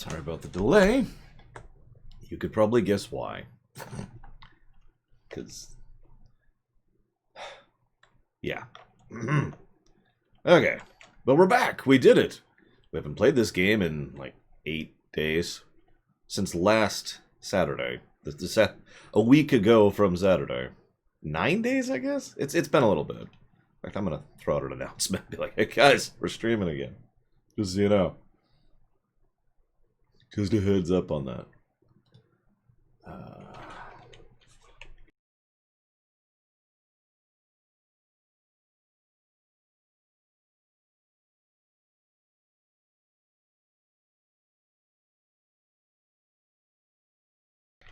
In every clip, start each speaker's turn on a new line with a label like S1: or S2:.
S1: Sorry about the delay. You could probably guess why. Because... yeah. Okay. But we're back. We did it. We haven't played this game in, like, 8 days. Since last Saturday. A week ago from Saturday. 9 days, I guess? It's been a little bit. In fact, I'm going to throw out an announcement. Be like, hey, guys, we're streaming again. Just so you know. Just a heads up on that.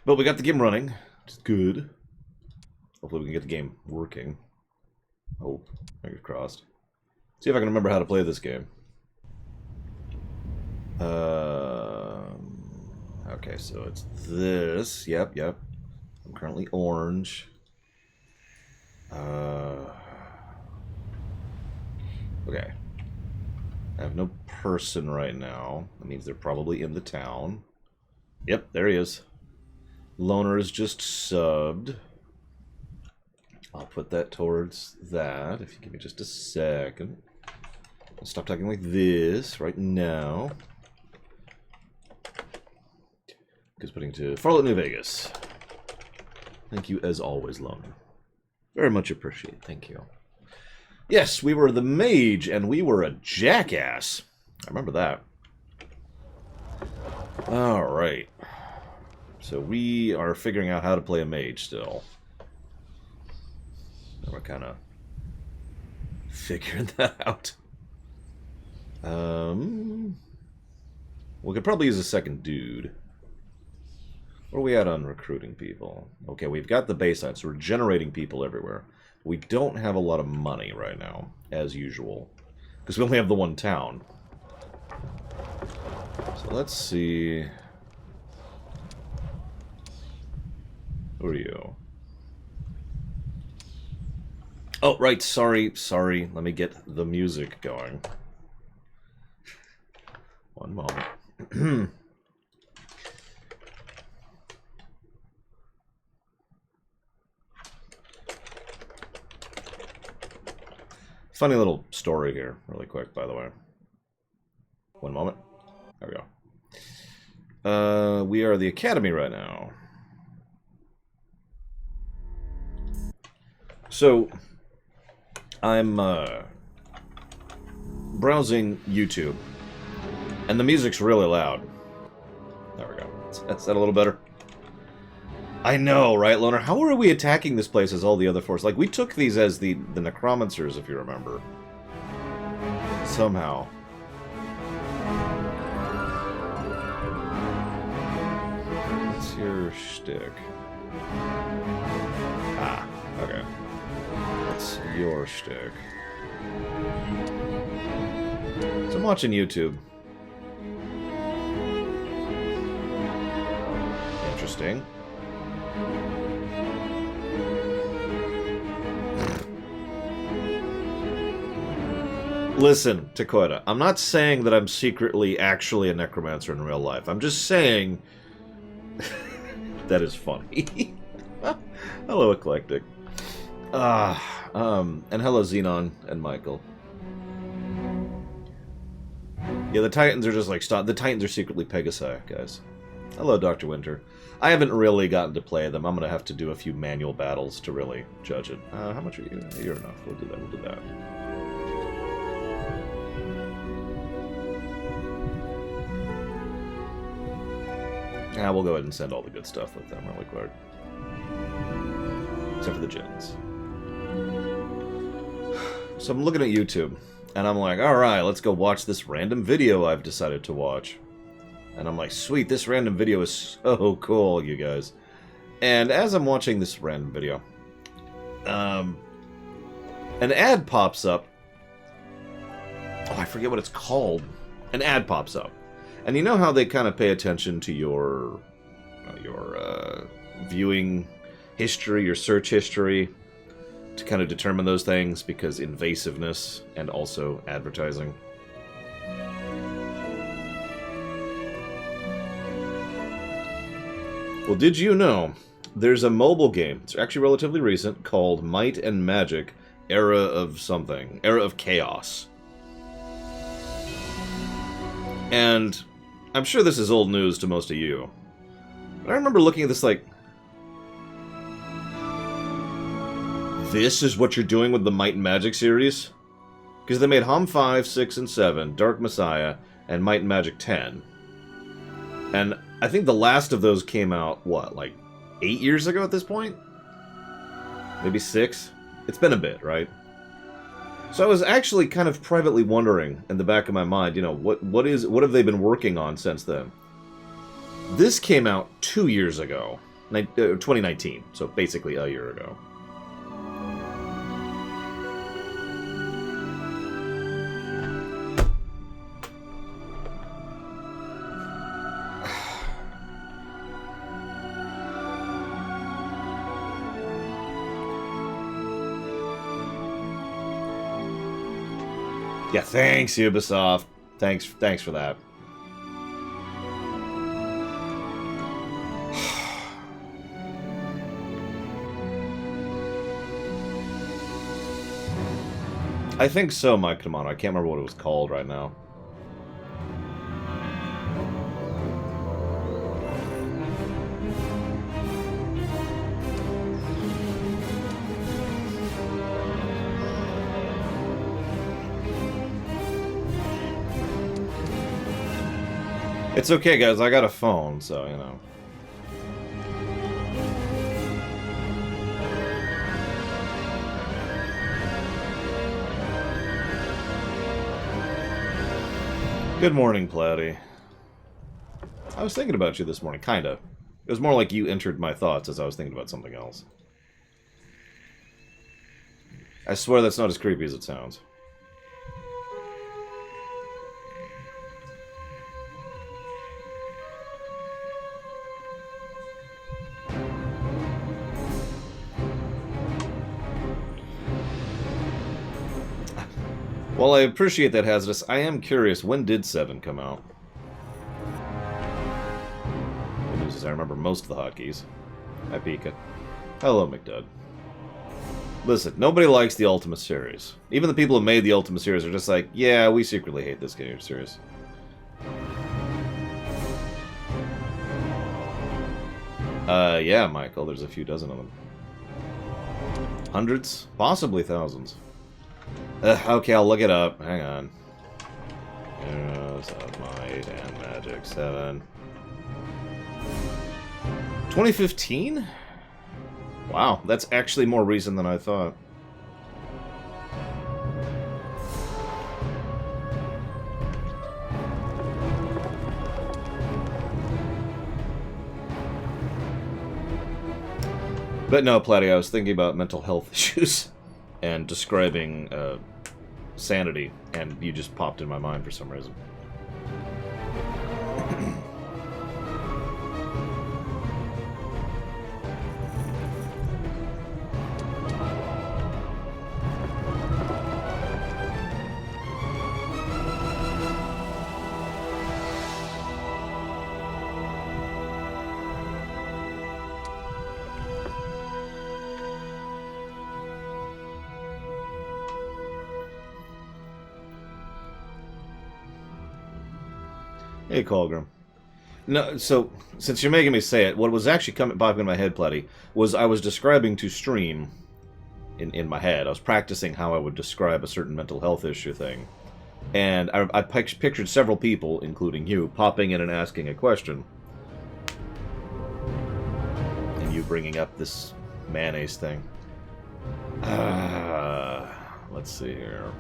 S1: But we got the game running, which is good. Hopefully we can get the game working. Hope. Fingers crossed. See if I can remember how to play this game. Okay, so it's this. Yep. I'm currently orange. Okay. I have no person right now. That means they're probably in the town. Yep, there he is. Loner is just subbed. I'll put that towards that, if you give me just a second. I'll stop talking like this right now. Because putting to Farlet, New Vegas. Thank you as always, Loner. Very much appreciate. Thank you. Yes, we were the mage, and we were a jackass. I remember that. Alright. So we are figuring out how to play a mage still. And we're kind of figuring that out. We could probably use a second dude. Where are we at on recruiting people? Okay, we've got the baseline, so we're generating people everywhere. We don't have a lot of money right now, as usual. Because we only have the one town. So let's see... Who are you? Oh, right, sorry. Let me get the music going. One moment. Funny little story here, really quick, by the way. One moment. There we go. We are the Academy right now. So, I'm browsing YouTube, and the music's really loud. There we go. Is that a little better? I know, right, Loner? How are we attacking this place as all the other forces? Like, we took these as the Necromancers, if you remember. Somehow. What's your shtick? Ah, okay. What's your shtick? So I'm watching YouTube. Interesting. Listen, Takoida, I'm not saying that I'm secretly actually a necromancer in real life. I'm just saying... that is funny. Hello, Eclectic. And hello, Xenon and Michael. Yeah, the Titans are just like, stop. The Titans are secretly Pegasi, guys. Hello, Dr. Winter. I haven't really gotten to play them. I'm going to have to do a few manual battles to really judge it. How much are you? You're enough. We'll do that. Yeah, we'll go ahead and send all the good stuff with them really quick. Except for the gens. So I'm looking at YouTube, and I'm like, alright, let's go watch this random video I've decided to watch. And I'm like, sweet, this random video is so cool, you guys. And as I'm watching this random video, an ad pops up. Oh, I forget what it's called. An ad pops up. And you know how they kind of pay attention to your viewing history, your search history, to kind of determine those things, because invasiveness and also advertising. Well, did you know there's a mobile game, it's actually relatively recent, called Might and Magic Era of something. Era of Chaos. And I'm sure this is old news to most of you. But I remember looking at this like, this is what you're doing with the Might and Magic series? Because they made Hom 5, 6, and 7, Dark Messiah, and Might and Magic 10. And I think the last of those came out, what, like 8 years ago at this point? Maybe 6? It's been a bit, right? So I was actually kind of privately wondering in the back of my mind, you know, what have they been working on since then? This came out 2 years ago, 2019, so basically a year ago. Yeah, thanks, Ubisoft. Thanks for that. I think so, Mike Kamano. I can't remember what it was called right now. It's okay, guys. I got a phone, so, you know. Good morning, Platy. I was thinking about you this morning, kinda. It was more like you entered my thoughts as I was thinking about something else. I swear that's not as creepy as it sounds. Well, I appreciate that, Hazardous. I am curious, when did 7 come out? The news is I remember most of the hotkeys. Hi, Pika. Hello, McDud. Listen, nobody likes the Ultima series. Even the people who made the Ultima series are just like, yeah, we secretly hate this game series. Yeah, Michael, there's a few dozen of them. Hundreds? Possibly thousands. Okay, I'll look it up. Hang on. Heroes of Might and Magic 7. 2015? Wow, that's actually more recent than I thought. But no, Platy, I was thinking about mental health issues and describing sanity, and you just popped in my mind for some reason. Hey, Colgrim. No, so, since you're making me say it, what was actually popping in my head, Platy, was I was describing to stream in my head. I was practicing how I would describe a certain mental health issue thing. And I pictured several people, including you, popping in and asking a question. And you bringing up this mayonnaise thing. Let's see here.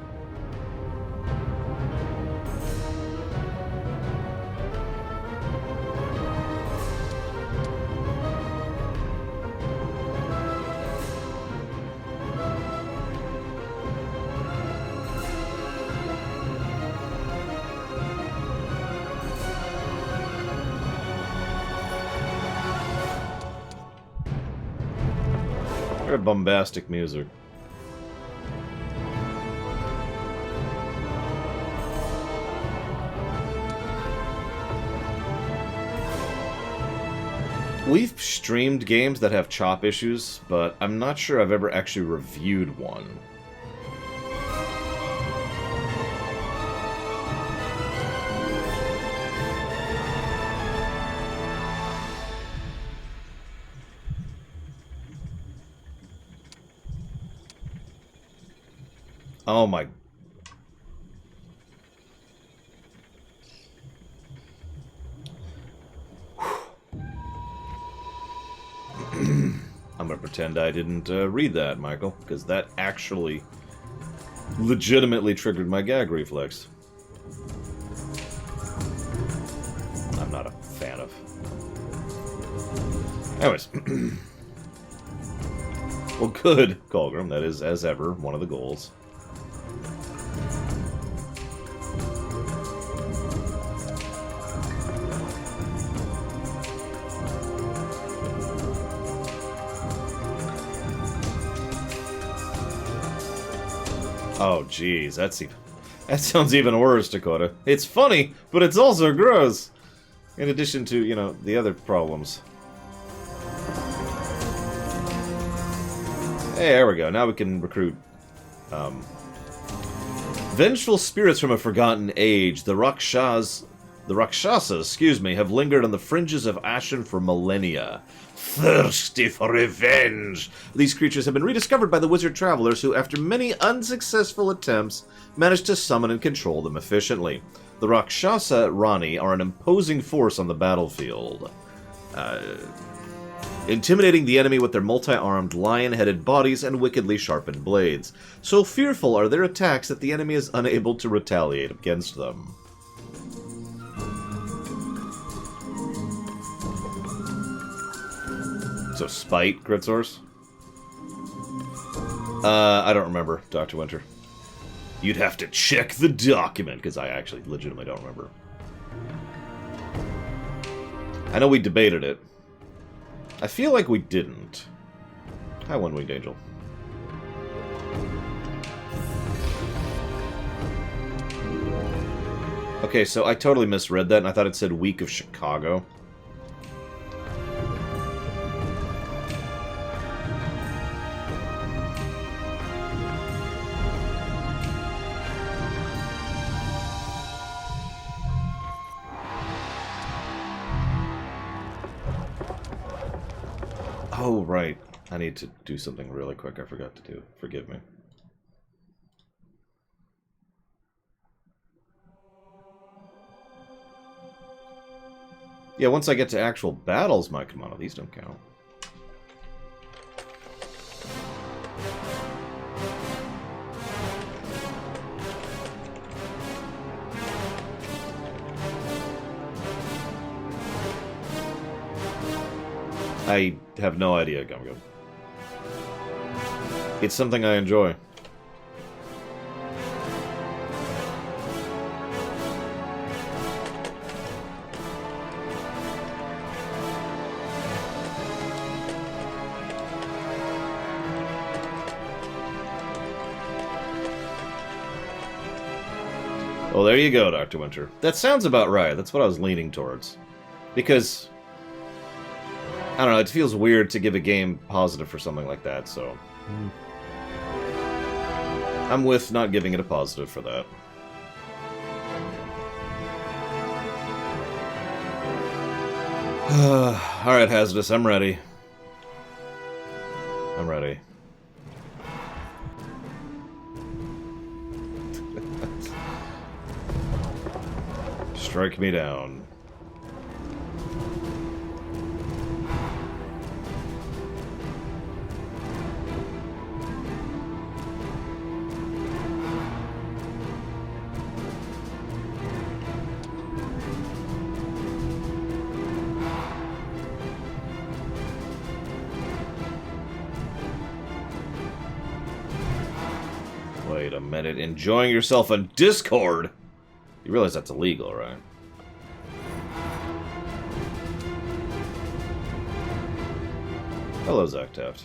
S1: Very bombastic music. We've streamed games that have chop issues, but I'm not sure I've ever actually reviewed one. Oh my... I'm gonna pretend I didn't read that, Michael, because that actually legitimately triggered my gag reflex. I'm not a fan of... Anyways. Well, good, Colgrim. That is, as ever, one of the goals. Oh, jeez, that sounds even worse, Dakota. It's funny, but it's also gross. In addition to, you know, the other problems. Hey, there we go. Now we can recruit. Vengeful spirits from a forgotten age. The Rakshasas, excuse me, have lingered on the fringes of Ashen for millennia. Thirsty for revenge! These creatures have been rediscovered by the wizard travelers who, after many unsuccessful attempts, managed to summon and control them efficiently. The Rakshasa Rani are an imposing force on the battlefield, intimidating the enemy with their multi-armed, lion-headed bodies and wickedly sharpened blades. So fearful are their attacks that the enemy is unable to retaliate against them. So, spite, Grid Source? I don't remember, Dr. Winter. You'd have to check the document, because I actually legitimately don't remember. I know we debated it. I feel like we didn't. Hi, One-Winged Angel. Okay, so I totally misread that, and I thought it said Week of Chicago. Oh, right. I need to do something really quick I forgot to do. Forgive me. Yeah, once I get to actual battles, my kimono, these don't count. I have no idea, Gumgum. It's something I enjoy. Well, there you go, Dr. Winter. That sounds about right. That's what I was leaning towards. Because... I don't know, it feels weird to give a game positive for something like that, so... I'm with not giving it a positive for that. Alright, Hazardous, I'm ready. I'm ready. Strike me down. Wait a minute, enjoying yourself on Discord? You realize that's illegal, right? Hello, Zach Taft.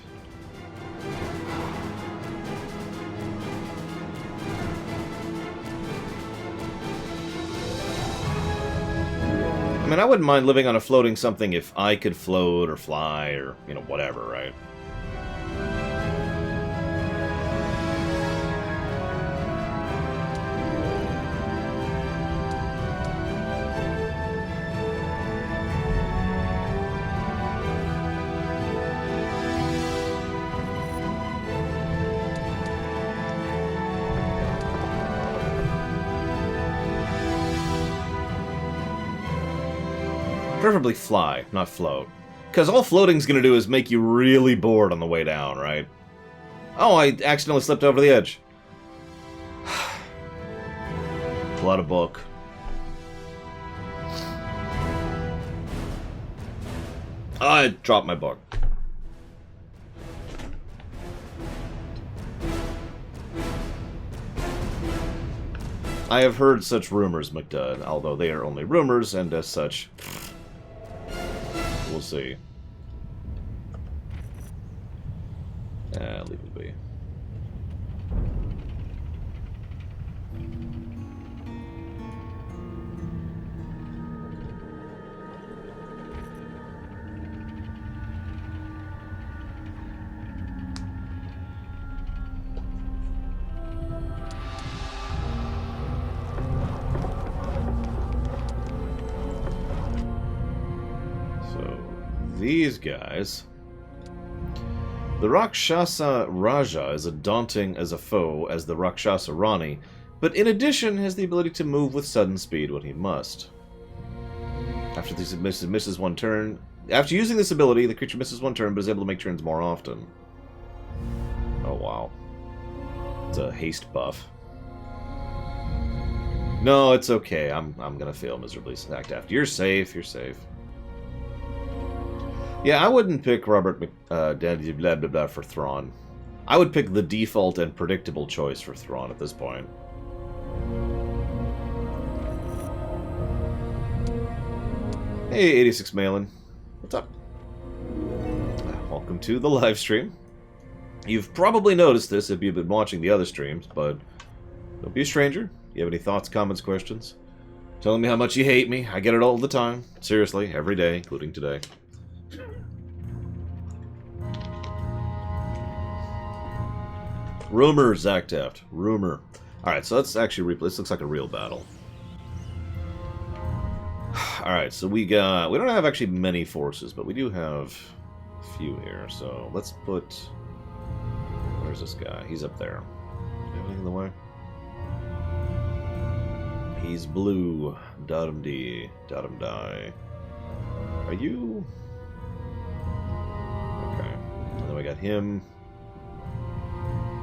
S1: I mean, I wouldn't mind living on a floating something if I could float or fly or, you know, whatever, right? Preferably fly, not float. Because all floating's gonna do is make you really bored on the way down, right? Oh, I accidentally slipped over the edge. Pull out a book. Oh, I dropped my book. I have heard such rumors, McDud, although they are only rumors, and as such... We'll see. Leave it be. These guys. The Rakshasa Raja is as daunting as a foe as the Rakshasa Rani, but in addition has the ability to move with sudden speed when he must. After misses one turn, after using this ability, the creature misses one turn but is able to make turns more often. Oh wow. It's a haste buff. No, it's okay. I'm gonna fail miserably. Act after. You're safe, you're safe. Yeah, I wouldn't pick Robert Daddy blah blah blah for Thrawn. I would pick the default and predictable choice for Thrawn at this point. Hey, 86 Malin. What's up? Welcome to the live stream. You've probably noticed this if you've been watching the other streams, but don't be a stranger. You have any thoughts, comments, questions? Telling me how much you hate me. I get it all the time. Seriously, every day, including today. Rumor, Zach Taft. Rumor. Alright, so let's actually replay. This looks like a real battle. Alright, so we don't have actually many forces, but we do have a few here. So let's put... Where's this guy? He's up there. Anything in the way? He's blue. Dot'em D. Dot'em die. Are you... Okay. And then we got him.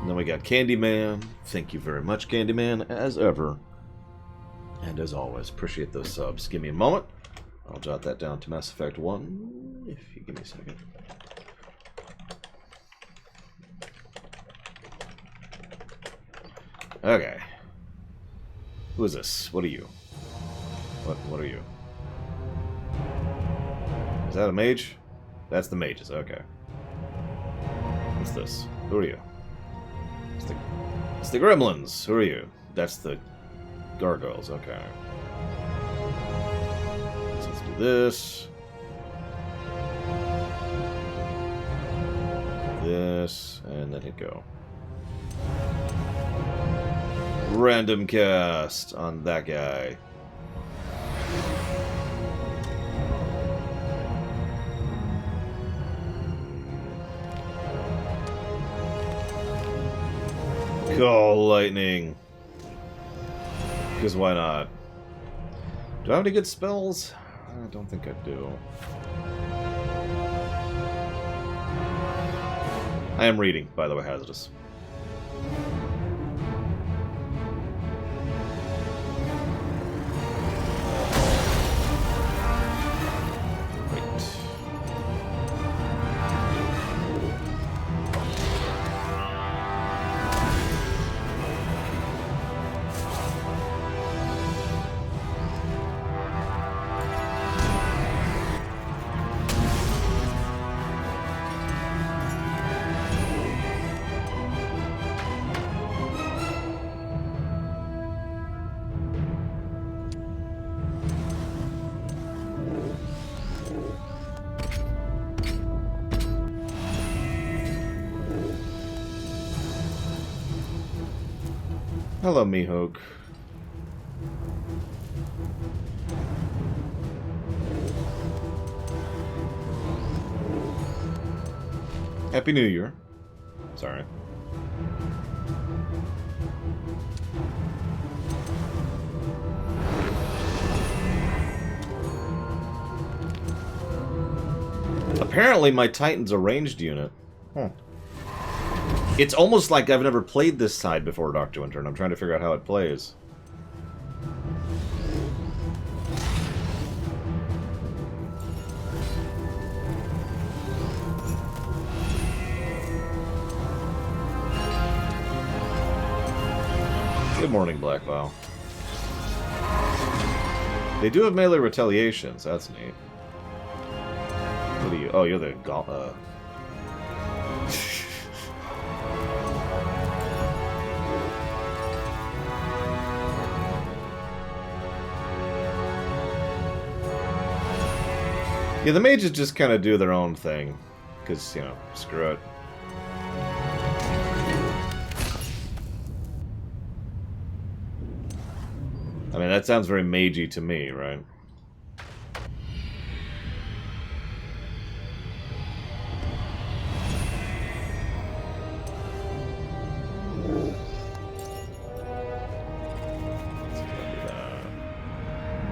S1: And then we got Candyman. Thank you very much, Candyman, as ever. And as always, appreciate those subs. Give me a moment. I'll jot that down to Mass Effect 1, if you give me a second. Okay. Who is this? What are you? What are you? Is that a mage? That's the mages, okay. What's this? Who are you? It's the gremlins. Who are you? That's the gargoyles. Okay. So let's do this. This. And then hit go. Random cast on that guy. Call lightning. Because why not? Do I have any good spells? I don't think I do. I am reading, by the way, hazardous. Hello, Mihawk. Happy New Year. Sorry. Apparently my Titan's a ranged unit. Huh. It's almost like I've never played this side before, Dr. Winter, and I'm trying to figure out how it plays. Good morning, Black Vial. They do have melee retaliations. That's neat. What are you? Oh, you're the Yeah, the mages just kind of do their own thing. Because, you know, screw it. I mean, that sounds very magey to me, right?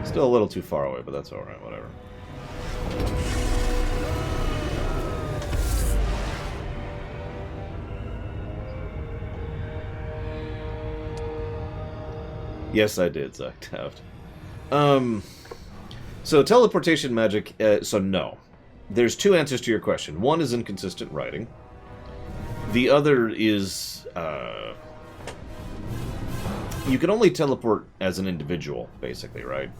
S1: Still a little too far away, but that's alright, whatever. Yes, I did, Zach Taft. So teleportation magic, so no. There's two answers to your question. One is inconsistent writing. The other is, you can only teleport as an individual, basically, right?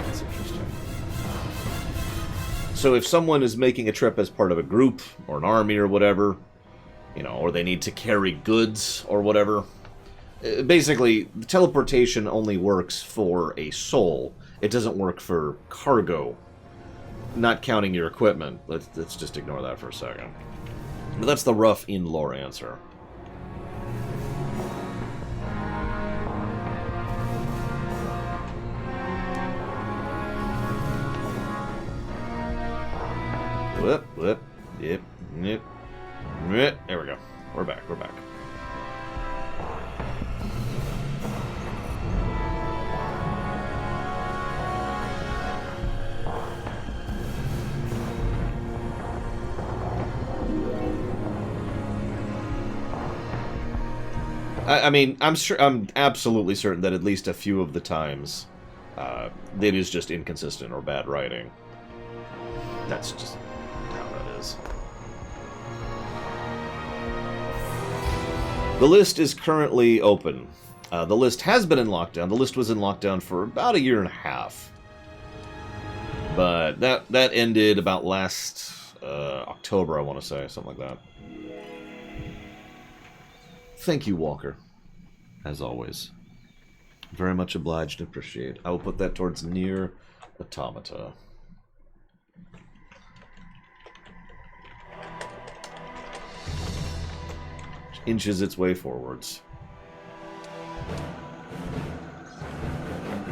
S1: That's interesting. So if someone is making a trip as part of a group, or an army, or whatever, you know, or they need to carry goods, or whatever, basically, teleportation only works for a soul. It doesn't work for cargo. Not counting your equipment. Let's just ignore that for a second. But that's the rough in-lore answer. Whoop, yep, there we go. We're back. I mean, I'm absolutely certain that at least a few of the times, it is just inconsistent or bad writing. That's just how that is. The list is currently open. The list has been in lockdown. The list was in lockdown for about 1.5 years. But that ended about last October, I want to say, something like that. Thank you, Walker. As always. Very much obliged and appreciate. I will put that towards Nier Automata. Which inches its way forwards.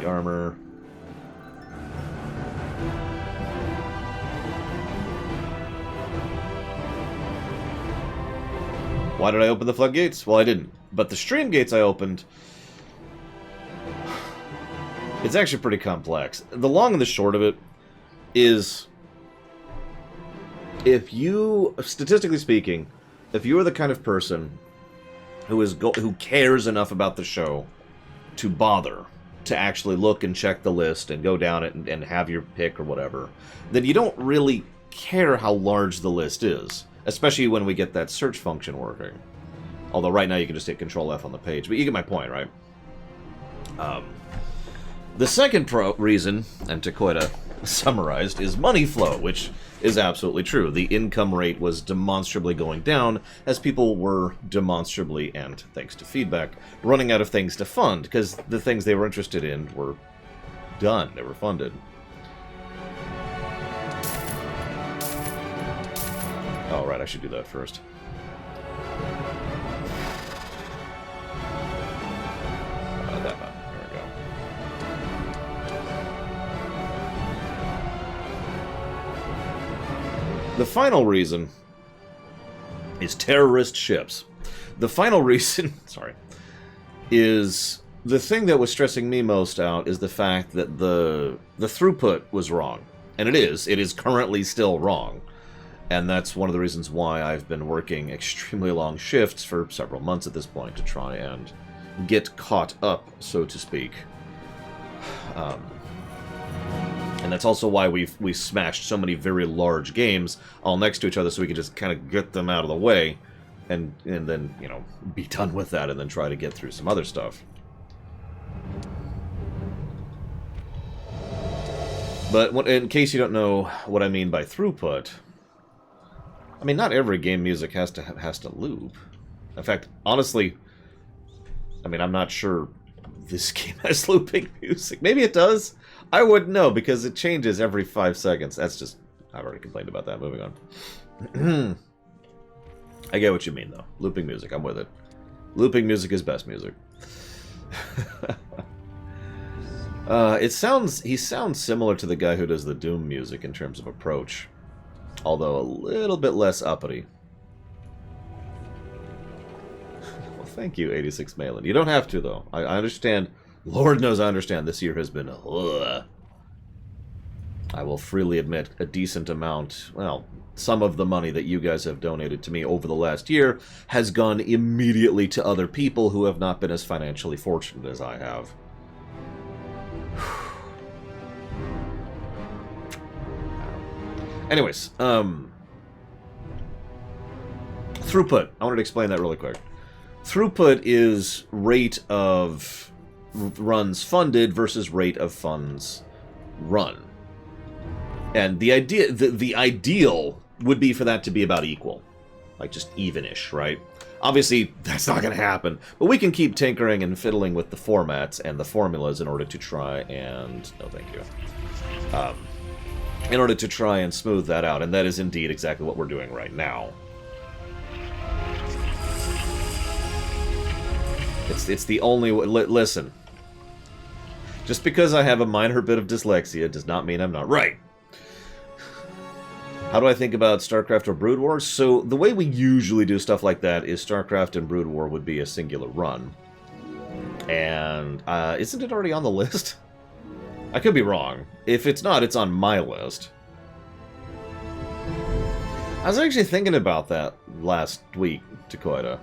S1: The armor. Why did I open the floodgates? Well, I didn't. But the stream gates I opened... It's actually pretty complex. The long and the short of it is... If you... Statistically speaking, if you are the kind of person who cares enough about the show to bother to actually look and check the list and go down it and have your pick or whatever, then you don't really care how large the list is. Especially when we get that search function working. Although right now you can just hit Control-F on the page. But you get my point, right? The second reason, and Takoida summarized, is money flow, which is absolutely true. The income rate was demonstrably going down as people were demonstrably, and thanks to feedback, running out of things to fund, because the things they were interested in were done. They were funded. Oh, right, I should do that first. The final reason is terrorist ships. The final reason, sorry, is the thing that was stressing me most out is the fact that the throughput was wrong. And it is currently still wrong. And that's one of the reasons why I've been working extremely long shifts for several months at this point to try and get caught up, so to speak. And that's also why we smashed so many very large games all next to each other so we could just kind of get them out of the way and then, you know, be done with that and then try to get through some other stuff. But in case you don't know what I mean by throughput, I mean, not every game music has to loop. In fact, honestly, I mean, I'm not sure this game has looping music. Maybe it does. I wouldn't know because it changes every 5 seconds. That's just... I've already complained about that. Moving on. I get what you mean, though. Looping music. I'm with it. Looping music is best music. He sounds similar to the guy who does the Doom music in terms of approach. Although a little bit less uppity. Well, thank you, 86 Malin. You don't have to, though. I understand. Lord knows I understand. This year has been... I will freely admit a decent amount... Well, some of the money that you guys have donated to me over the last year has gone immediately to other people who have not been as financially fortunate as I have. Anyways, throughput. I wanted to explain that really quick. Throughput is rate of runs funded versus rate of funds run. And the ideal would be for that to be about equal. Like just even-ish, right? Obviously, that's not going to happen. But we can keep tinkering and fiddling with the formats and the formulas in order to try and... No, thank you. In order to try and smooth that out, and that is indeed exactly what we're doing right now. It's the only way... Listen. Just because I have a minor bit of dyslexia does not mean I'm not right. How do I think about StarCraft or Brood War? So, the way we usually do stuff like that is StarCraft and Brood War would be a singular run. And, isn't it already on the list? I could be wrong. If it's not, it's on my list. I was actually thinking about that last week, Takoida.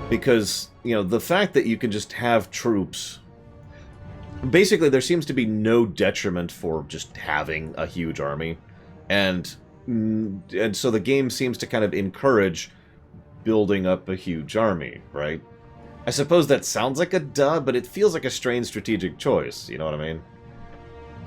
S1: Because, you know, the fact that you can just have troops... Basically, there seems to be no detriment for just having a huge army. And so the game seems to kind of encourage building up a huge army, right? I suppose that sounds like a duh, but it feels like a strange strategic choice, you know what I mean?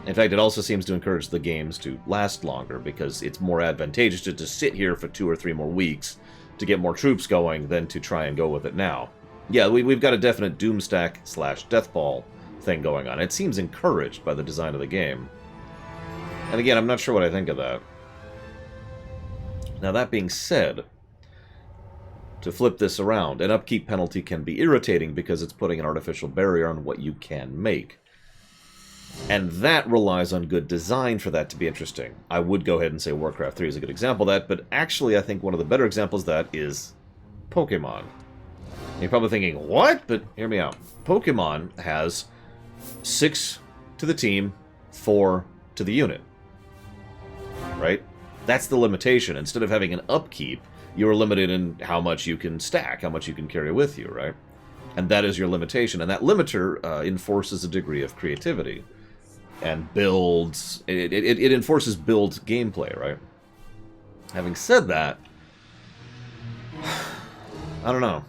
S1: In fact, it also seems to encourage the games to last longer, because it's more advantageous to just sit here for 2 or 3 more weeks to get more troops going than to try and go with it now. Yeah, we've got a definite Doomstack / Deathball thing going on. It seems encouraged by the design of the game. And again, I'm not sure what I think of that. Now, that being said, to flip this around, an upkeep penalty can be irritating because it's putting an artificial barrier on what you can make. And that relies on good design for that to be interesting. I would go ahead and say Warcraft 3 is a good example of that, but actually I think one of the better examples of that is Pokemon. And you're probably thinking, what? But hear me out. Pokemon has 6 to the team, 4 to the unit. Right? That's the limitation. Instead of having an upkeep, you're limited in how much you can stack, how much you can carry with you, right? And that is your limitation. And that limiter enforces a degree of creativity. And builds... It enforces build gameplay, right? Having said that... I don't know.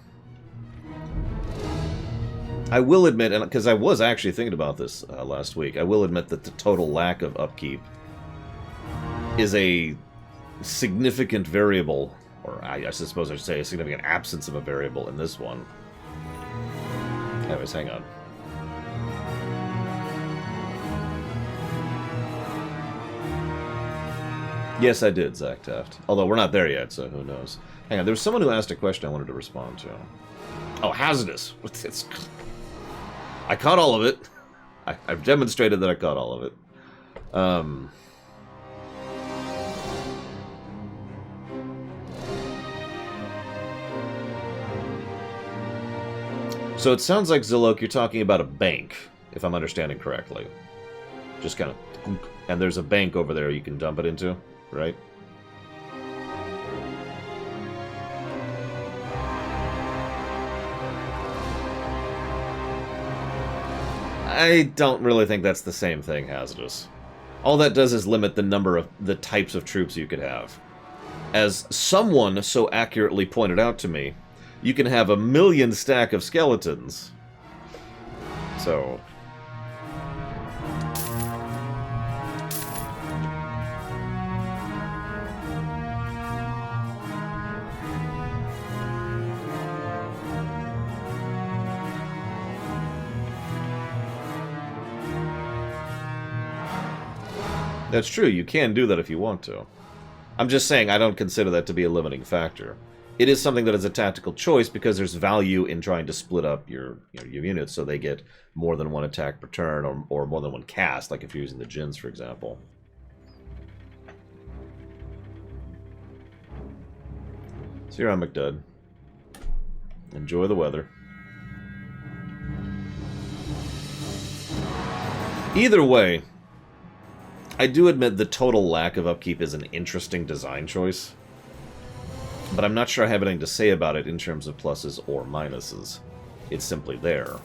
S1: I will admit, and because I was actually thinking about this last week, I will admit that the total lack of upkeep is a significant variable, or I suppose I should say a significant absence of a variable in this one. Anyways, hang on. Yes, I did, Zach Taft. Although we're not there yet, so who knows. Hang on, there was someone who asked a question I wanted to respond to. Oh, hazardous. I caught all of it. I've demonstrated that I caught all of it. So it sounds like, Zilok, you're talking about a bank, if I'm understanding correctly. Just kind of... And there's a bank over there you can dump it into, right? I don't really think that's the same thing, Hazardous. All that does is limit the number of the types of troops you could have. As someone so accurately pointed out to me, you can have 1,000,000 stack of skeletons. So... That's true, you can do that if you want to. I'm just saying I don't consider that to be a limiting factor. It is something that is a tactical choice because there's value in trying to split up your units so they get more than one attack per turn or more than one cast, like if you're using the Djinns, for example. So you're on McDud. Enjoy the weather. Either way, I do admit the total lack of upkeep is an interesting design choice, but I'm not sure I have anything to say about it in terms of pluses or minuses. It's simply there.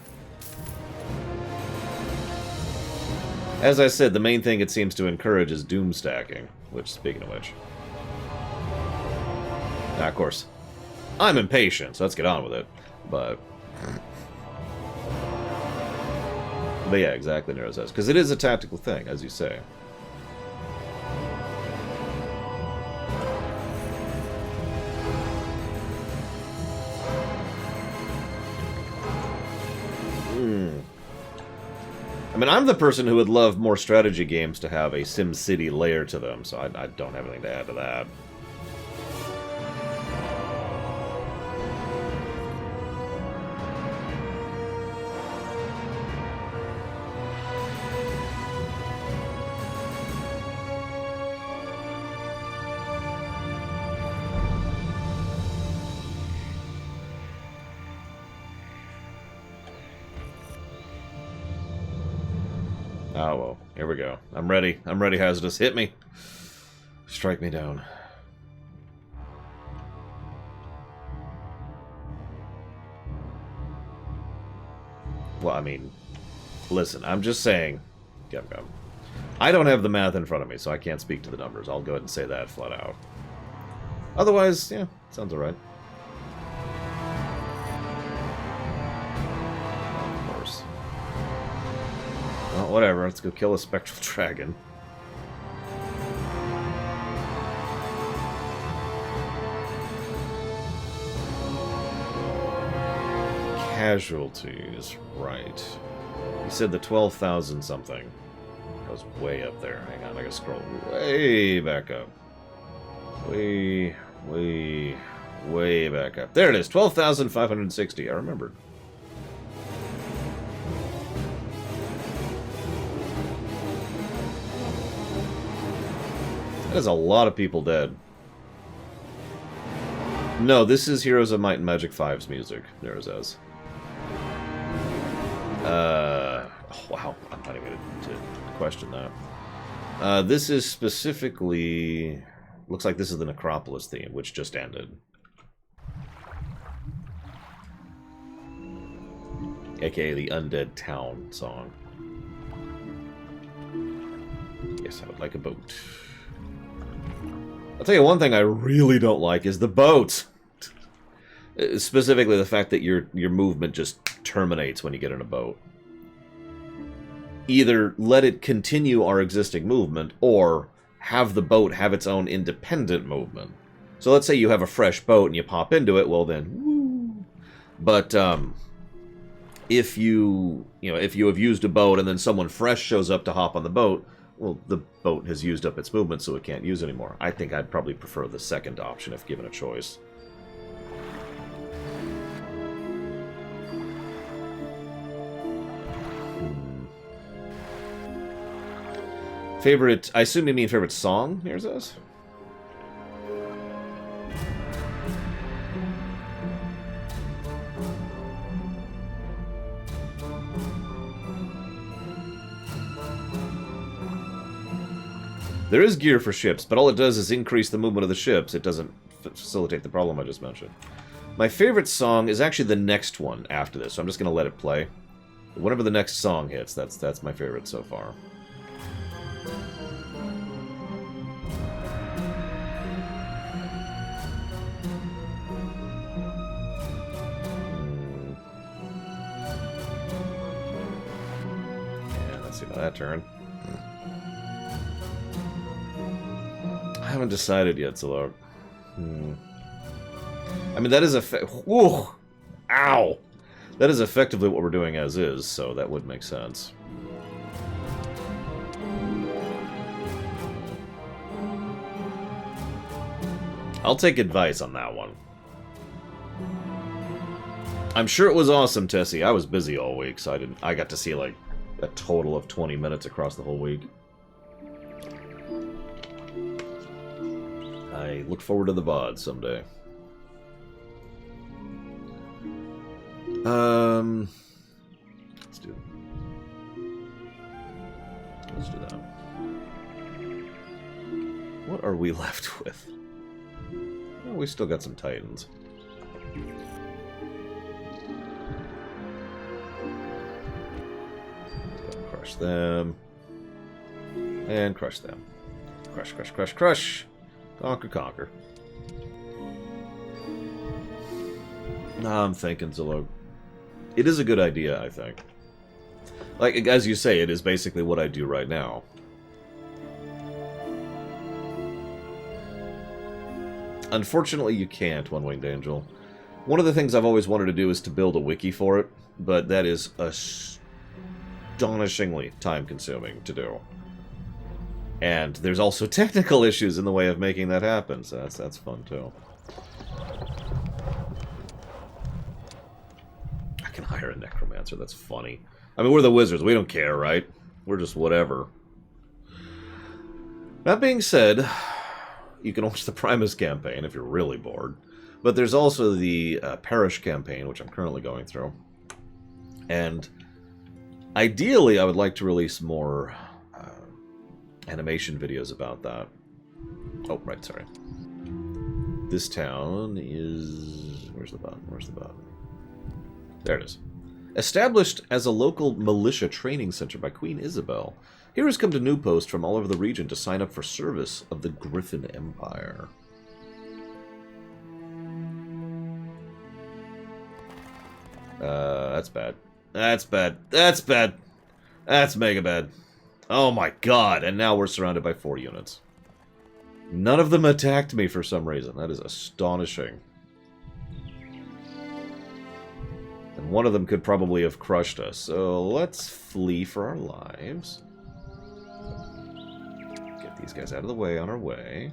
S1: As I said, the main thing it seems to encourage is doom stacking, which, speaking of which... Now, of course, I'm impatient, so let's get on with it, but yeah, exactly, Nero says, because it is a tactical thing, as you say. I mean, I'm the person who would love more strategy games to have a SimCity layer to them, so I don't have anything to add to that. Oh, well, here we go. I'm ready. I'm ready, Hazardous. Hit me. Strike me down. Well, I mean, listen, I'm just saying... I don't have the math in front of me, so I can't speak to the numbers. I'll go ahead and say that flat out. Otherwise, yeah, sounds alright. Well, whatever, let's go kill a spectral dragon. Casualties, right. You said the 12,000 something. Goes way up there. Hang on, I gotta scroll way back up. Way back up. There it is, 12,560, I remembered. There's a lot of people dead. No, this is Heroes of Might and Magic 5's music, Nero says. Oh, wow, I'm not even going to question that. This is specifically... Looks like this is the Necropolis theme, which just ended. AKA the Undead Town song. Yes, I would like a boat. I'll tell you one thing I really don't like is the boat. Specifically the fact that your movement just terminates when you get in a boat. Either let it continue our existing movement, or have the boat have its own independent movement. So let's say you have a fresh boat and you pop into it, well then, woo. But if you have used a boat and then someone fresh shows up to hop on the boat, well, the boat has used up its movement, so it can't use anymore. I think I'd probably prefer the second option if given a choice. Favorite... I assume you mean favorite song, here's this? There is gear for ships, but all it does is increase the movement of the ships. It doesn't facilitate the problem I just mentioned. My favorite song is actually the next one after this, so I'm just going to let it play. Whenever the next song hits, that's my favorite so far. Yeah, let's see how that turned. I haven't decided yet, Zilog. I mean, that is whoa! Ow! That is effectively what we're doing as is, so that would make sense. I'll take advice on that one. I'm sure it was awesome, Tessie. I was busy all week, so I got to see like a total of 20 minutes across the whole week. I look forward to the VOD someday. Let's do that. What are we left with? Well, we still got some Titans. Crush them. And crush them. Crush, crush, crush, crush. Conquer, conquer. I'm thinking, Zilog. It is a good idea, I think. Like, as you say, it is basically what I do right now. Unfortunately, you can't, One-Winged Angel. One of the things I've always wanted to do is to build a wiki for it, but that is astonishingly time-consuming to do. And there's also technical issues in the way of making that happen, so that's fun, too. I can hire a necromancer, that's funny. I mean, we're the wizards, we don't care, right? We're just whatever. That being said, you can watch the Primus campaign if you're really bored. But there's also the Parish campaign, which I'm currently going through. And ideally, I would like to release more animation videos about that. Oh, right, sorry. This town is... Where's the button? Where's the button? There it is. Established as a local militia training center by Queen Isabel, heroes come to New Post from all over the region to sign up for service of the Griffin Empire. That's bad. That's bad. That's bad. That's mega bad. Oh my god, and now we're surrounded by 4 units. None of them attacked me for some reason. That is astonishing. And one of them could probably have crushed us. So let's flee for our lives. Get these guys out of the way on our way.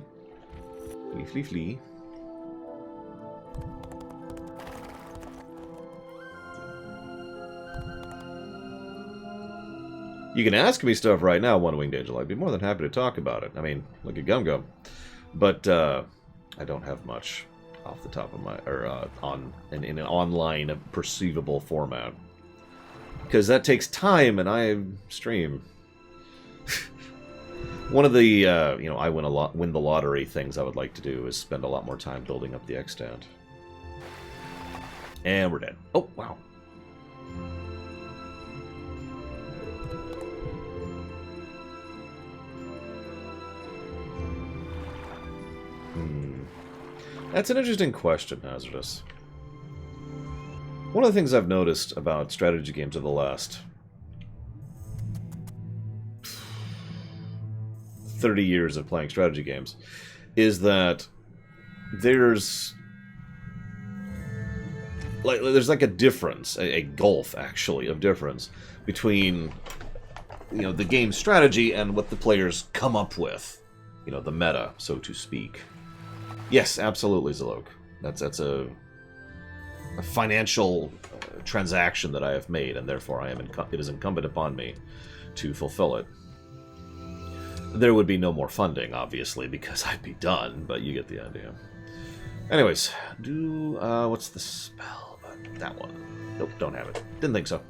S1: Flee, flee, flee. You can ask me stuff right now, One-Winged Angel. I'd be more than happy to talk about it. I mean, look at Gum Gum. But I don't have much off the top of my... or in an online perceivable format. Because that takes time, and I stream. One of the, you know, I win the lottery things I would like to do is spend a lot more time building up the extant. And we're dead. Oh, wow. That's an interesting question, Hazardous. One of the things I've noticed about strategy games of the last 30 years of playing strategy games is that there's like a difference, a gulf, actually, of difference between, you know, the game's strategy and what the players come up with. You know, the meta, so to speak. Yes, absolutely, Zilog. That's a financial transaction that I have made, and therefore it is incumbent upon me to fulfill it. There would be no more funding, obviously, because I'd be done, but you get the idea. Anyways, what's the spell? That one. Nope, don't have it. Didn't think so.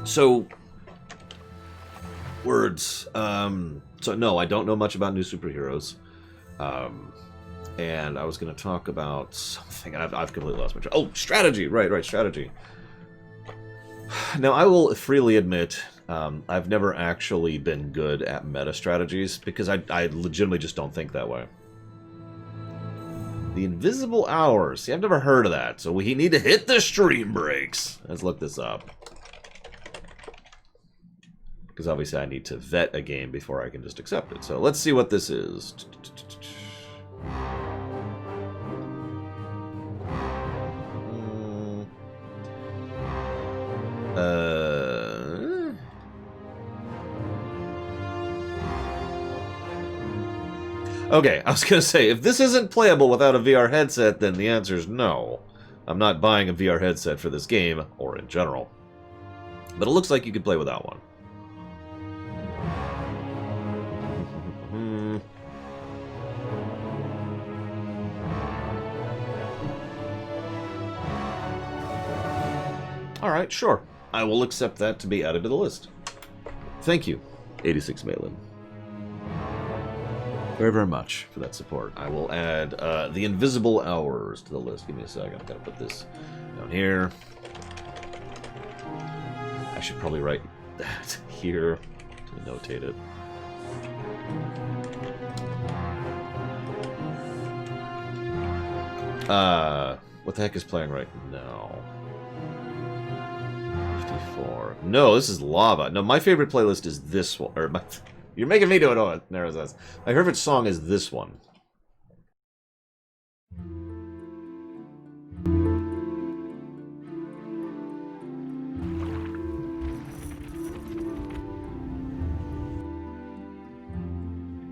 S1: So... Words. So no, I don't know much about new superheroes. And I was going to talk about something, and I've completely lost my track. Oh, strategy! Right, strategy. Now, I will freely admit, I've never actually been good at meta strategies, because I legitimately just don't think that way. The Invisible Hours. See, I've never heard of that, so we need to hit the stream breaks. Let's look this up. Because obviously I need to vet a game before I can just accept it. So let's see what this is. Okay, I was going to say, if this isn't playable without a VR headset, then the answer is no. I'm not buying a VR headset for this game, or in general. But it looks like you could play without one. Alright, sure. I will accept that to be added to the list. Thank you, 86 Malin. Very, very much for that support. I will add the Invisible Hours to the list. Give me a second. I've got to put this down here. I should probably write that here to notate it. What the heck is playing right now? 54. No, this is Lava. No, my favorite playlist is this one. Or you're making me do it. Oh, there it is. My favorite song is this one.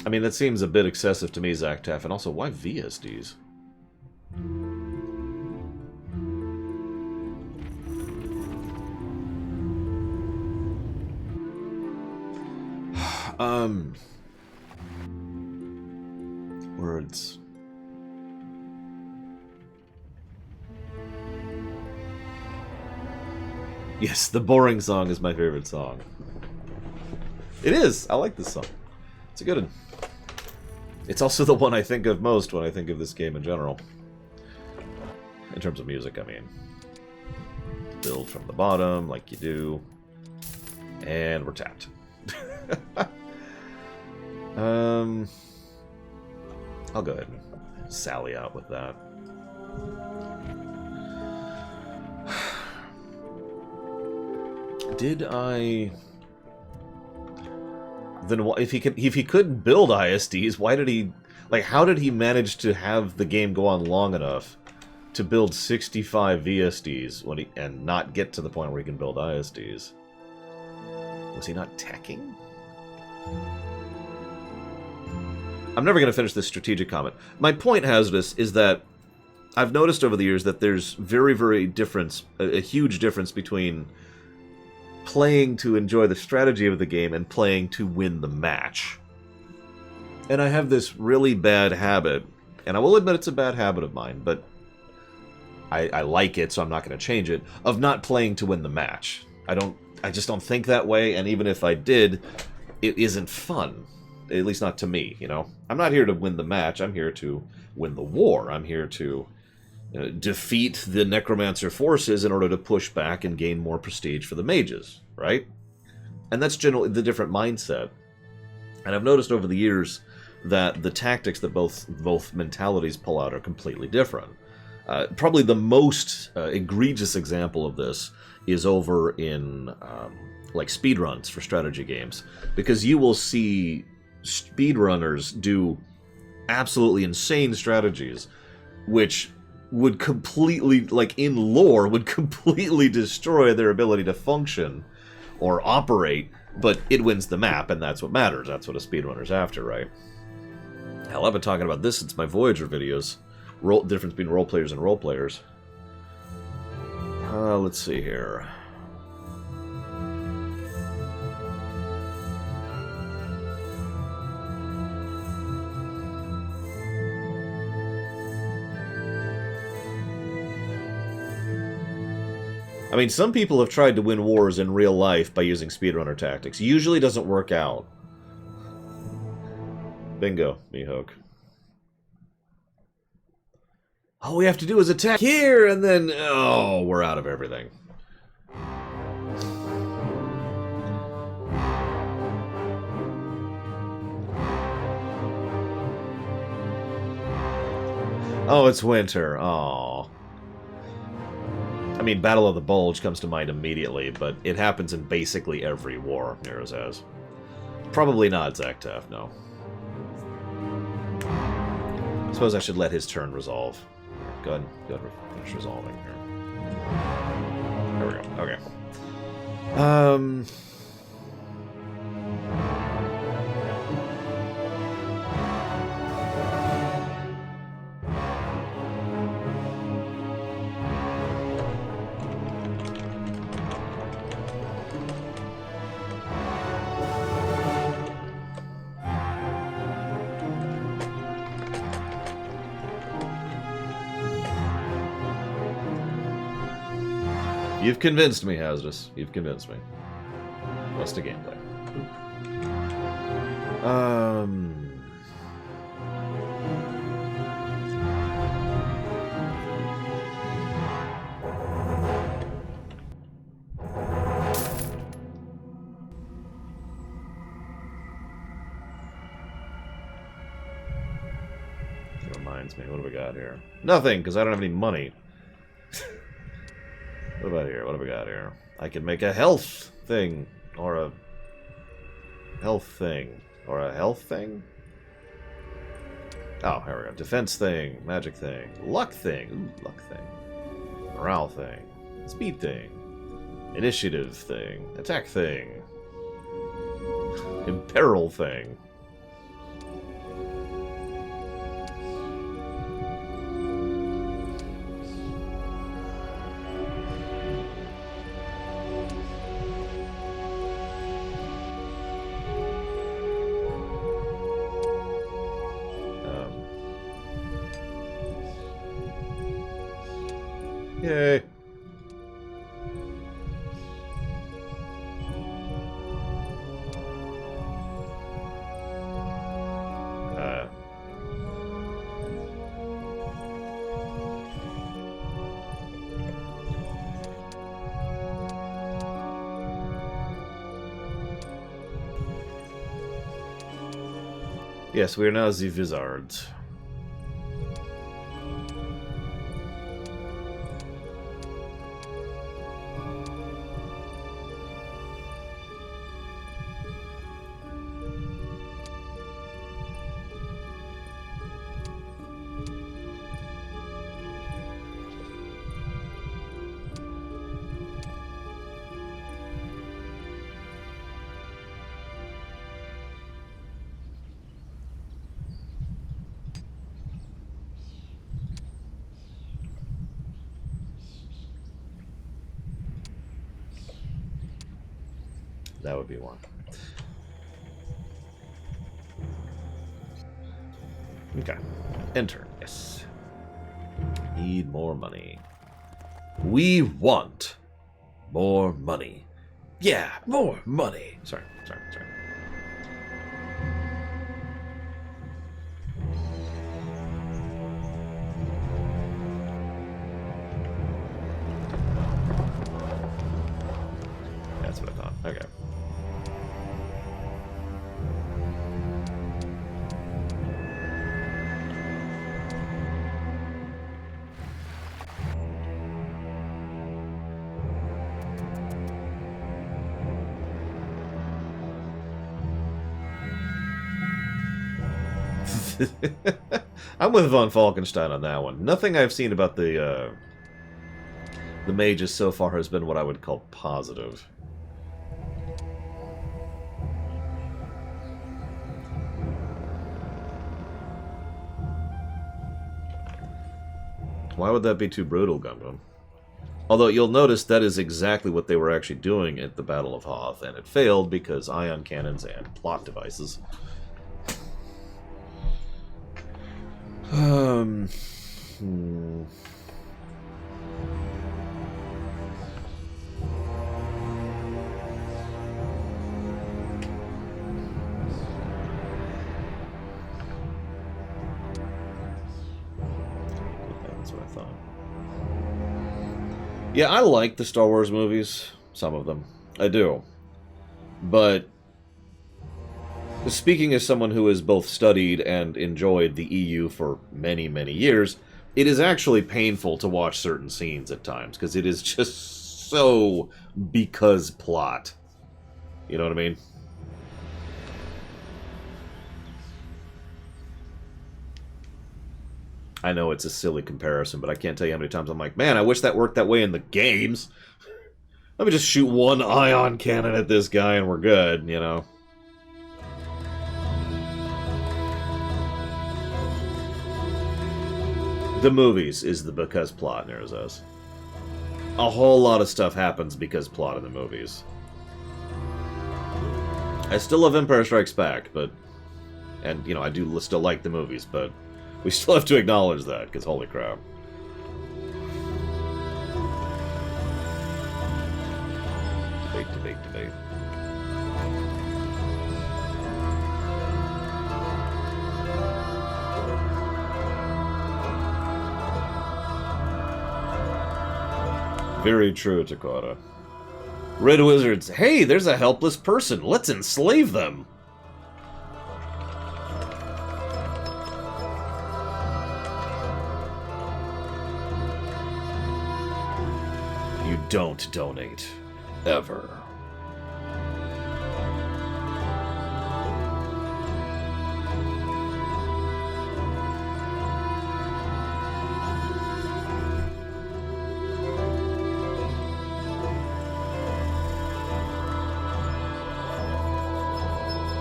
S1: I mean, that seems a bit excessive to me, Zach Taff. And also, why VSDs? Words. Yes, the boring song is my favorite song. It is! I like this song. It's a good one. It's also the one I think of most when I think of this game in general. In terms of music, I mean. Build from the bottom, like you do. And we're tapped. I'll go ahead and sally out with that. Did I... Then if he couldn't build ISDs, why did he... Like, how did he manage to have the game go on long enough to build 65 VSDs when and not get to the point where he can build ISDs? Was he not teching? I'm never going to finish this strategic comment. My point, Hazardous, is that I've noticed over the years that there's very, very a huge difference between playing to enjoy the strategy of the game and playing to win the match. And I have this really bad habit, and I will admit it's a bad habit of mine, but I like it, so I'm not going to change it, of not playing to win the match. I just don't think that way, and even if I did, it isn't fun. At least not to me, you know? I'm not here to win the match, I'm here to win the war. I'm here to defeat the Necromancer forces in order to push back and gain more prestige for the mages, right? And that's generally the different mindset. And I've noticed over the years that the tactics that both mentalities pull out are completely different. Probably the most egregious example of this is over in like speedruns for strategy games, because you will see speedrunners do absolutely insane strategies, which would completely, like in lore, would completely destroy their ability to function or operate, but it wins the map, and that's what matters. That's what a speedrunner's after, right? Hell, I've been talking about this since my Voyager videos. Difference between role players and role players. Let's see here. I mean, some people have tried to win wars in real life by using speedrunner tactics. Usually doesn't work out. Bingo, Mihawk. All we have to do is attack here, and then... Oh, we're out of everything. Oh, it's winter. Aw. I mean, Battle of the Bulge comes to mind immediately, but it happens in basically every war Nero has. Probably not Zaktaf, no. I suppose I should let his turn resolve. Go ahead and finish resolving here. There we go. Okay. You've convinced me, Hazardous. You've convinced me. What's the gameplay? That reminds me, what do we got here? Nothing, because I don't have any money. What about here? What have we got here? I can make a health thing, or a health thing, or a health thing? Oh, here we go. Defense thing, magic thing, luck thing, ooh, luck thing, morale thing, speed thing, initiative thing, attack thing, imperil thing. Yay. Yes, we are now the wizards. That would be one. Okay. Enter. Yes. Need more money. We want more money. Yeah, more money. Sorry. That's what I thought. Okay. I'm with Von Falkenstein on that one. Nothing I've seen about the mages so far has been what I would call positive. Why would that be too brutal, Gundam? Although you'll notice that is exactly what they were actually doing at the Battle of Hoth, and it failed because ion cannons and plot devices. Yeah, I like the Star Wars movies. Some of them. I do. But speaking as someone who has both studied and enjoyed the EU for many, many years, it is actually painful to watch certain scenes at times, because it is just so because plot. You know what I mean? I know it's a silly comparison, but I can't tell you how many times I'm like, man, I wish that worked that way in the games. Let me just shoot one ion cannon at this guy and we're good, you know? The movies is the because plot, Nero says. A whole lot of stuff happens because plot in the movies. I still love Empire Strikes Back, but... And, you know, I do still like the movies, but... We still have to acknowledge that, because holy crap. Debate. Very true, Takata. Red Wizards, hey, there's a helpless person. Let's enslave them. You don't donate. Ever.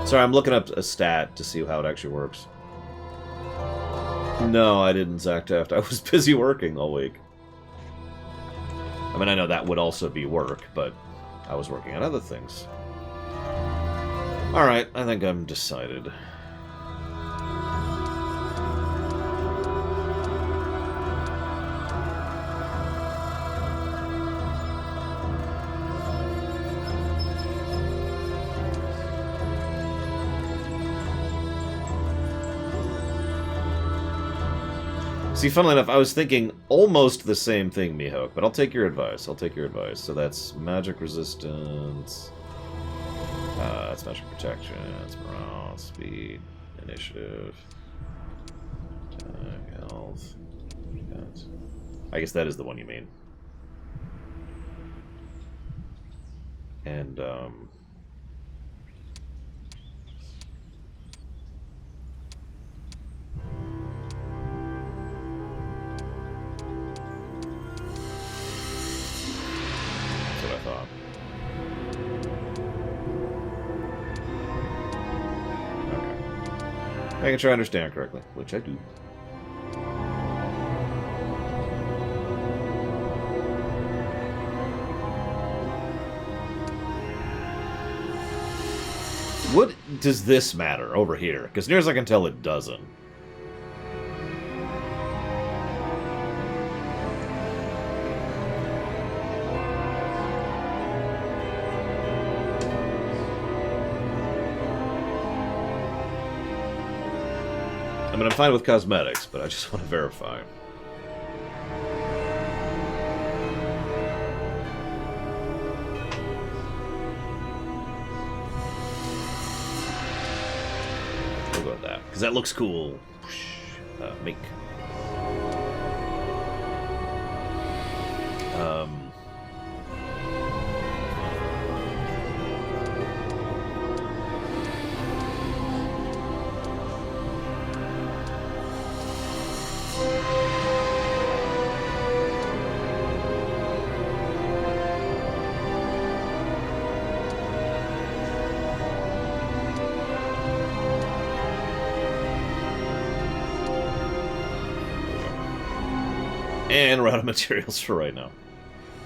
S1: Sorry, I'm looking up a stat to see how it actually works. No, I didn't, Zach Taft. I was busy working all week. I mean, I know that would also be work, but I was working on other things. Alright, I think I'm decided. See, funnily enough, I was thinking almost the same thing, Mihawk, but I'll take your advice. I'll take your advice. So that's magic resistance. That's magic protection. That's morale, speed, initiative, attack, health. I guess that is the one you mean. And, making sure I understand correctly, which I do. What does this matter over here? Because near as I can tell, it doesn't. I mean, I'm fine with cosmetics, but I just want to verify. We'll go with that, because that looks cool. Make. And we're out of materials for right now.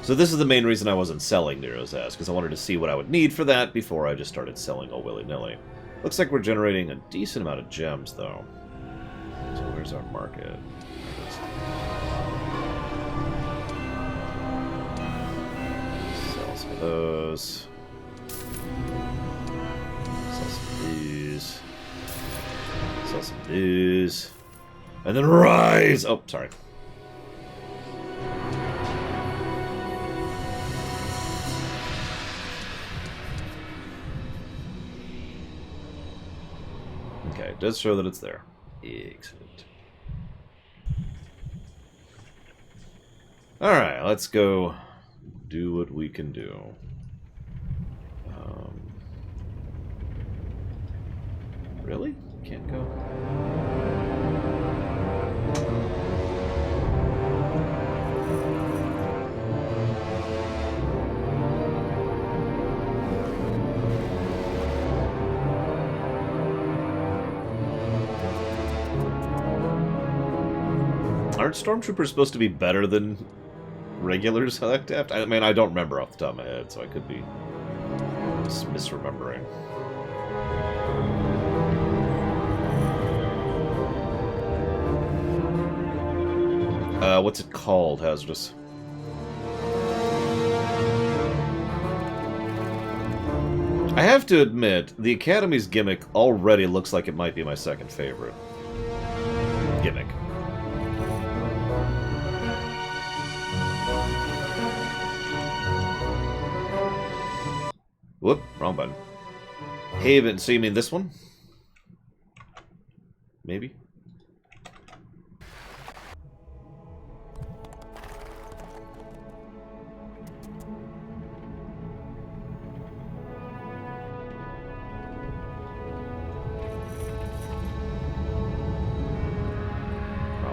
S1: So this is the main reason I wasn't selling Nero's ass, because I wanted to see what I would need for that before I just started selling all willy-nilly. Looks like we're generating a decent amount of gems, though. So where's our market? Sell some of those. Sell some of these. Sell some of these. And then rise! Oh, sorry. Okay, it does show that it's there. Excellent. Alright, let's go do what we can do. Really? Can't go? Aren't stormtroopers supposed to be better than regulars? I mean, I don't remember off the top of my head, so I could be just misremembering. What's it called, Hazardous? I have to admit, the Academy's gimmick already looks like it might be my second favorite gimmick. Whoop, wrong button. Haven, so you mean this one? Maybe?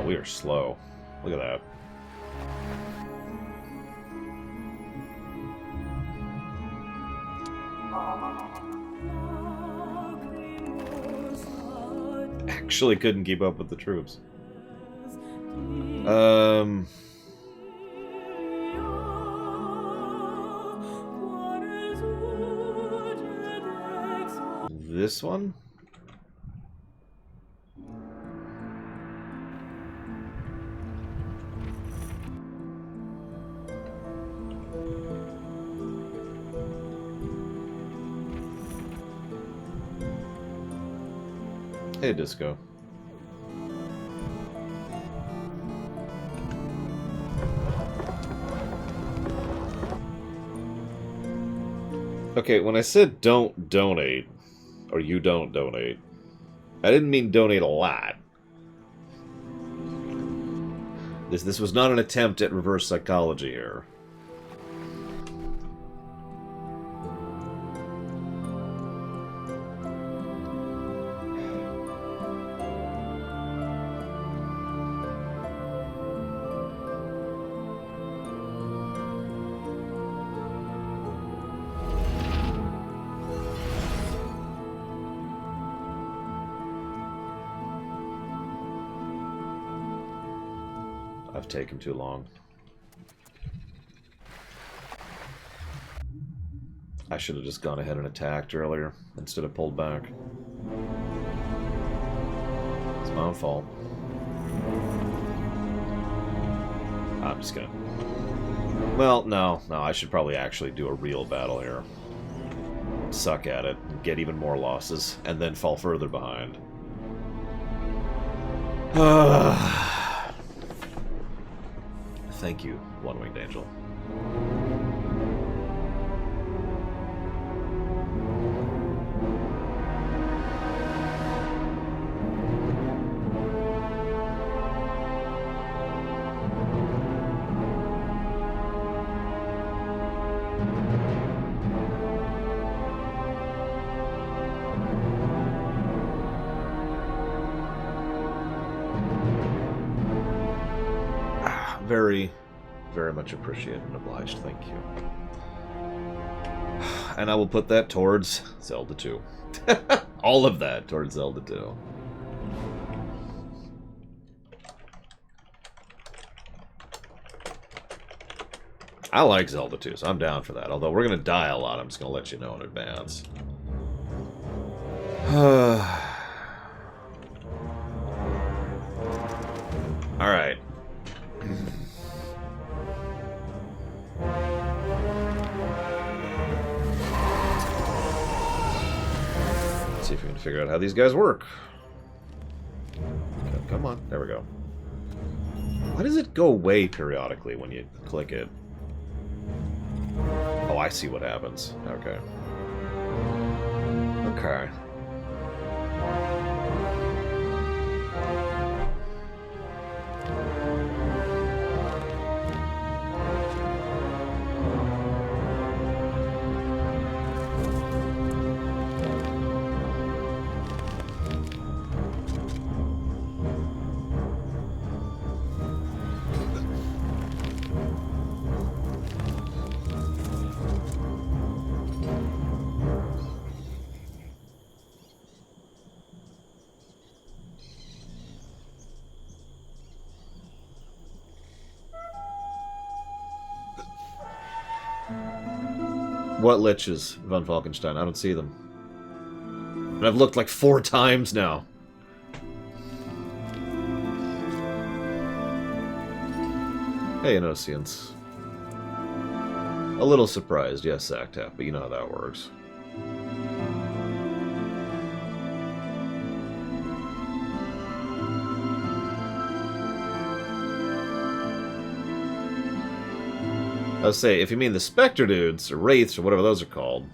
S1: We are slow. Look at that. Actually couldn't keep up with the troops. This one? Hey, Disco. Okay, when I said don't donate, or you don't donate, I didn't mean donate a lot. This was not an attempt at reverse psychology here. I've taken too long. I should have just gone ahead and attacked earlier instead of pulled back. It's my own fault. I'm just gonna... Well, no, I should probably actually do a real battle here. Suck at it, get even more losses, and then fall further behind. Thank you, One-Winged Angel. Very, very much appreciated and obliged. Thank you. And I will put that towards Zelda 2. All of that towards Zelda 2. I like Zelda 2, so I'm down for that. Although we're going to die a lot, I'm just going to let you know in advance. Alright. See if we can figure out how these guys work. Okay, come on, there we go. Why does it go away periodically when you click it? Oh, I see what happens. Okay. Okay. What liches, Von Falkenstein? I don't see them. And I've looked like 4 times now. Hey, Innocence. A little surprised, yes, Zactap, but you know how that works. I was say, if you mean the Spectre dudes, or Wraiths, or whatever those are called,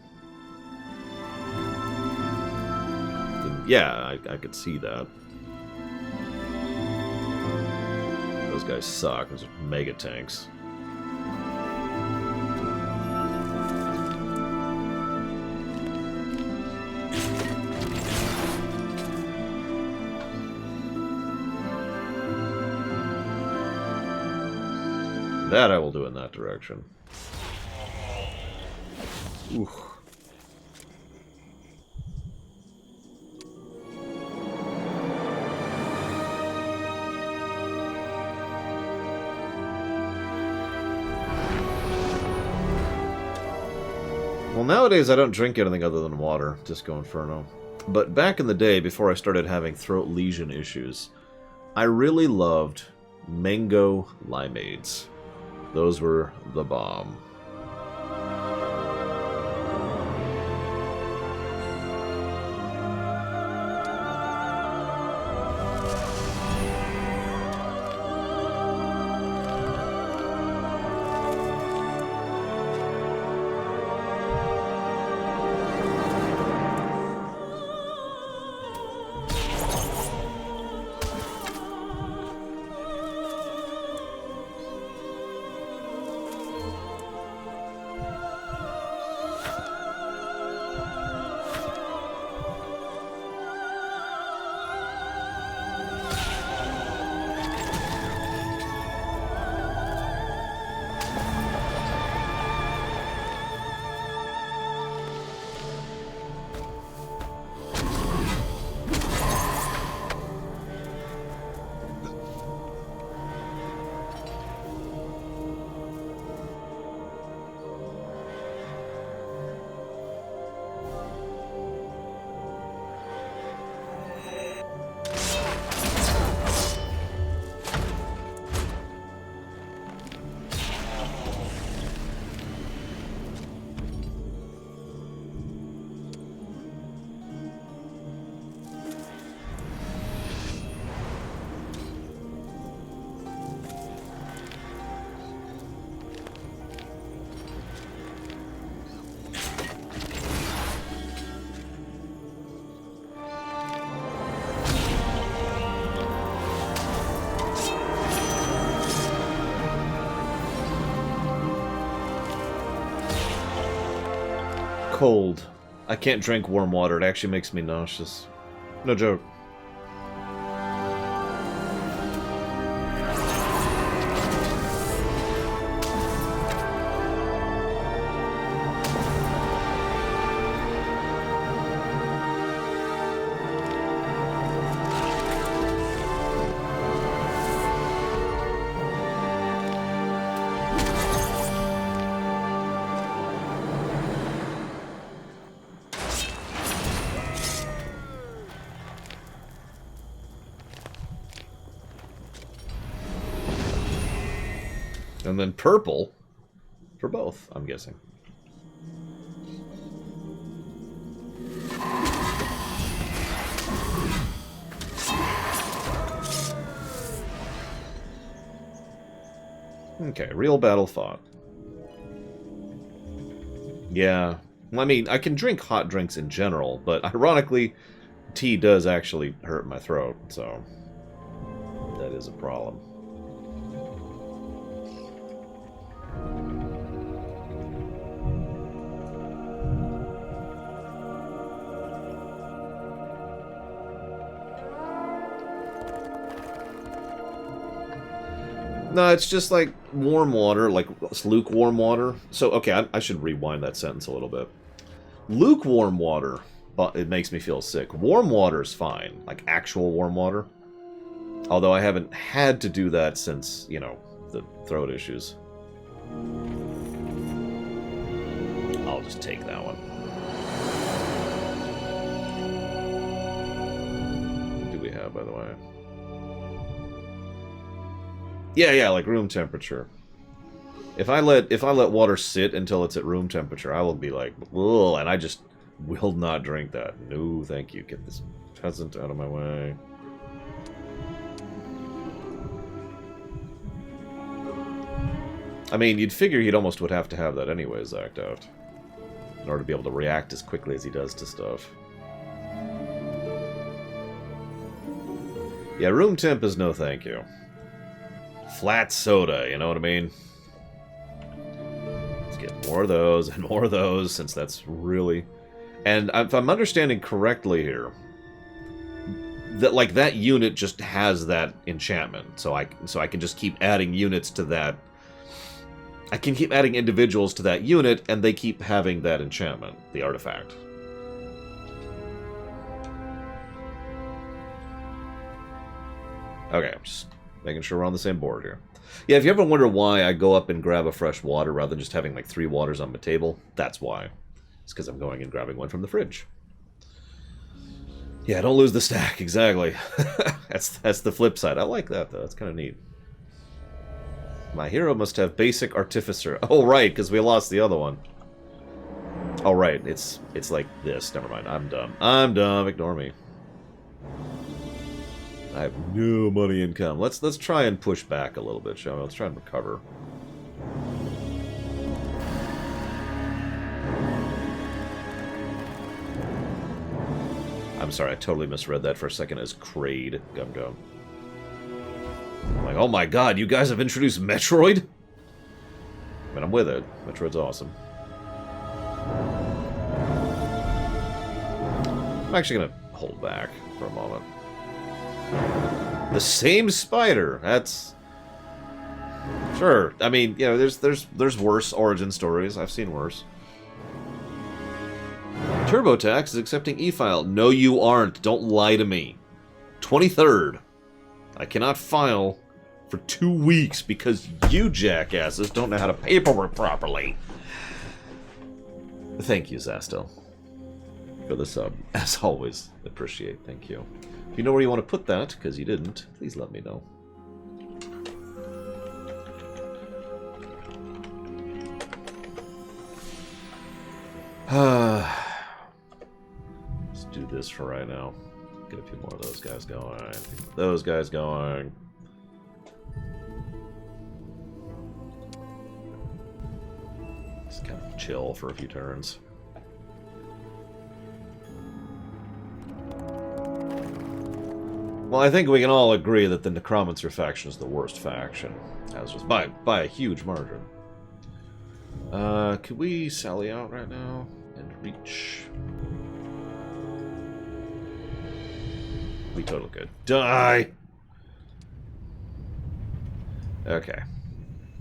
S1: then yeah, I could see that. Those guys suck. Those are mega tanks. That I will do in that direction. Ooh. Well, nowadays I don't drink anything other than water, Disco Inferno. But back in the day, before I started having throat lesion issues, I really loved mango limeades. Those were the bomb. Cold. I can't drink warm water. It actually makes me nauseous. No joke. And then purple for both, I'm guessing. Okay, real battle fought. Yeah. I mean, I can drink hot drinks in general, but ironically, tea does actually hurt my throat, so that is a problem. No, it's just like warm water, like lukewarm water. So, okay, I should rewind that sentence a little bit. Lukewarm water, but it makes me feel sick. Warm water is fine, like actual warm water. Although I haven't had to do that since, you know, the throat issues. I'll Just take that one. What do we have, by the way? Yeah, like room temperature. If I let water sit until it's at room temperature, I will be like, ugh, and I just will not drink that. No, thank you. Get this peasant out of my way. I mean, you'd figure he'd almost would have to have that anyways, act out, in order to be able to react as quickly as he does to stuff. Yeah, room temp is no thank you. Flat soda, you know what I mean? Let's get more of those and more of those, since that's really... And if I'm understanding correctly here, that like that unit just has that enchantment, so I can just keep adding units to that. I can keep adding individuals to that unit, and they keep having that enchantment, the artifact. Okay, I'm just making sure we're on the same board here. Yeah, if you ever wonder why I go up and grab a fresh water rather than just having like 3 waters on my table, that's why. It's because I'm going and grabbing one from the fridge. Yeah, don't lose the stack, exactly. That's the flip side. I like that, though. That's kind of neat. My hero must have basic artificer. Oh, right, because we lost the other one. Oh, right, it's like this. Never mind, I'm dumb. I'm dumb, ignore me. I have no money income. Let's try and push back a little bit, shall we? Let's try and recover. I'm sorry, I totally misread that for a second as Kraid. Gum Gum. I'm like, oh my god, you guys have introduced Metroid? I mean, I'm with it. Metroid's awesome. I'm actually going to hold back for a moment. The same spider. That's... Sure. I mean, you know, there's worse origin stories. I've seen worse. TurboTax is accepting e-file. No, you aren't. Don't lie to me. 23rd. I cannot file for 2 weeks because you jackasses don't know how to paperwork properly. Thank you, Zastel, for the sub. As always, appreciate. Thank you. If you know where you want to put that, because you didn't, please let me know. Let's do this for right now. Get a few more of those guys going. Those guys going. Just kind of chill for a few turns. Well, I think we can all agree that the Necromancer faction is the worst faction, as was by a huge margin. Could we sally out right now and reach? We totally could. Die! Okay.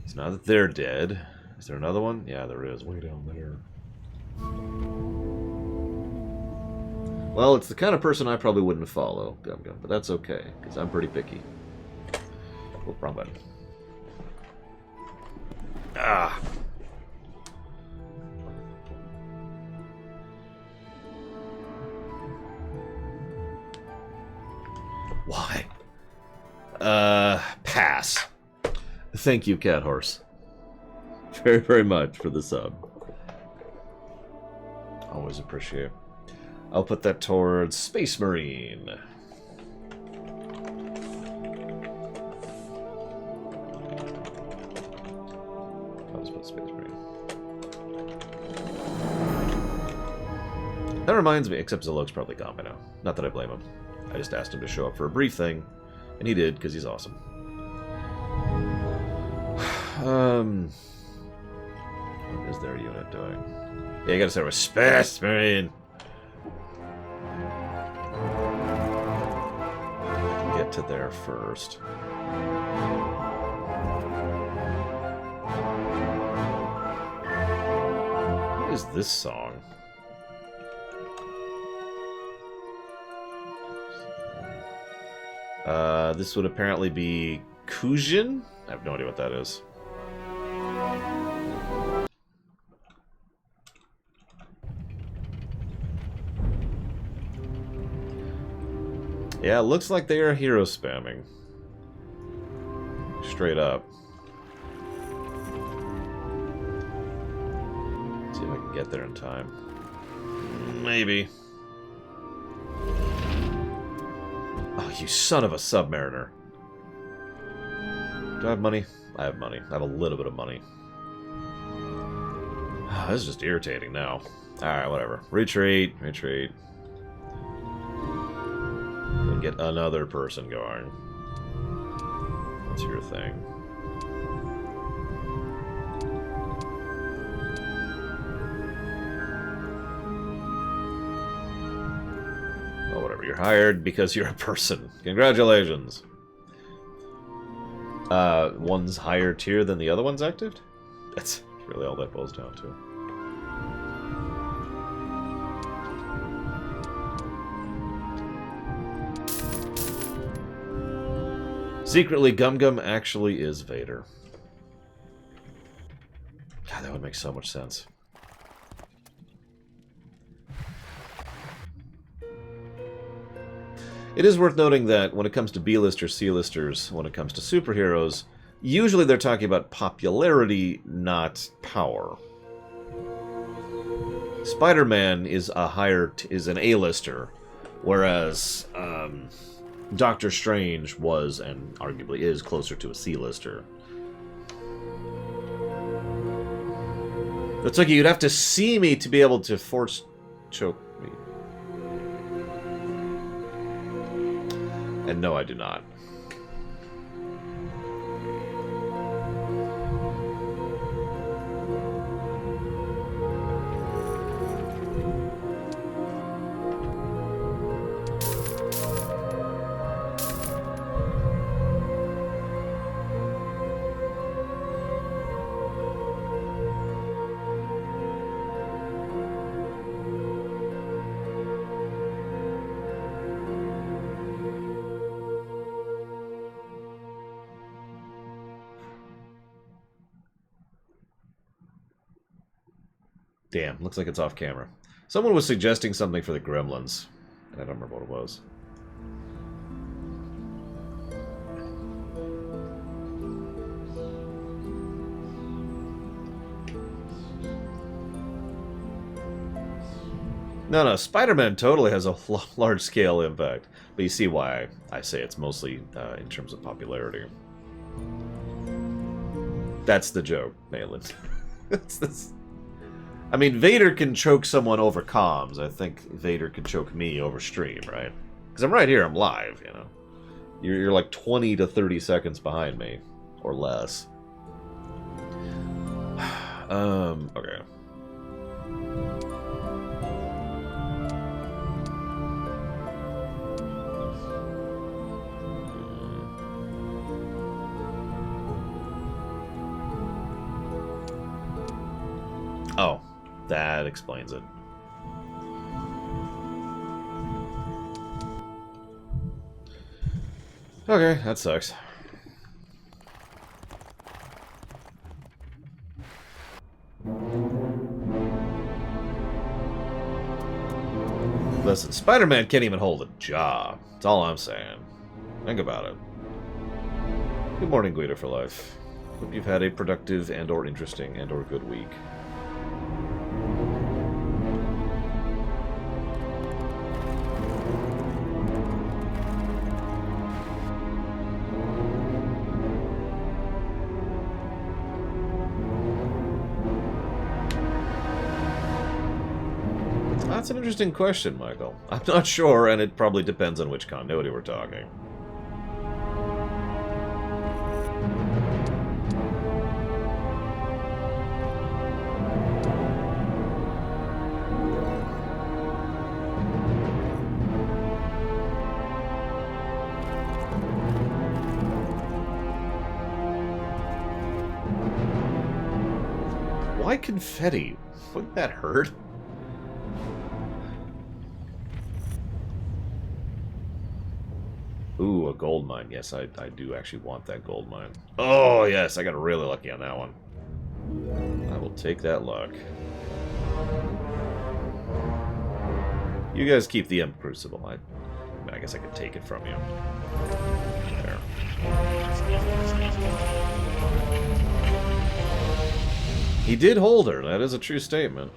S1: So now that they're dead, is there another one? Yeah, there is. Way down there. Well, it's the kind of person I probably wouldn't follow, Gum Gum, but that's okay, because I'm pretty picky. Oh, wrong button. Ah! Why? Pass. Thank you, Cat Horse. Very, very much for the sub. Always appreciate. I'll put that towards Space Marine. I'll just put Space Marine. That reminds me, except Zolok's probably gone by now. Not that I blame him. I just asked him to show up for a brief thing, and he did, because he's awesome. What is their unit doing? Yeah, you gotta start with Space Marine! Get to there first. What is this song? This would apparently be Kujin? I have no idea what that is. Yeah, it looks like they are hero spamming. Straight up. Let's see if I can get there in time. Maybe. Oh, you son of a Submariner. Do I have money? I have money. I have a little bit of money. This is just irritating now. Alright, whatever. Retreat. Retreat. We'll get another person going. What's your thing? Oh, whatever. You're hired because you're a person. Congratulations. One's higher tier than the other one's active? That's really all that boils down to. Secretly, Gum Gum actually is Vader. God, that would make so much sense. It is worth noting that when it comes to B-list or C-listers, when it comes to superheroes, usually they're talking about popularity, not power. Spider-Man is an A-lister, whereas Doctor Strange was, and arguably is, closer to a C-lister. It's like you'd have to see me to be able to force choke me. And no, I do not. Damn, looks like it's off camera. Someone was suggesting something for the Gremlins. I don't remember what it was. No, Spider-Man totally has a large-scale impact. But you see why I say it's mostly in terms of popularity. That's the joke, Malin. I mean, Vader can choke someone over comms. I think Vader can choke me over stream, right? Because I'm right here, I'm live, you know. You're like 20 to 30 seconds behind me. Or less. Okay. Oh. That explains it. Okay, that sucks. Listen, Spider-Man can't even hold a job. That's all I'm saying. Think about it. Good morning, Guido for Life. Hope you've had a productive and or interesting and or good week. That's an interesting question, Michael. I'm not sure, and it probably depends on which continuity we're talking. Why confetti? Wouldn't that hurt? Ooh, a gold mine. Yes, I do actually want that gold mine. Oh, yes, I got really lucky on that one. I will take that luck. You guys keep the Crucible. I I guess I could take it from you. There. He did hold her. That is a true statement.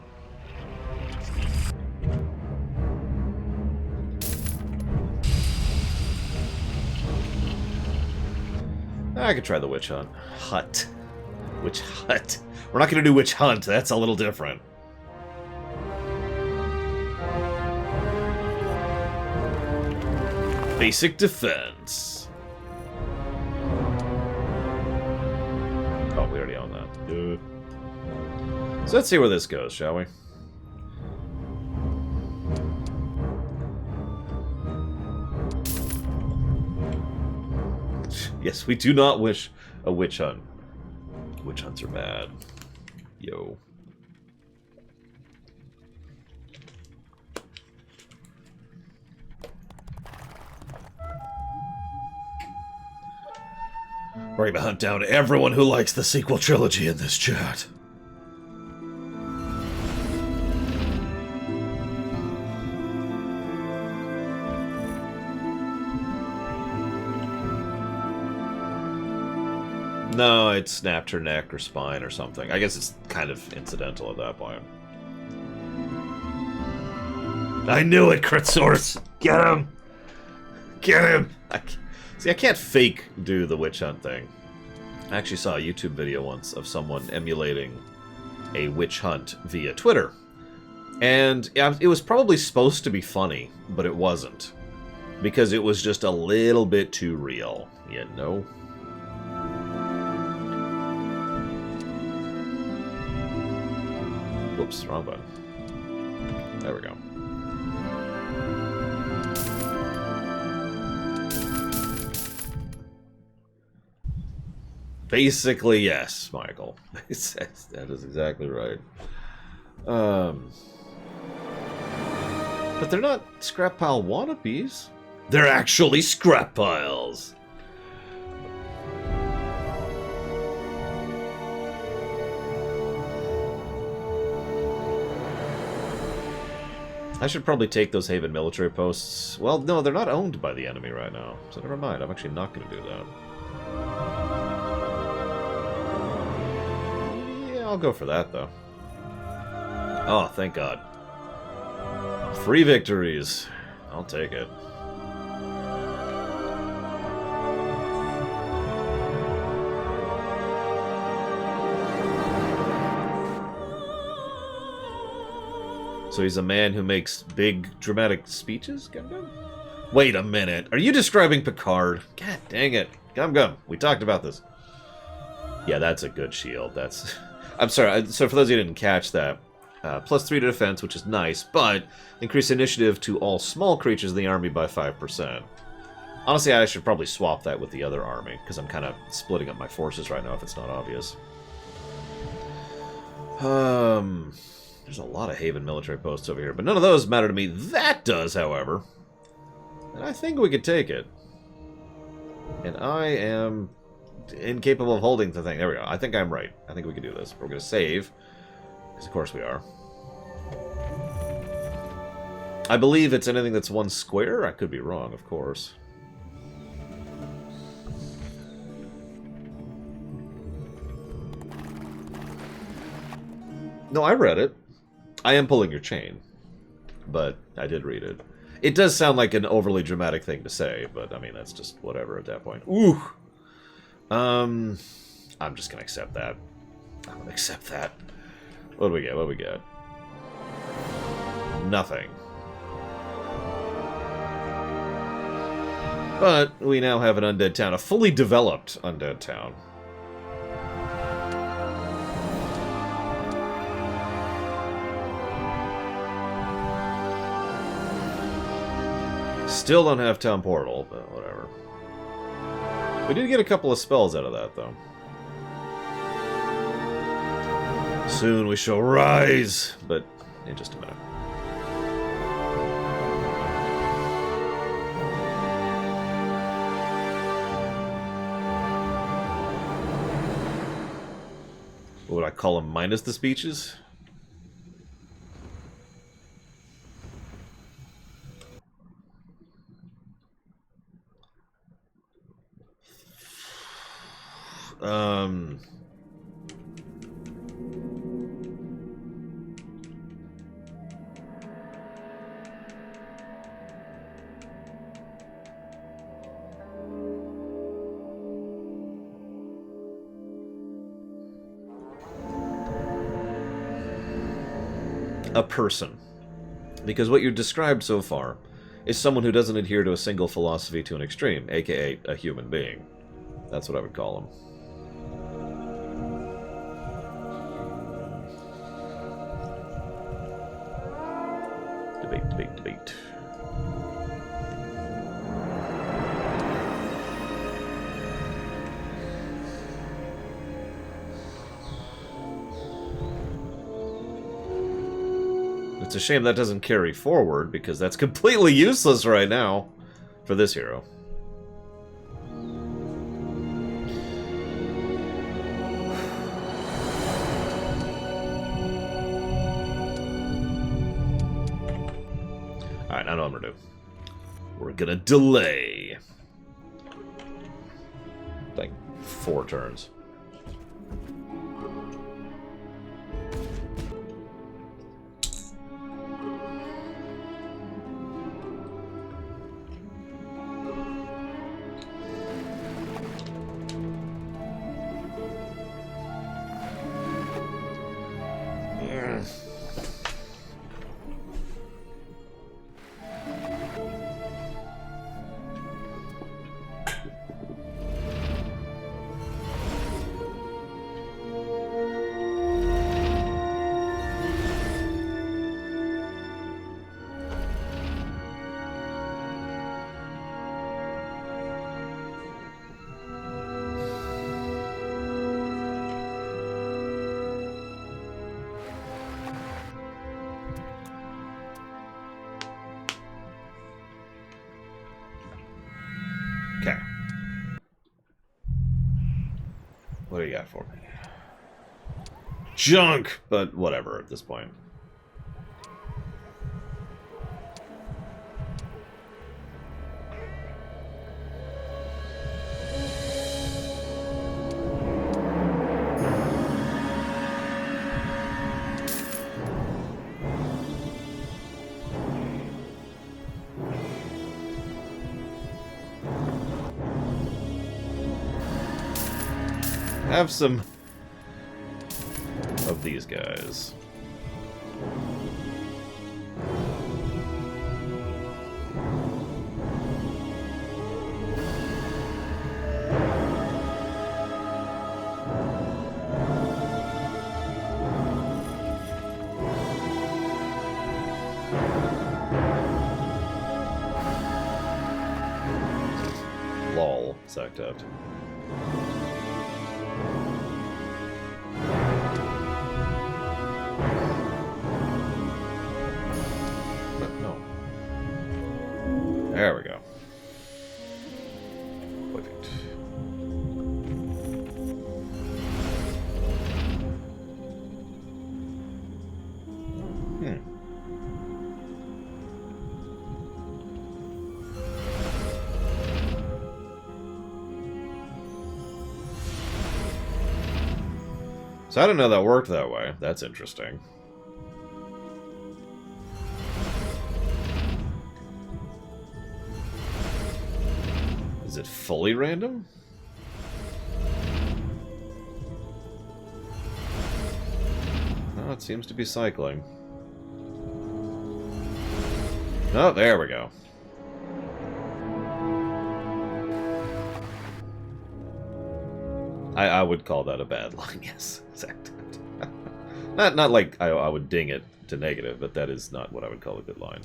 S1: I could try the witch hunt. Witch hut. We're not going to do witch hunt. That's a little different. Basic defense. Oh, we already own that. So let's see where this goes, shall we? Yes, we do not wish a witch hunt. Witch hunts are bad. Yo. We're gonna hunt down everyone who likes the sequel trilogy in this chat. No, it snapped her neck or spine or something. I guess it's kind of incidental at that point. I knew it, Critsource! Get him! Get him! See, I can't fake do the witch hunt thing. I actually saw a YouTube video once of someone emulating a witch hunt via Twitter. And it was probably supposed to be funny, but it wasn't. Because it was just a little bit too real, you know? Whoops, wrong button. There we go. Basically, yes, Michael. That is exactly right. But they're not scrap pile wannabes. They're actually scrap piles. I should probably take those Haven military posts. Well, no, they're not owned by the enemy right now, so never mind. I'm actually not going to do that. Yeah, I'll go for that, though. Oh, thank God. Free victories. I'll take it. So he's a man who makes big, dramatic speeches, Gum Gum? Wait a minute. Are you describing Picard? God dang it. Gum Gum, we talked about this. Yeah, that's a good shield. That's... I'm sorry. So for those of you who didn't catch that, +3 to defense, which is nice, but increase initiative to all small creatures in the army by 5%. Honestly, I should probably swap that with the other army, because I'm kind of splitting up my forces right now if it's not obvious. There's a lot of Haven military posts over here, but none of those matter to me. That does, however. And I think we could take it. And I am incapable of holding the thing. There we go. I think I'm right. I think we can do this. We're going to save, because of course we are. I believe it's anything that's one square. I could be wrong, of course. No, I read it. I am pulling your chain, but I did read it. It does sound like an overly dramatic thing to say, but I mean, that's just whatever at that point. Ooh! I'm just gonna accept that. I'm gonna accept that. What do we get? What do we get? Nothing. But we now have an undead town, a fully developed undead town. Still don't have Town Portal, but whatever. We did get a couple of spells out of that, though. Soon we shall rise, but in just a minute. What would I call them? Minus the speeches? A person. Because what you described so far is someone who doesn't adhere to a single philosophy to an extreme, aka a human being. That's what I would call him. Debate, debate, debate. It's a shame that doesn't carry forward, because that's completely useless right now for this hero. Alright, I know what I'm gonna do. We're gonna delay. Like 4 turns. Okay. What do you got for me? Junk! But whatever at this point. Have some of these guys. Lol, sucked up. There we go. Perfect. So I didn't know that worked that way. That's interesting. Is it fully random? No, it seems to be cycling. Oh, there we go. I would call that a bad line, yes. Exactly. not like I would ding it to negative, but that is not what I would call a good line.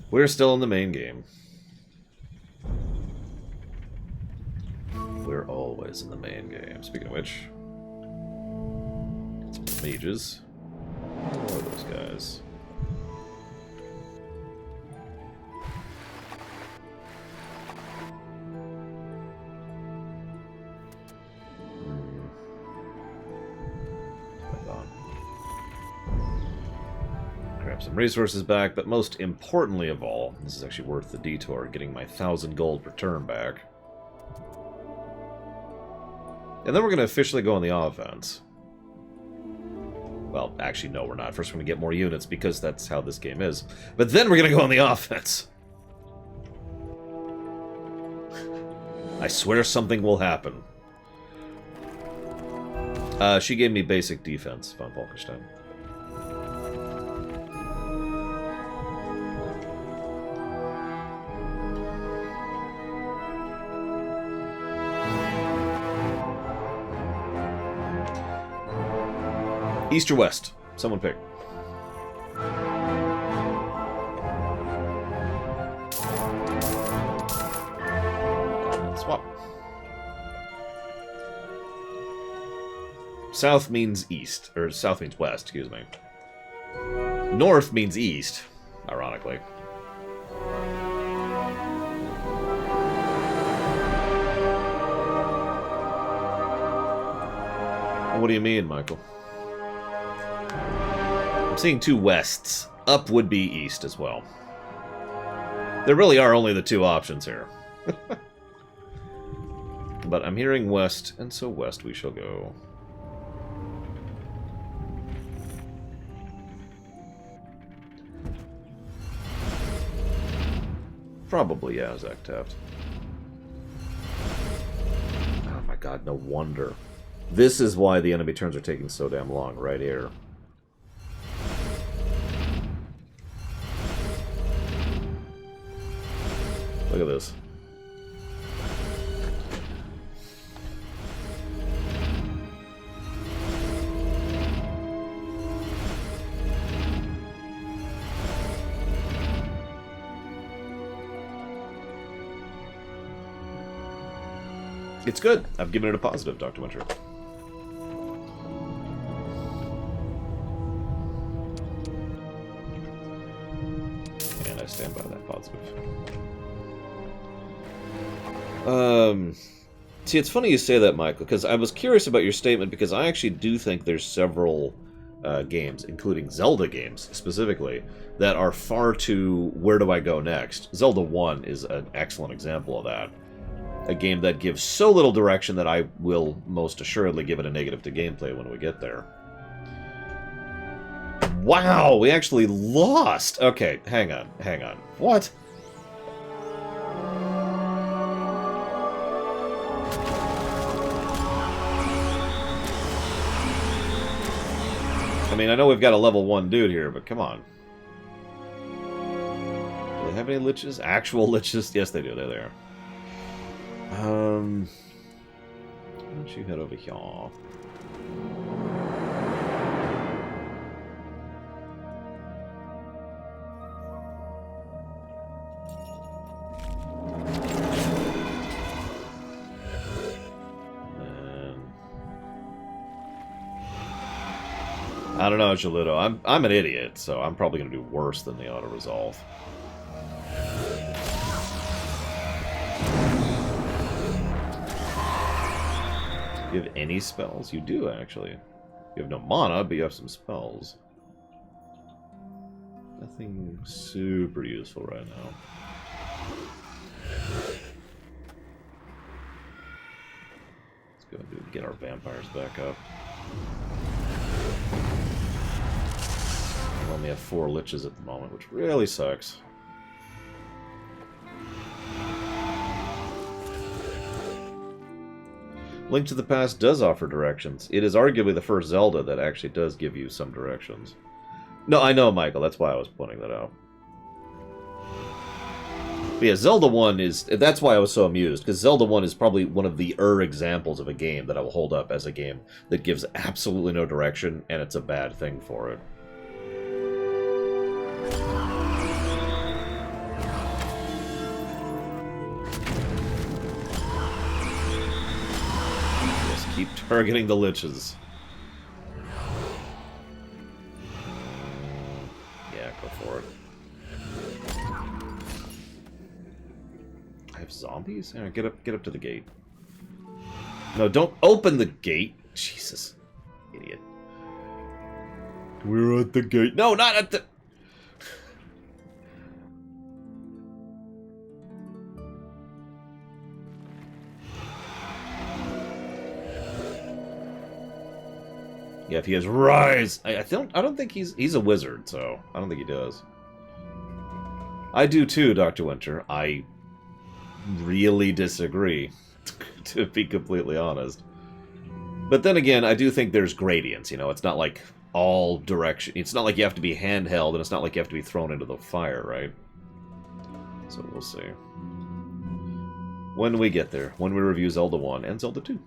S1: We're still in the main game. We're always in the main game. Speaking of which, get some mages. More of those guys. Some resources back, but most importantly of all, this is actually worth the detour, getting my 1,000 gold per turn back. And then we're going to officially go on the offense. Well, actually, no, we're not. First, we're going to get more units, because that's how this game is. But then we're going to go on the offense. I swear something will happen. She gave me basic defense, von Falkenstein. East or west? Someone pick. Swap. South means east, or south means west, excuse me. North means east, ironically. What do you mean, Michael? I'm seeing two wests. Up would be east as well. There really are only the two options here. But I'm hearing west, and so west we shall go. Probably, yeah, Zach Taft. Oh my god, no wonder. This is why the enemy turns are taking so damn long, right here. Look at this. It's good. I've given it a positive, Dr. Winter. And I stand by that positive. See, it's funny you say that, Michael, because I was curious about your statement, because I actually do think there's several games, including Zelda games specifically, that are far too where do I go next. Zelda 1 is an excellent example of that. A game that gives so little direction that I will most assuredly give it a negative to gameplay when we get there. Wow, we actually lost! Okay, hang on. What? I mean, I know we've got a level 1 dude here, but come on. Do they have any liches? Actual liches? Yes, they do. There they are. Why don't you head over here? I don't know, Jaluto. I'm an idiot, so I'm probably going to do worse than the auto-resolve. You have any spells? You do, actually. You have no mana, but you have some spells. Nothing super useful right now. Let's go and get our vampires back up. We only have 4 liches at the moment, which really sucks. Link to the Past does offer directions. It is arguably the first Zelda that actually does give you some directions. No, I know, Michael. That's why I was pointing that out. But yeah, Zelda 1 is... That's why I was so amused, because Zelda 1 is probably one of the examples of a game that I will hold up as a game that gives absolutely no direction, and it's a bad thing for it. Keep targeting the liches. Yeah, go for it. I have zombies? Yeah, get up to the gate. No, don't open the gate. Jesus. Idiot. We're at the gate. No, not at the... Yeah, if he has rise, I don't think he's a wizard, so I don't think he does. I do too, Dr. Winter. I really disagree, to be completely honest. But then again, I do think there's gradients, you know, it's not like all direction. It's not like you have to be handheld, and it's not like you have to be thrown into the fire, right? So we'll see. When we get there, when we review Zelda 1 and Zelda 2.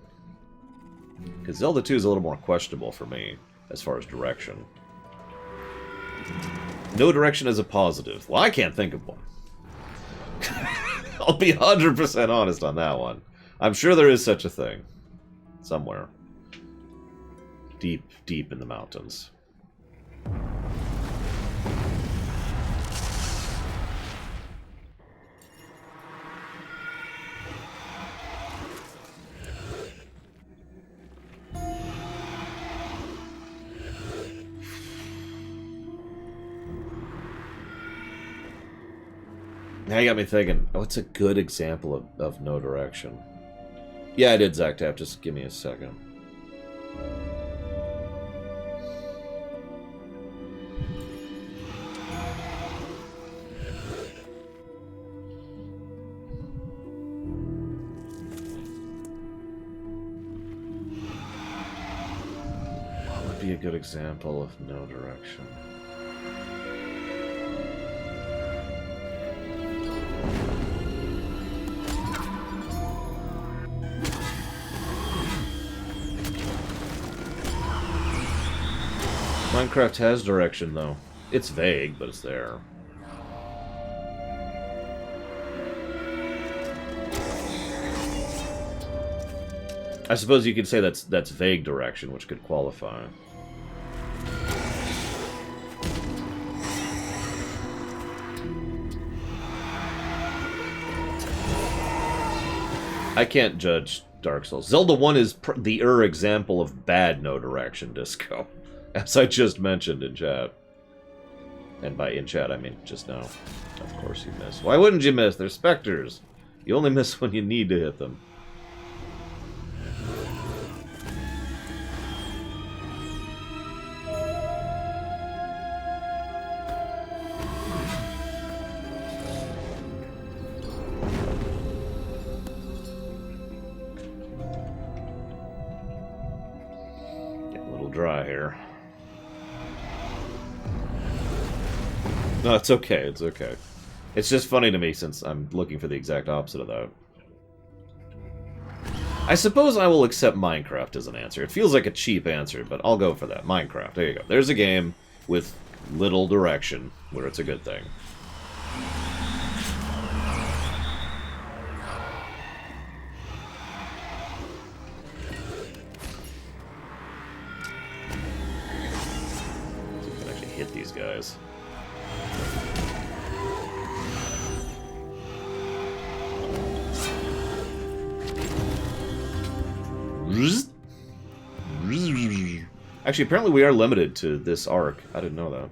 S1: Because Zelda 2 is a little more questionable for me, as far as direction. No direction is a positive. Well, I can't think of one. I'll be 100% honest on that one. I'm sure there is such a thing. Somewhere. Deep, deep in the mountains. Now you got me thinking, what's a good example of no direction? Yeah, I did, Zactap. Just give me a second. What would be a good example of no direction? Minecraft has direction, though. It's vague, but it's there. I suppose you could say that's vague direction, which could qualify. I can't judge Dark Souls. Zelda 1 is the example of bad no direction, Disco. As I just mentioned in chat. And by in chat, I mean just now. Of course you miss. Why wouldn't you miss? They're specters. You only miss when you need to hit them. Getting a little dry here. No, it's okay, it's okay. It's just funny to me since I'm looking for the exact opposite of that. I suppose I will accept Minecraft as an answer. It feels like a cheap answer, but I'll go for that. Minecraft, there you go. There's a game with little direction, where it's a good thing. See if we can actually hit these guys. Actually, apparently we are limited to this arc. I didn't know that.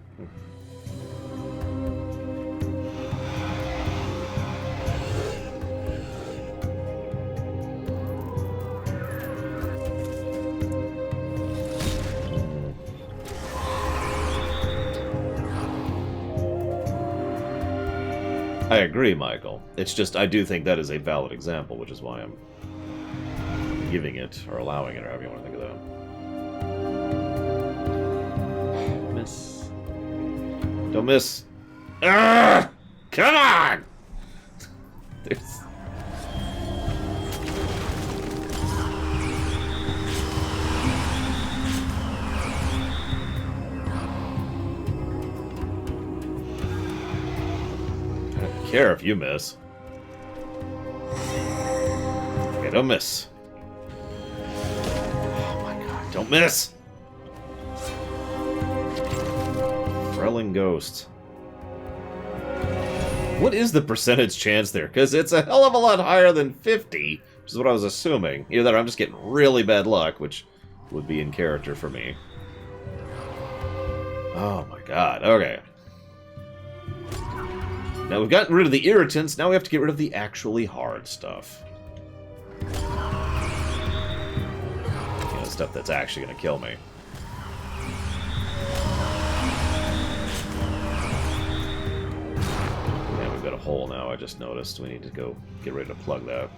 S1: I agree, Michael. It's just, I do think that is a valid example, which is why I'm giving it, or allowing it, or however you want to think of that. Miss. Don't miss. Ah! Come on! There's... I don't care if you miss. Okay, don't miss. Don't miss! Frelling Ghost. What is the percentage chance there? Because it's a hell of a lot higher than 50, which is what I was assuming. Either that or I'm just getting really bad luck, which would be in character for me. Oh my god, okay. Now we've gotten rid of the irritants, now we have to get rid of the actually hard stuff. Stuff that's actually going to kill me. a hole now, I just noticed. We need to go get ready to plug that.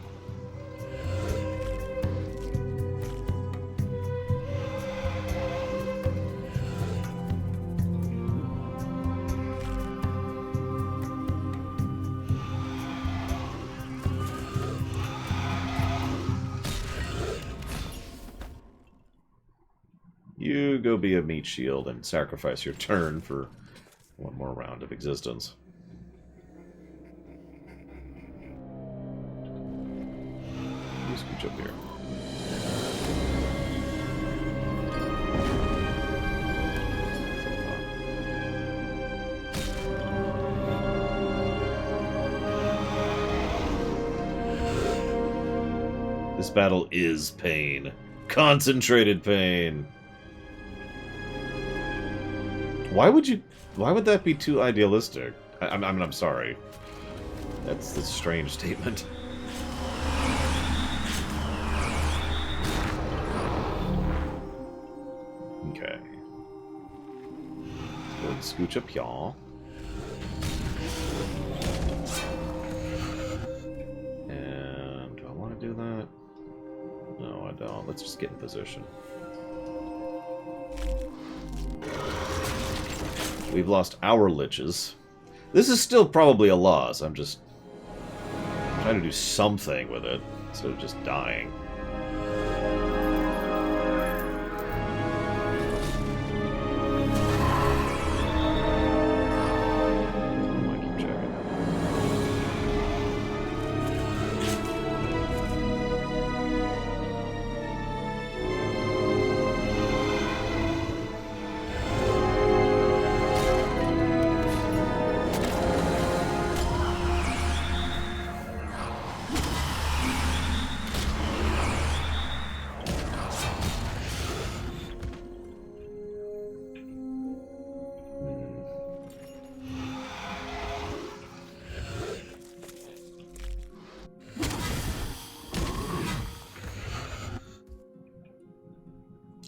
S1: You go be a meat shield and sacrifice your turn for one more round of existence. You scooch up here. This battle is pain. Concentrated pain. Why would that be too idealistic? I mean, I'm sorry. That's a strange statement. Okay. Let's scooch up y'all. And do I want to do that? No, I don't. Let's just get in position. We've lost our liches. This is still probably a loss. I'm just trying to do something with it instead of just dying. I might keep checking.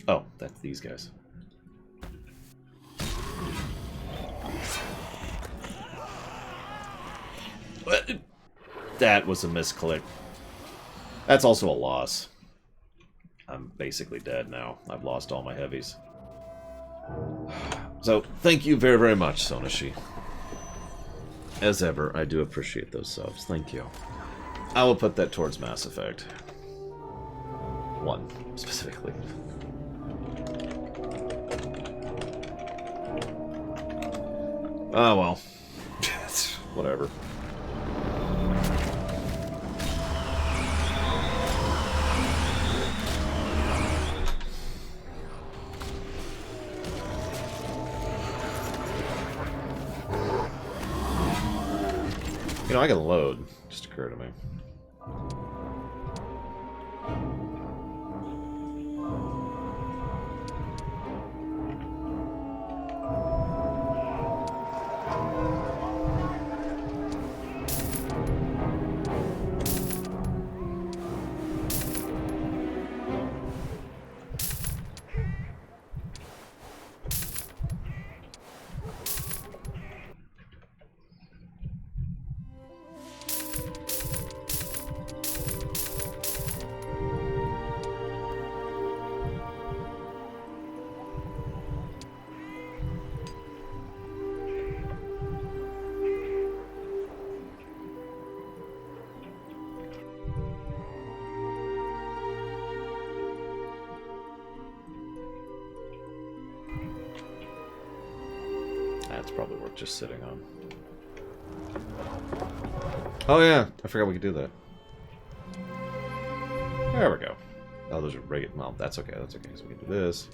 S1: Oh, that's these guys. That was a misclick. That's also a loss. I'm basically dead now. I've lost all my heavies. So, thank you very, very much, Sonashi. As ever, I do appreciate those subs. Thank you. I will put that towards Mass Effect. 1, specifically. Oh, well. Whatever. You know, I can load. Just occurred to me. That's probably worth just sitting on. Oh yeah, I forgot we could do that. There we go. Oh, those are regular. Well, that's okay. That's okay. So we can do this.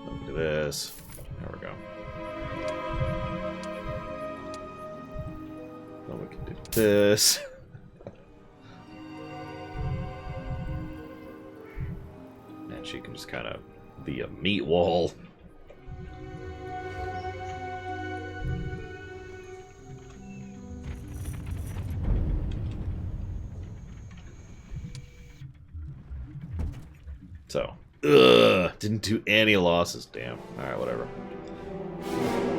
S1: We can do this. There we go. Then we can do this. And she can just kind of be a meat wall. So, didn't do any losses, damn. Alright, whatever.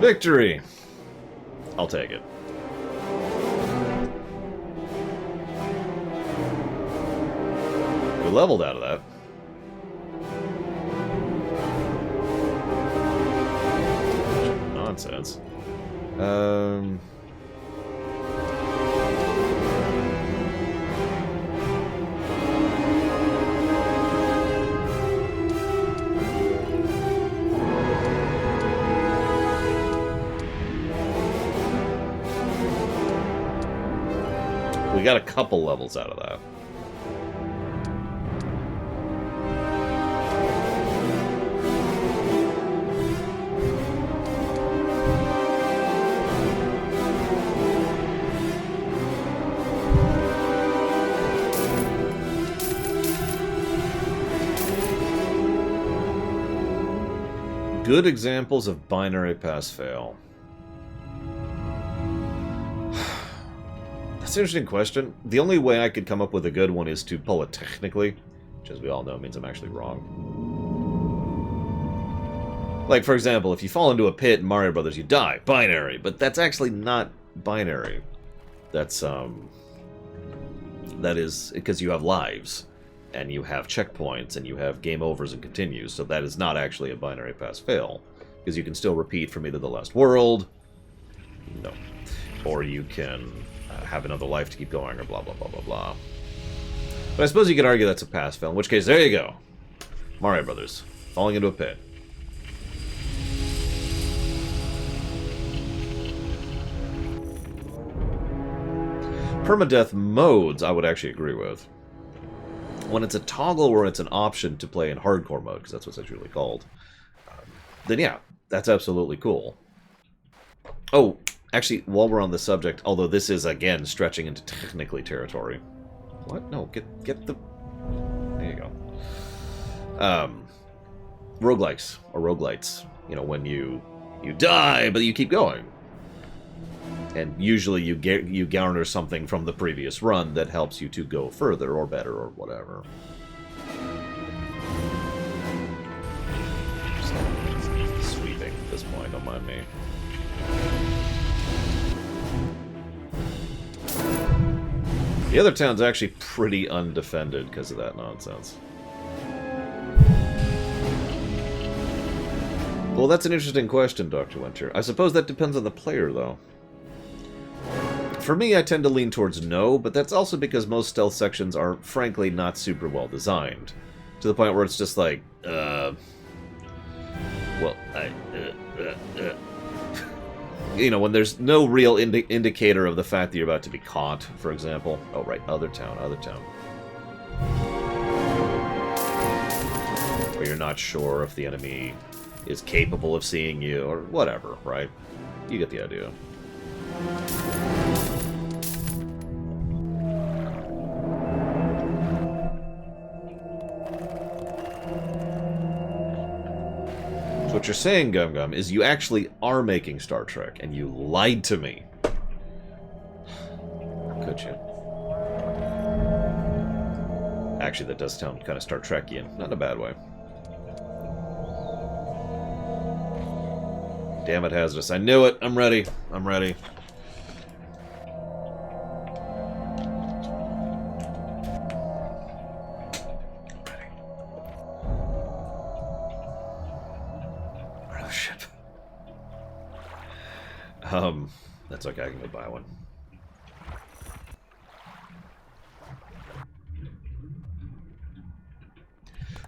S1: Victory! I'll take it. leveled out of that. Nonsense. We got a couple levels out of that. Good examples of binary pass-fail. That's an interesting question. The only way I could come up with a good one is to pull it technically, which as we all know means I'm actually wrong. Like, for example, if you fall into a pit in Mario Brothers, you die. Binary. But that's actually not binary. That's, that is because you have lives, and you have checkpoints, and you have game overs and continues, so that is not actually a binary pass-fail, because you can still repeat from either the last world, no, or you can have another life to keep going, or blah, blah, blah, blah, blah. But I suppose you could argue that's a pass-fail, in which case, there you go. Mario Brothers, falling into a pit. Permadeath modes, I would actually agree with. When it's a toggle or it's an option to play in hardcore mode, because that's what it's really called, then yeah, that's absolutely cool. Oh, actually, while we're on the subject, although this is, again, stretching into technically territory. What? No, get the... There you go. Roguelikes, or roguelites. You know, when you die, but you keep going. And usually you garner something from the previous run that helps you to go further or better or whatever. Sweeping at this point, don't mind me. The other town's actually pretty undefended because of that nonsense. Well, that's an interesting question, Dr. Winter. I suppose that depends on the player, though. For me, I tend to lean towards no, but that's also because most stealth sections are, frankly, not super well designed. To the point where it's just like, well, you know, when there's no real indicator of the fact that you're about to be caught, for example. Oh, right, other town. Or you're not sure if the enemy is capable of seeing you, or whatever, right? You get the idea. What you're saying, Gum Gum, is you actually are making Star Trek, and you lied to me. Could you? Actually, that does sound kind of Star Trekian. Not in a bad way. Damn it, Hazardous. I knew it. I'm ready. I'm ready. That's okay, I can go buy one.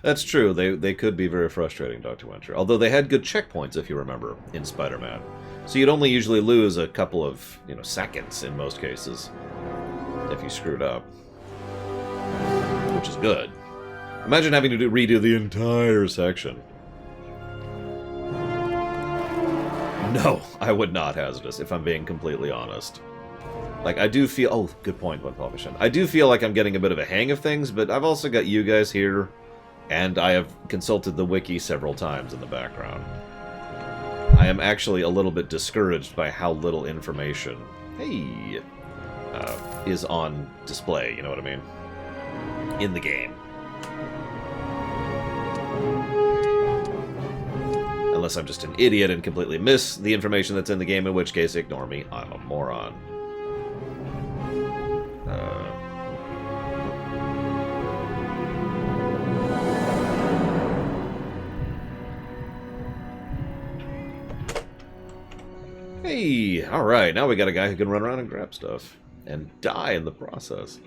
S1: That's true, they could be very frustrating, Dr. Winter. Although they had good checkpoints, if you remember, in Spider-Man. So you'd only usually lose a couple of, you know, seconds in most cases, if you screwed up. Which is good. Imagine having to redo the entire section. No, I would not, Hazardous, if I'm being completely honest. Like, I do feel... Oh, good point, One Publishing. I do feel like I'm getting a bit of a hang of things, but I've also got you guys here, and I have consulted the wiki several times in the background. I am actually a little bit discouraged by how little information, hey, is on display, you know what I mean? In the game. Unless I'm just an idiot and completely miss the information that's in the game, in which case, ignore me. I'm a moron. Hey, alright, now we got a guy who can run around and grab stuff. And die in the process.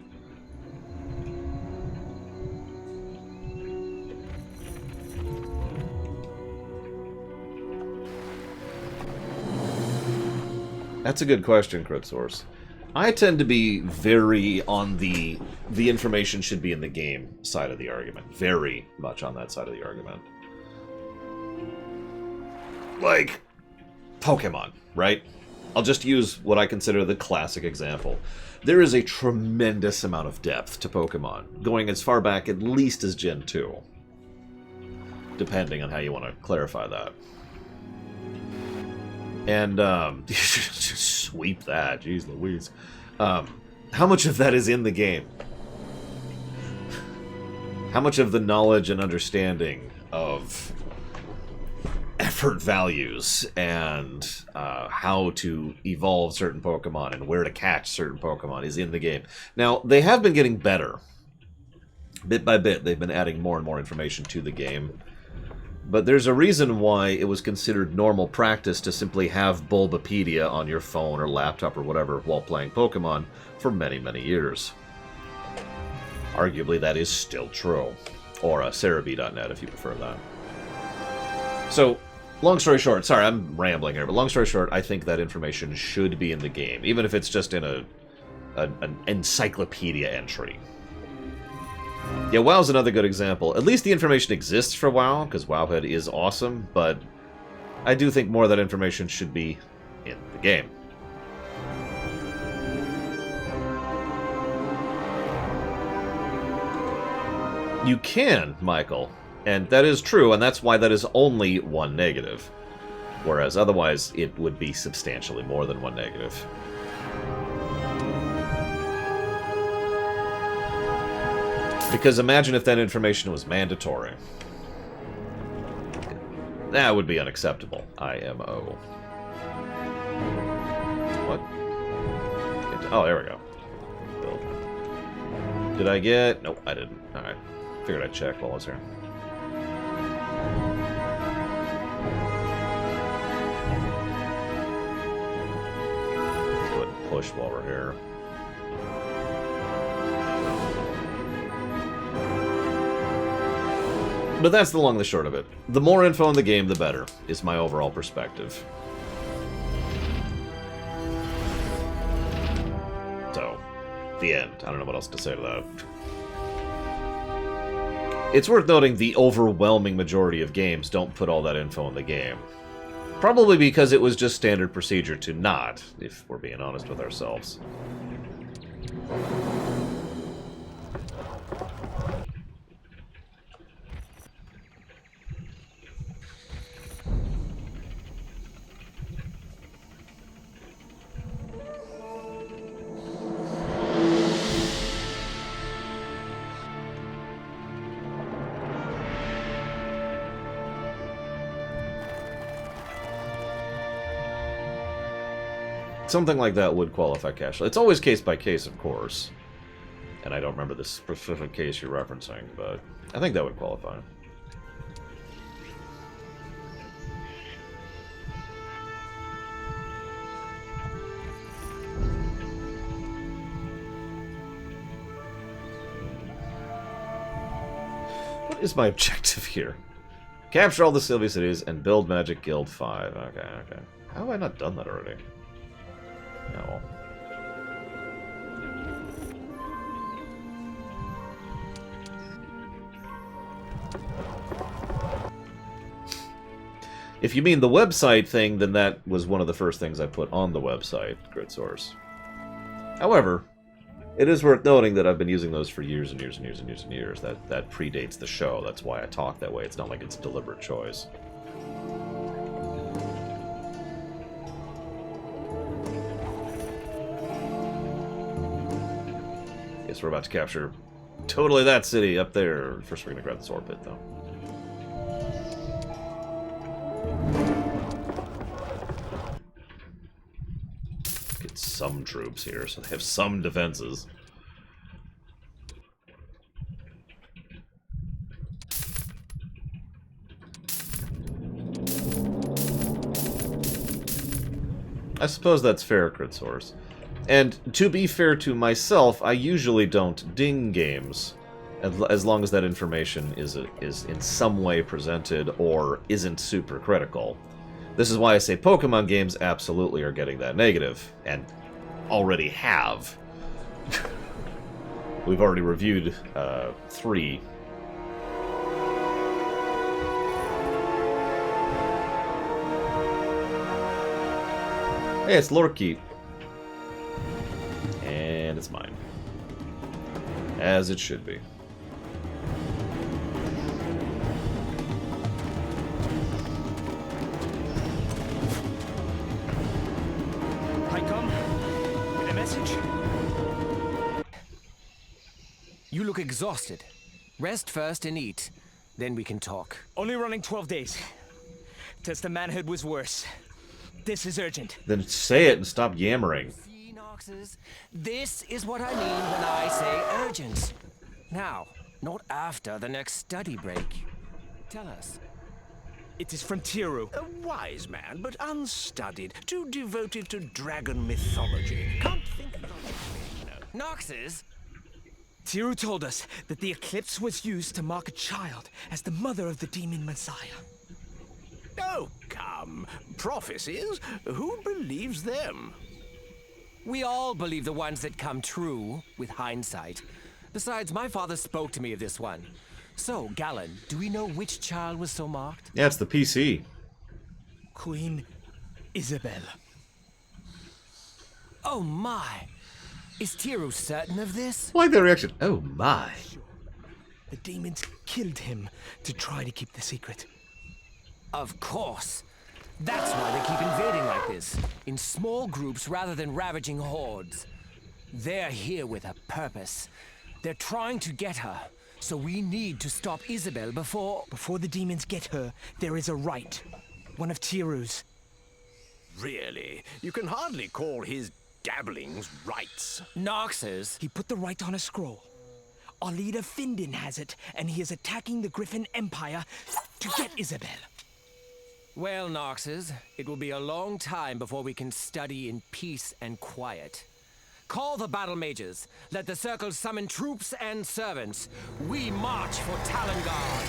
S1: That's a good question, Crit Source. I tend to be very on the information should be in the game side of the argument. Very much on that side of the argument. Like, Pokemon, right? I'll just use what I consider the classic example. There is a tremendous amount of depth to Pokemon, going as far back at least as Gen 2. Depending on how you want to clarify that. And, just sweep that, jeez Louise. How much of that is in the game? How much of the knowledge and understanding of effort values and how to evolve certain Pokemon and where to catch certain Pokemon is in the game? Now, they have been getting better. Bit by bit, they've been adding more and more information to the game. But there's a reason why it was considered normal practice to simply have Bulbapedia on your phone or laptop or whatever while playing Pokemon for many, many years. Arguably, that is still true. Or Cerebi.net if you prefer that. So, long story short, sorry, I'm rambling here, but long story short, I think that information should be in the game, even if it's just in an encyclopedia entry. Yeah, WoW's another good example. At least the information exists for WoW, because Wowhead is awesome, but I do think more of that information should be in the game. You can, Michael, and that is true, and that's why that is only one negative. Whereas otherwise, it would be substantially more than one negative. Because imagine if that information was mandatory. That would be unacceptable. IMO. What? Oh, there we go. Build. Did I get... Nope, I didn't. Alright. Figured I'd check while I was here. Let's go ahead and push while we're here. But that's the long and the short of it. The more info in the game, the better, is my overall perspective. So, the end. I don't know what else to say to that. It's worth noting the overwhelming majority of games don't put all that info in the game. Probably because it was just standard procedure to not, if we're being honest with ourselves. Something like that would qualify casual. It's always case by case, of course. And I don't remember the specific case you're referencing, but I think that would qualify. What is my objective here? Capture all the Sylvia cities and build Magic Guild 5. Okay, okay. How have I not done that already? No. If you mean the website thing, then that was one of the first things I put on the website, Grid Source. However, it is worth noting that I've been using those for years and years and years and years and years. That predates the show. That's why I talk that way. It's not like it's a deliberate choice. Guess we're about to capture totally that city up there. First we're gonna grab the sword pit, though. Get some troops here, so they have some defenses. I suppose that's fair, Critsource. And to be fair to myself, I usually don't ding games, as long as that information is in some way presented or isn't super critical. This is why I say Pokemon games absolutely are getting that negative, and already have. We've already reviewed 3. Hey, it's Lorky. And it's mine. As it should be.
S2: I come with a message.
S3: You look exhausted. Rest first and eat. Then we can talk.
S2: Only running 12 days. Test of manhood was worse. This is urgent.
S1: Then say it and stop yammering.
S3: See, Noxus? This is what I mean when I say urgent. Now, not after the next study break. Tell us.
S2: It is from Tiru.
S4: A wise man, but unstudied, too devoted to dragon mythology. Can't think logically, no.
S3: Noxus?
S2: Tiru told us that the eclipse was used to mark a child as the mother of the demon Messiah.
S4: Oh, come. Prophecies? Who believes them?
S3: We all believe the ones that come true, with hindsight. Besides, my father spoke to me of this one. So, Galen, do we know which child was so marked?
S1: Yeah, it's the PC.
S2: Queen Isabel.
S3: Oh my! Is Tiru certain of this?
S1: I like that reaction. Oh my.
S2: The demons killed him to try to keep the secret.
S3: Of course. That's why they keep invading like this, in small groups rather than ravaging hordes. They're here with a purpose. They're trying to get her, so we need to stop Isabel before...
S2: Before the demons get her, there is a rite. One of Tiru's.
S4: Really? You can hardly call his dabblings rights.
S3: Noxus.
S2: He put the rite on a scroll. Our leader Findin has it, and he is attacking the Griffin Empire to get Isabel.
S3: Well, Noxus, it will be a long time before we can study in peace and quiet. Call the battle mages. Let the circle summon troops and servants. We march for Talengard.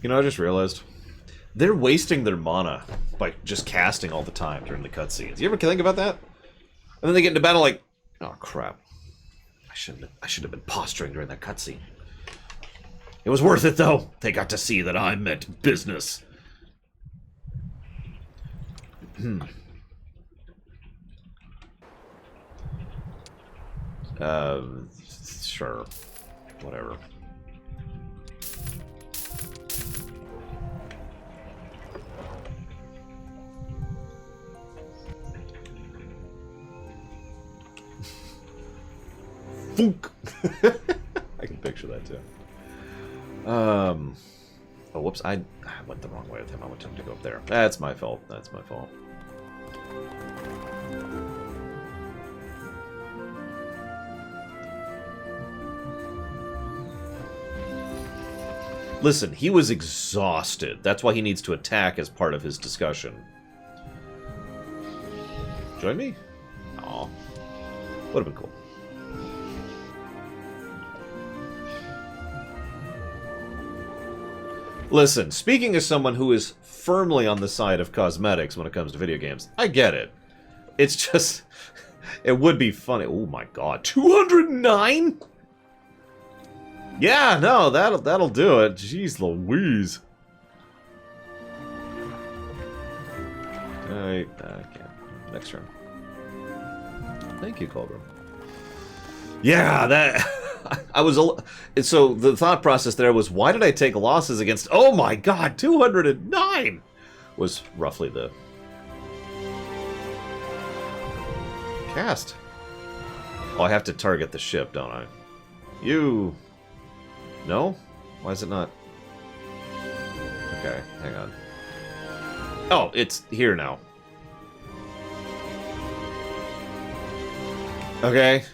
S1: You know, I just realized they're wasting their mana by just casting all the time during the cutscenes. You ever think about that? And then they get into battle like, oh crap! I shouldn't have been posturing during that cutscene. It was worth it though. They got to see that I meant business. Sure, whatever. Funk. I can picture that too. Oh, whoops! I went the wrong way with him. I wanted him to go up there. That's my fault. That's my fault. Listen, he was exhausted. That's why he needs to attack as part of his discussion. Join me? Aw. Would have been cool. Listen, speaking as someone who is firmly on the side of cosmetics when it comes to video games, I get it. It's just... it would be funny. Oh my god, 209?! Yeah, no, that'll do it. Jeez Louise. Okay. Next turn. Thank you, Cobra. Yeah, that... I was... So, the thought process there was, why did I take losses against... Oh my god, 209! Was roughly the... cast. Oh, I have to target the ship, don't I? You... No? Why is it not? Okay, hang on. Oh, it's here now. Okay.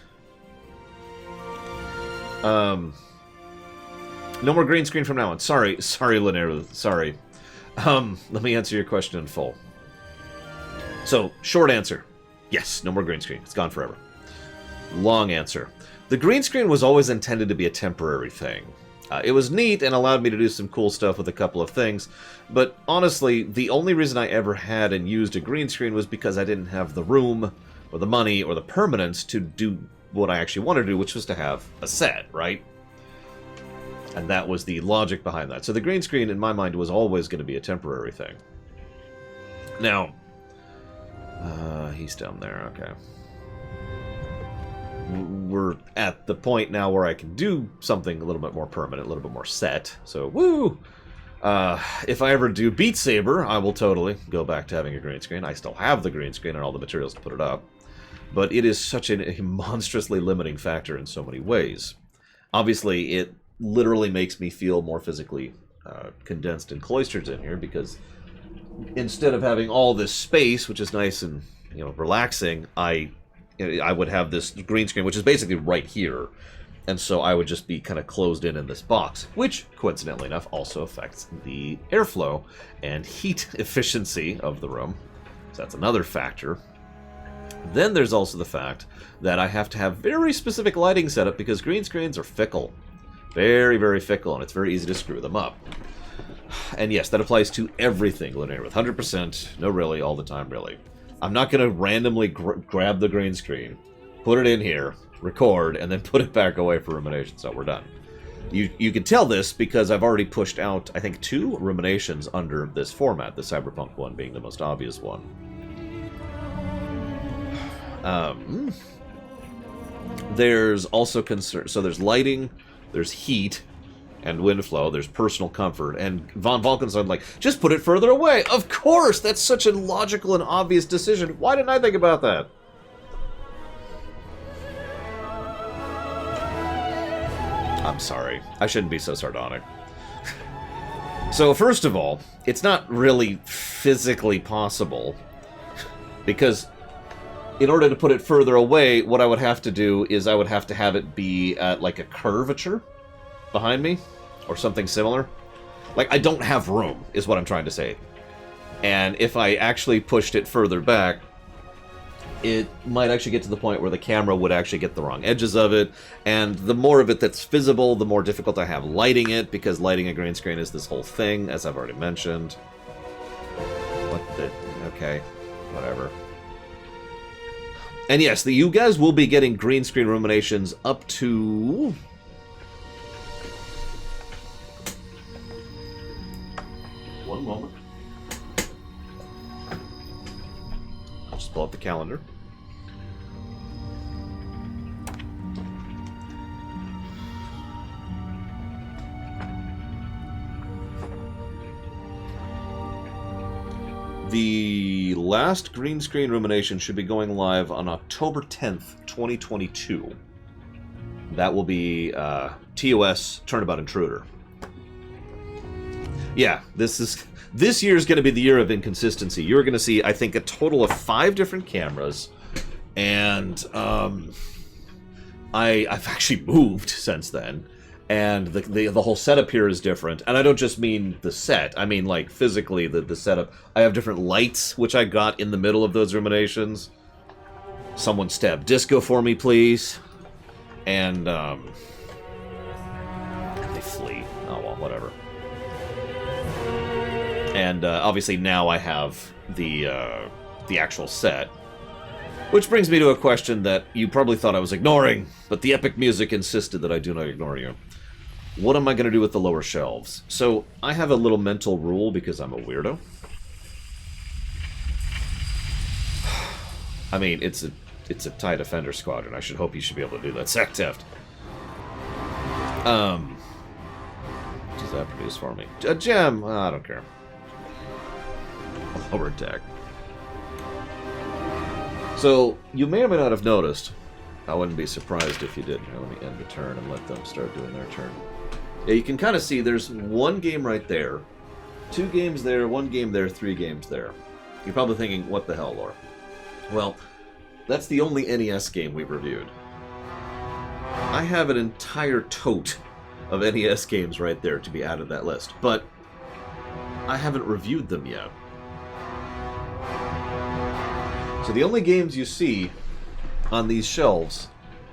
S1: No more green screen from now on. Sorry, Linnea. Sorry. Let me answer your question in full. So, short answer. Yes, no more green screen. It's gone forever. Long answer. The green screen was always intended to be a temporary thing. It was neat and allowed me to do some cool stuff with a couple of things, but honestly, the only reason I ever had and used a green screen was because I didn't have the room, or the money, or the permanence to do what I actually wanted to do, which was to have a set, right? And that was the logic behind that. So the green screen, in my mind, was always going to be a temporary thing. Now, he's down there, okay. We're at the point now where I can do something a little bit more permanent, a little bit more set. So, woo! If I ever do Beat Saber, I will totally go back to having a green screen. I still have the green screen and all the materials to put it up. But it is such a monstrously limiting factor in so many ways. Obviously, it literally makes me feel more physically condensed and cloistered in here, because instead of having all this space, which is nice and, you know, relaxing, I would have this green screen, which is basically right here. And so I would just be kind of closed in this box, which, coincidentally enough, also affects the airflow and heat efficiency of the room. So that's another factor. Then there's also the fact that I have to have very specific lighting setup, because green screens are fickle. Very, very fickle, and it's very easy to screw them up. And yes, that applies to everything, Linnea, with 100%, no really, all the time, really. I'm not going to randomly grab the green screen, put it in here, record, and then put it back away for rumination, so we're done. You can tell this because I've already pushed out, I think, 2 ruminations under this format, the Cyberpunk one being the most obvious one. There's also concern, so there's lighting, there's heat, and wind flow, there's personal comfort, and Von Valkenstein like, just put it further away! Of course! That's such a logical and obvious decision. Why didn't I think about that? I'm sorry. I shouldn't be so sardonic. So, first of all, it's not really physically possible, because in order to put it further away, what I would have to do is I would have to have it be at, like, a curvature behind me, or something similar. Like, I don't have room, is what I'm trying to say. And if I actually pushed it further back, it might actually get to the point where the camera would actually get the wrong edges of it, and the more of it that's visible, the more difficult I have lighting it, because lighting a green screen is this whole thing, as I've already mentioned. What the... okay, whatever. And yes, you guys will be getting green screen ruminations up to... one moment. I'll just pull up the calendar. The last green screen rumination should be going live on October 10th, 2022. That will be TOS Turnabout Intruder. Yeah, this year is going to be the year of inconsistency. You're going to see, I think, a total of 5 different cameras, and I've actually moved since then, and the whole setup here is different. And I don't just mean the set; I mean like physically the setup. I have different lights, which I got in the middle of those ruminations. Someone stab disco for me, please. And they flee. Oh well, whatever. And obviously now I have the actual set. Which brings me to a question that you probably thought I was ignoring, but the epic music insisted that I do not ignore you. What am I going to do with the lower shelves? So, I have a little mental rule because I'm a weirdo. I mean, it's a TIE Defender Squadron. I should hope you should be able to do that. Sack Theft. What does that produce for me? A gem! I don't care. Lower deck. So, you may or may not have noticed. I wouldn't be surprised if you did. Now, let me end the turn and let them start doing their turn. Yeah, you can kind of see there's 1 game right there, 2 games there, 1 game there, 3 games there. You're probably thinking, what the hell, Lore? Well, that's the only NES game we've reviewed. I have an entire tote of NES games right there to be added to that list, but I haven't reviewed them yet. So the only games you see on these shelves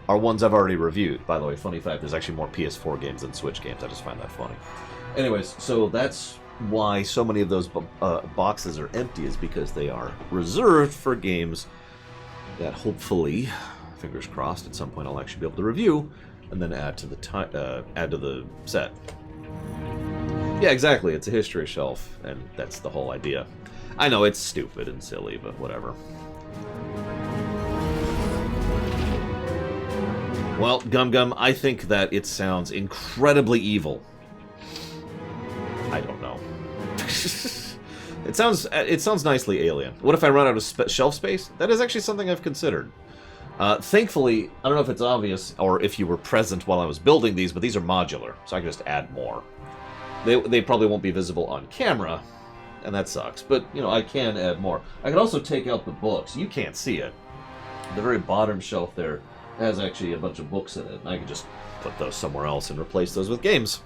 S1: are ones I've already reviewed. By the way, funny fact, there's actually more PS4 games than Switch games. I just find that funny. Anyways, so that's why so many of those boxes are empty, is because they are reserved for games that hopefully, fingers crossed, at some point I'll actually be able to review and then add to the set. Yeah, exactly. It's a history shelf, and that's the whole idea. I know it's stupid and silly, but whatever. Well, Gum Gum, I think that it sounds incredibly evil. I don't know. It sounds nicely alien. What if I run out of shelf space? That is actually something I've considered. Thankfully, I don't know if it's obvious or if you were present while I was building these, but these are modular, so I can just add more. They probably won't be visible on camera, and that sucks. But, you know, I can add more. I can also take out the books. You can't see it. The very bottom shelf there has actually a bunch of books in it, and I can just put those somewhere else and replace those with games.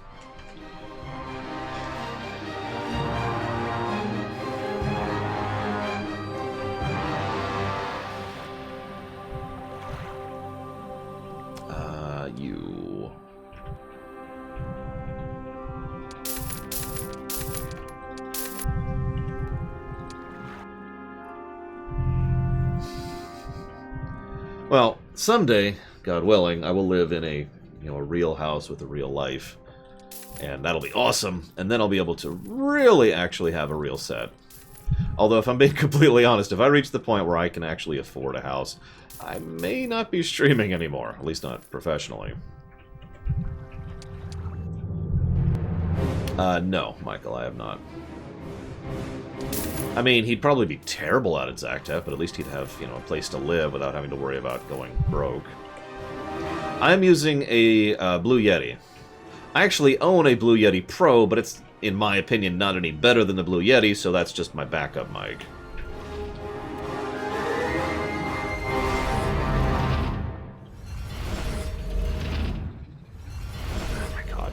S1: You... Well, someday, God willing, I will live in a real house with a real life, and that'll be awesome. And then I'll be able to really actually have a real set. Although, if I'm being completely honest, if I reach the point where I can actually afford a house, I may not be streaming anymore, at least not professionally. No, Michael, I have not. I mean, he'd probably be terrible at it, Zactep, but at least he'd have, a place to live without having to worry about going broke. I'm using a Blue Yeti. I actually own a Blue Yeti Pro, but it's, in my opinion, not any better than the Blue Yeti, so that's just my backup mic. Oh my god.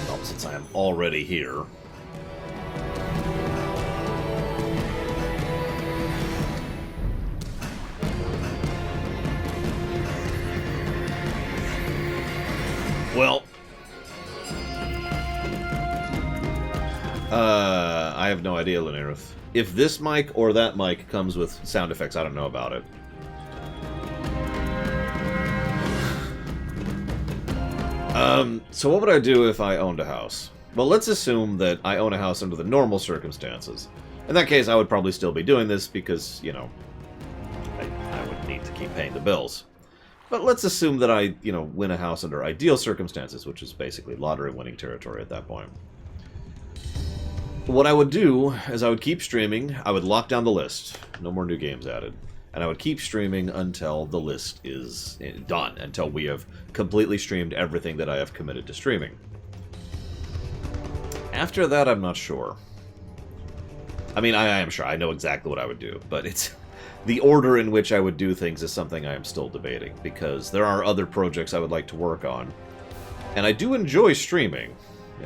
S1: Well, since I am already here... Well, I have no idea, Linarith. If this mic or that mic comes with sound effects, I don't know about it. So what would I do if I owned a house? Well, let's assume that I own a house under the normal circumstances. In that case, I would probably still be doing this because, I would need to keep paying the bills. But let's assume that I, win a house under ideal circumstances, which is basically lottery-winning territory at that point. What I would do is I would keep streaming, I would lock down the list, no more new games added, and I would keep streaming until the list is done, until we have completely streamed everything that I have committed to streaming. After that, I'm not sure. I mean, I am sure, I know exactly what I would do, but it's... The order in which I would do things is something I am still debating, because there are other projects I would like to work on. And I do enjoy streaming,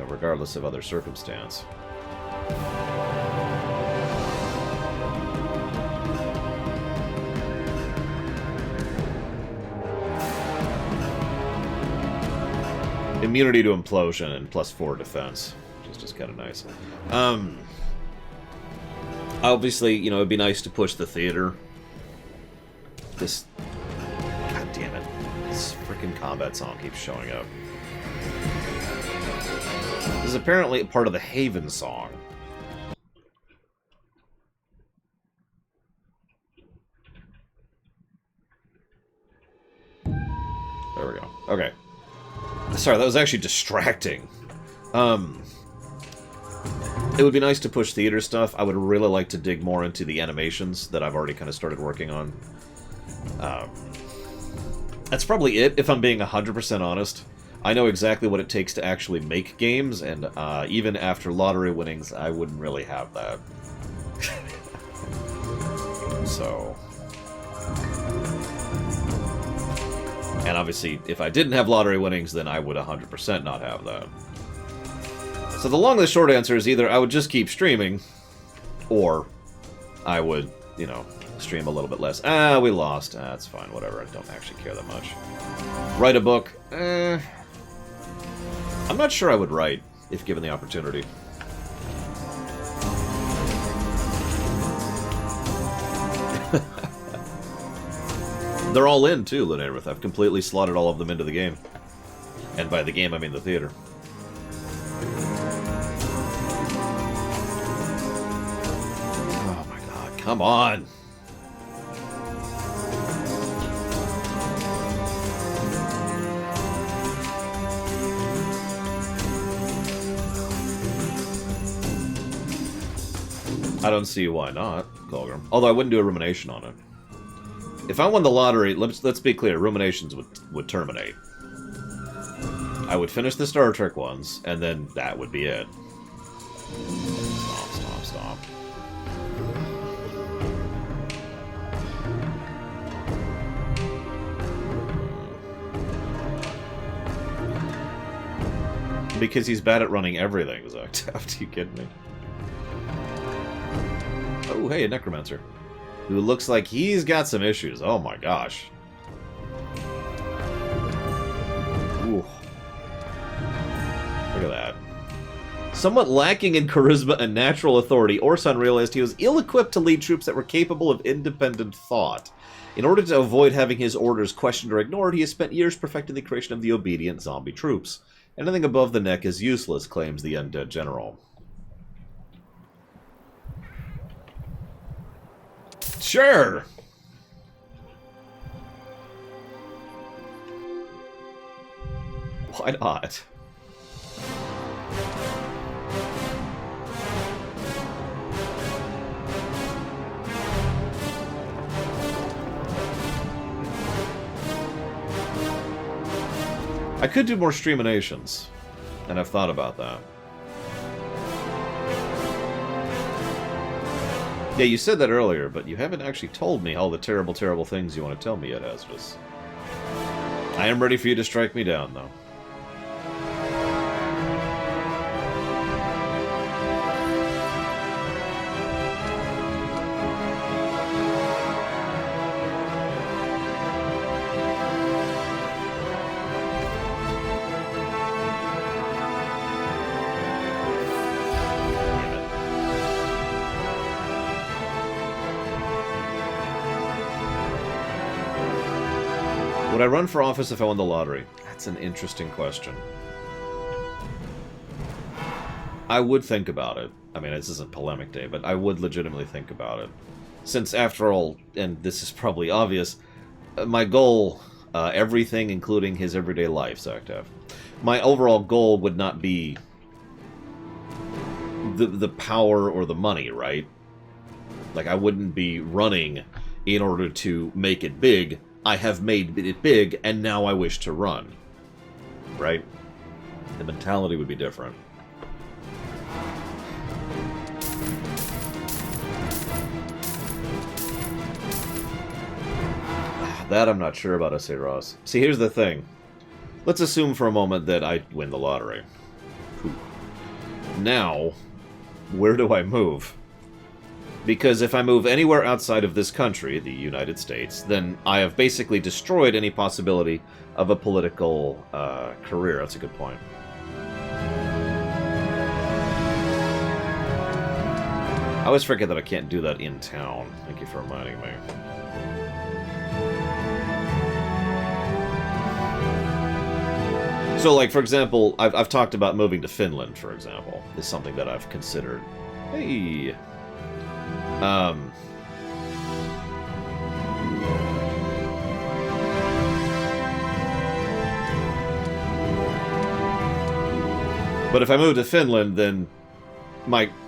S1: regardless of other circumstance. Immunity to implosion and +4 defense, which is just kind of nice. Obviously, it'd be nice to push the theater. This... God damn it. This freaking combat song keeps showing up. This is apparently part of the Haven song. There we go. Okay. Sorry, that was actually distracting. It would be nice to push theater stuff. I would really like to dig more into the animations that I've already kind of started working on. That's probably it, if I'm being 100% honest. I know exactly what it takes to actually make games, and even after lottery winnings, I wouldn't really have that. So... And obviously, if I didn't have lottery winnings, then I would 100% not have that. So the long and the short answer is either I would just keep streaming, or I would, you know, stream a little bit less. Ah, we lost. Ah, that's fine, whatever. I don't actually care that much. Write a book? I'm not sure I would write, if given the opportunity. They're all in, too, Lunarith. I've completely slotted all of them into the game. And by the game, I mean the theater. Oh my god, come on! I don't see why not, Colgrim. Although I wouldn't do a rumination on it. If I won the lottery, let's be clear, ruminations would terminate. I would finish the Star Trek ones, and then that would be it. Stop, stop, stop. Because he's bad at running everything, Zoctaft. You kidding me? Oh, hey, a necromancer. Who looks like he's got some issues. Oh my gosh. Ooh. Look at that. Somewhat lacking in charisma and natural authority, Orson realized he was ill-equipped to lead troops that were capable of independent thought. In order to avoid having his orders questioned or ignored, he has spent years perfecting the creation of the obedient zombie troops. Anything above the neck is useless, claims the undead general. Sure! Why not? I could do more streaminations, and I've thought about that. Yeah, you said that earlier, but you haven't actually told me all the terrible, terrible things you want to tell me yet, Hazardous. I am ready for you to strike me down, though. Would I run for office if I won the lottery? That's an interesting question. I would think about it. I mean, this isn't polemic day, but I would legitimately think about it. Since, after all, and this is probably obvious, my goal, everything including his everyday life, Zoctav, my overall goal would not be the power or the money, right? Like, I wouldn't be running in order to make it big. I have made it big, and now I wish to run. Right? The mentality would be different. That I'm not sure about, S.A. Ross. See, here's the thing. Let's assume for a moment that I win the lottery. Now, where do I move? Because if I move anywhere outside of this country, the United States, then I have basically destroyed any possibility of a political career. That's a good point. I always forget that I can't do that in town. Thank you for reminding me. So, like, for example, I've talked about moving to Finland, for example. Is something that I've considered. Hey... But if I move to Finland, then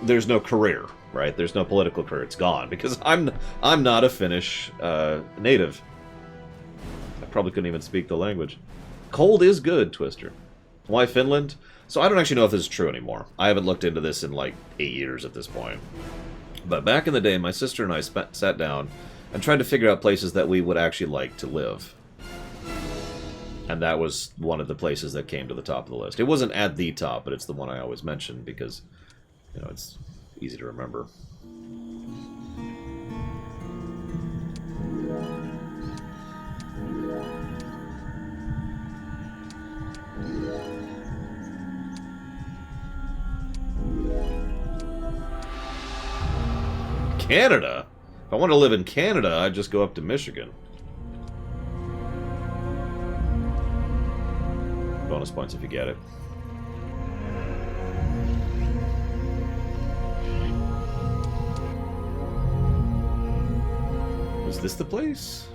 S1: there's no career, right? There's no political career. It's gone because I'm not a Finnish native. probably couldn't even speak the language. Cold is good, Twister. Why Finland? So I don't actually know if this is true anymore. I haven't looked into this in like 8 years at this point. But back in the day, my sister and I sat down and tried to figure out places that we would actually like to live. And that was one of the places that came to the top of the list. It wasn't at the top, but it's the one I always mention because, you know, it's easy to remember. Canada? If I want to live in Canada, I'd just go up to Michigan. Bonus points if you get it. Is this the place?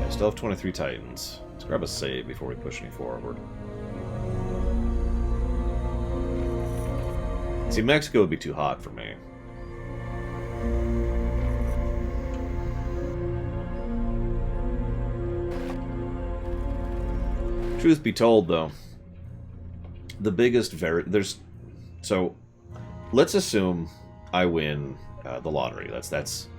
S1: Still have 23 Titans. Let's grab a save before we push any forward. See, Mexico would be too hot for me. Truth be told, though, the biggest so let's assume I win the lottery. That's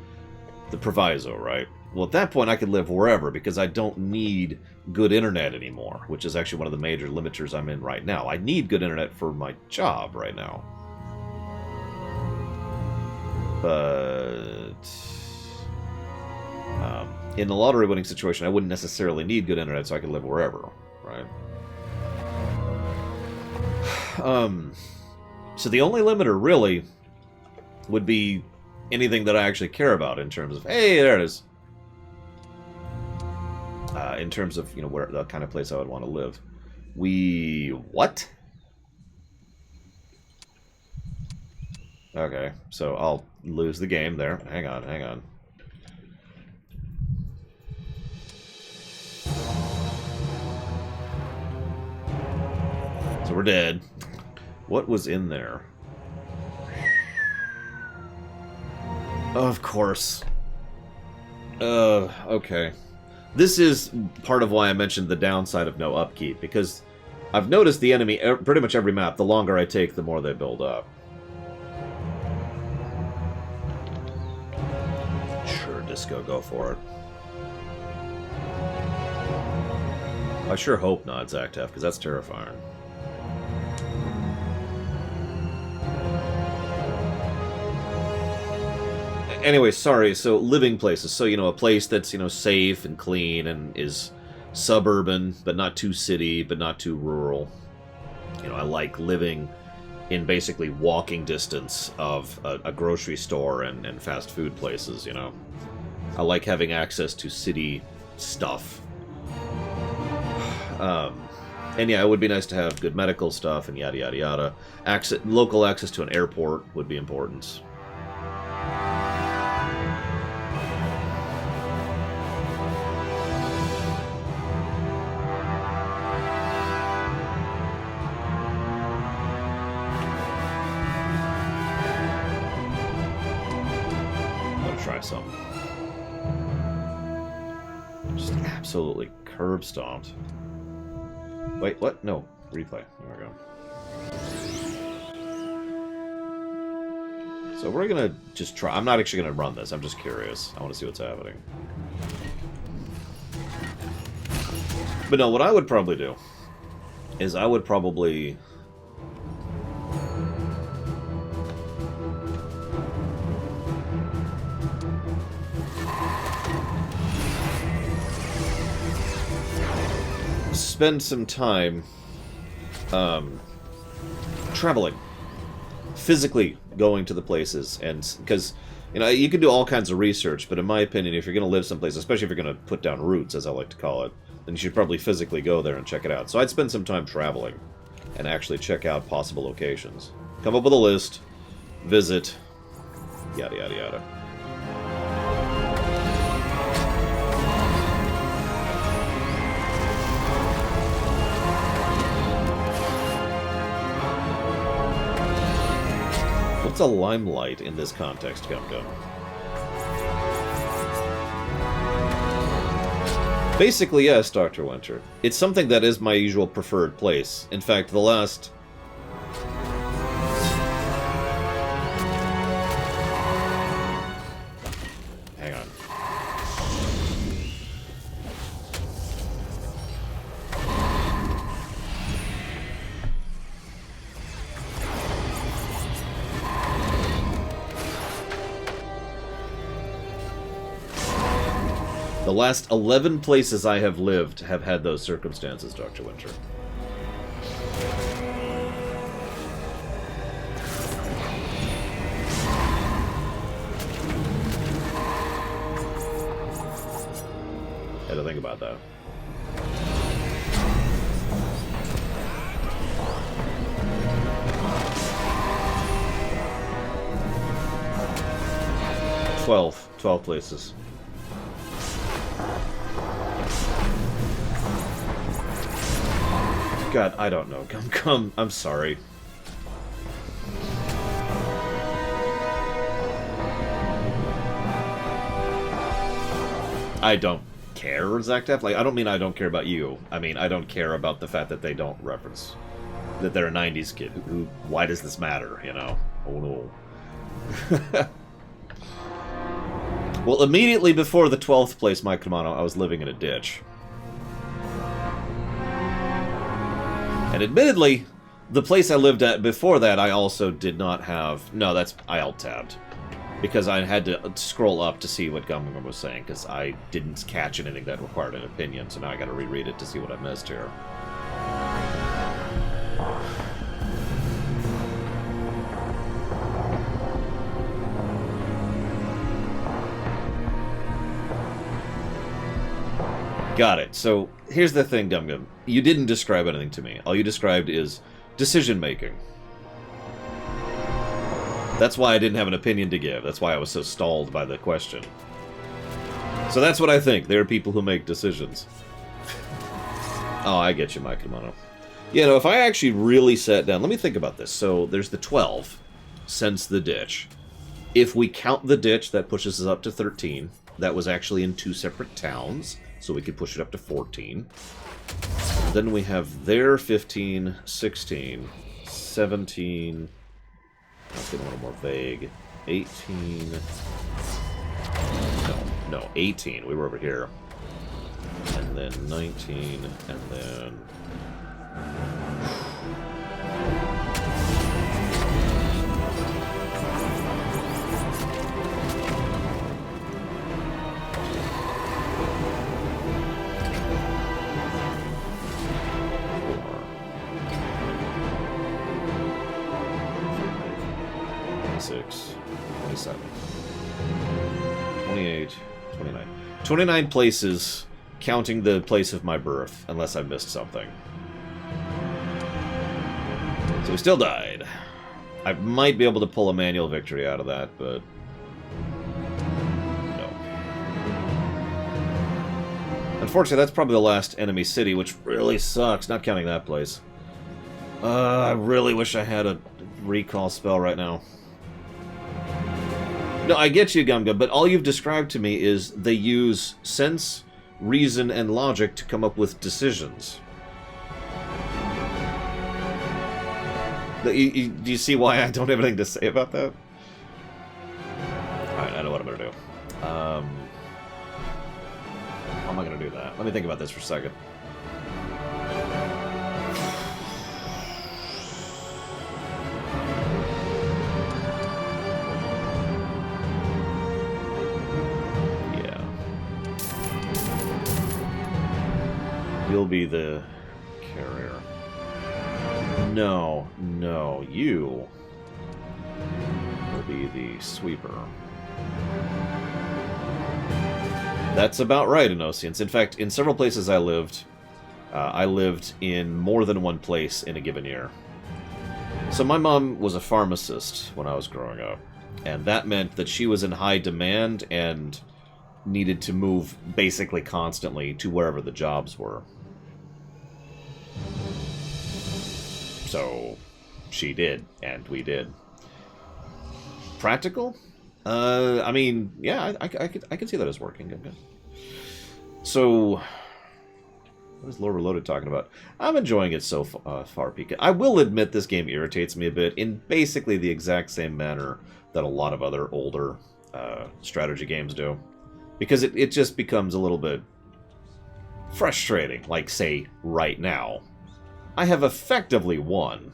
S1: the proviso, right? Well, at that point, I could live wherever because I don't need good internet anymore, which is actually one of the major limiters I'm in right now. I need good internet for my job right now. But in the lottery winning situation, I wouldn't necessarily need good internet, so I could live wherever, right? So the only limiter, really, would be anything that I actually care about in terms of, hey, there it is. In terms of, you know, where the kind of place I would want to live. What? Okay, so I'll lose the game there. Hang on, hang on. So we're dead. What was in there? Of course. Okay. This is part of why I mentioned the downside of no upkeep, because I've noticed the enemy, pretty much every map, the longer I take, the more they build up. Sure, Disco, go for it. I sure hope not, Zactef, because that's terrifying. Anyway, sorry, so living places. So, you know, a place that's, you know, safe and clean and is suburban, but not too city, but not too rural. You know, I like living in basically walking distance of a grocery store and fast food places, you know. I like having access to city stuff. And yeah, it would be nice to have good medical stuff and yada yada yada. Local access to an airport would be important. Something. Just absolutely curb stomped. Wait, what? No. Replay. There we go. So we're gonna just try. I'm not actually gonna run this. I'm just curious. I want to see what's happening. But no, what I would probably do is I would probably spend some time traveling, physically going to the places, and because, you know, you can do all kinds of research, but in my opinion, if you're going to live someplace, especially if you're going to put down roots, as I like to call it, then you should probably physically go there and check it out. So I'd spend some time traveling, and actually check out possible locations. Come up with a list, visit, yada yada yada. What's a limelight in this context, Gum-Gum? Basically, yes, Dr. Winter. It's something that is my usual preferred place. In fact, the last... Hang on. The last 11 places I have lived have had those circumstances, Dr. Winter. Had to think about that. Twelve places. God, I don't know. Come, I'm sorry. I don't care, Zactef. Like, I don't mean I don't care about you. I mean, I don't care about the fact that they don't reference that they're a 90s kid. Who why does this matter, you know? Oh no. Well, immediately before the 12th place, Mike Kamano, I was living in a ditch. And admittedly, the place I lived at before that, I also did not have... No, I alt-tabbed. Because I had to scroll up to see what Gum was saying, because I didn't catch anything that required an opinion, so now I gotta reread it to see what I missed here. Got it. So, here's the thing, Gum. You didn't describe anything to me. All you described is decision-making. That's why I didn't have an opinion to give. That's why I was so stalled by the question. So that's what I think. There are people who make decisions. Oh, I get you, Mike Kamano. You know, if I actually really sat down... Let me think about this. So, there's the 12, since the ditch. If we count the ditch, that pushes us up to 13. That was actually in 2 separate towns, so we could push it up to 14. Then we have their 15, 16, 17... That's getting a little more vague. 18... No, 18. We were over here. And then 19, and then... Six, 27, 28, 29. 29 places, counting the place of my birth, unless I missed something. So we still died. I might be able to pull a manual victory out of that, but... no. Unfortunately, that's probably the last enemy city, which really sucks, not counting that place. I really wish I had a recall spell right now. No, I get you, Gumgum, but all you've described to me is they use sense, reason, and logic to come up with decisions. Do you see why I don't have anything to say about that? Alright, I know what I'm going to do. How am I going to do that? Let me think about this for a second. You'll be the carrier. No, you will be the sweeper. That's about right, Inosians. In fact, in several places I lived, I lived in more than one place in a given year. So my mom was a pharmacist when I was growing up, and that meant that she was in high demand and needed to move basically constantly to wherever the jobs were. So she did, and we did. Practical? I mean, yeah, I can see that as working. Good. So, what is Lore Reloaded talking about? I'm enjoying it so far, Pika. I will admit this game irritates me a bit in basically the exact same manner that a lot of other older strategy games do. Because it just becomes a little bit frustrating. Like, say, right now. I have effectively won.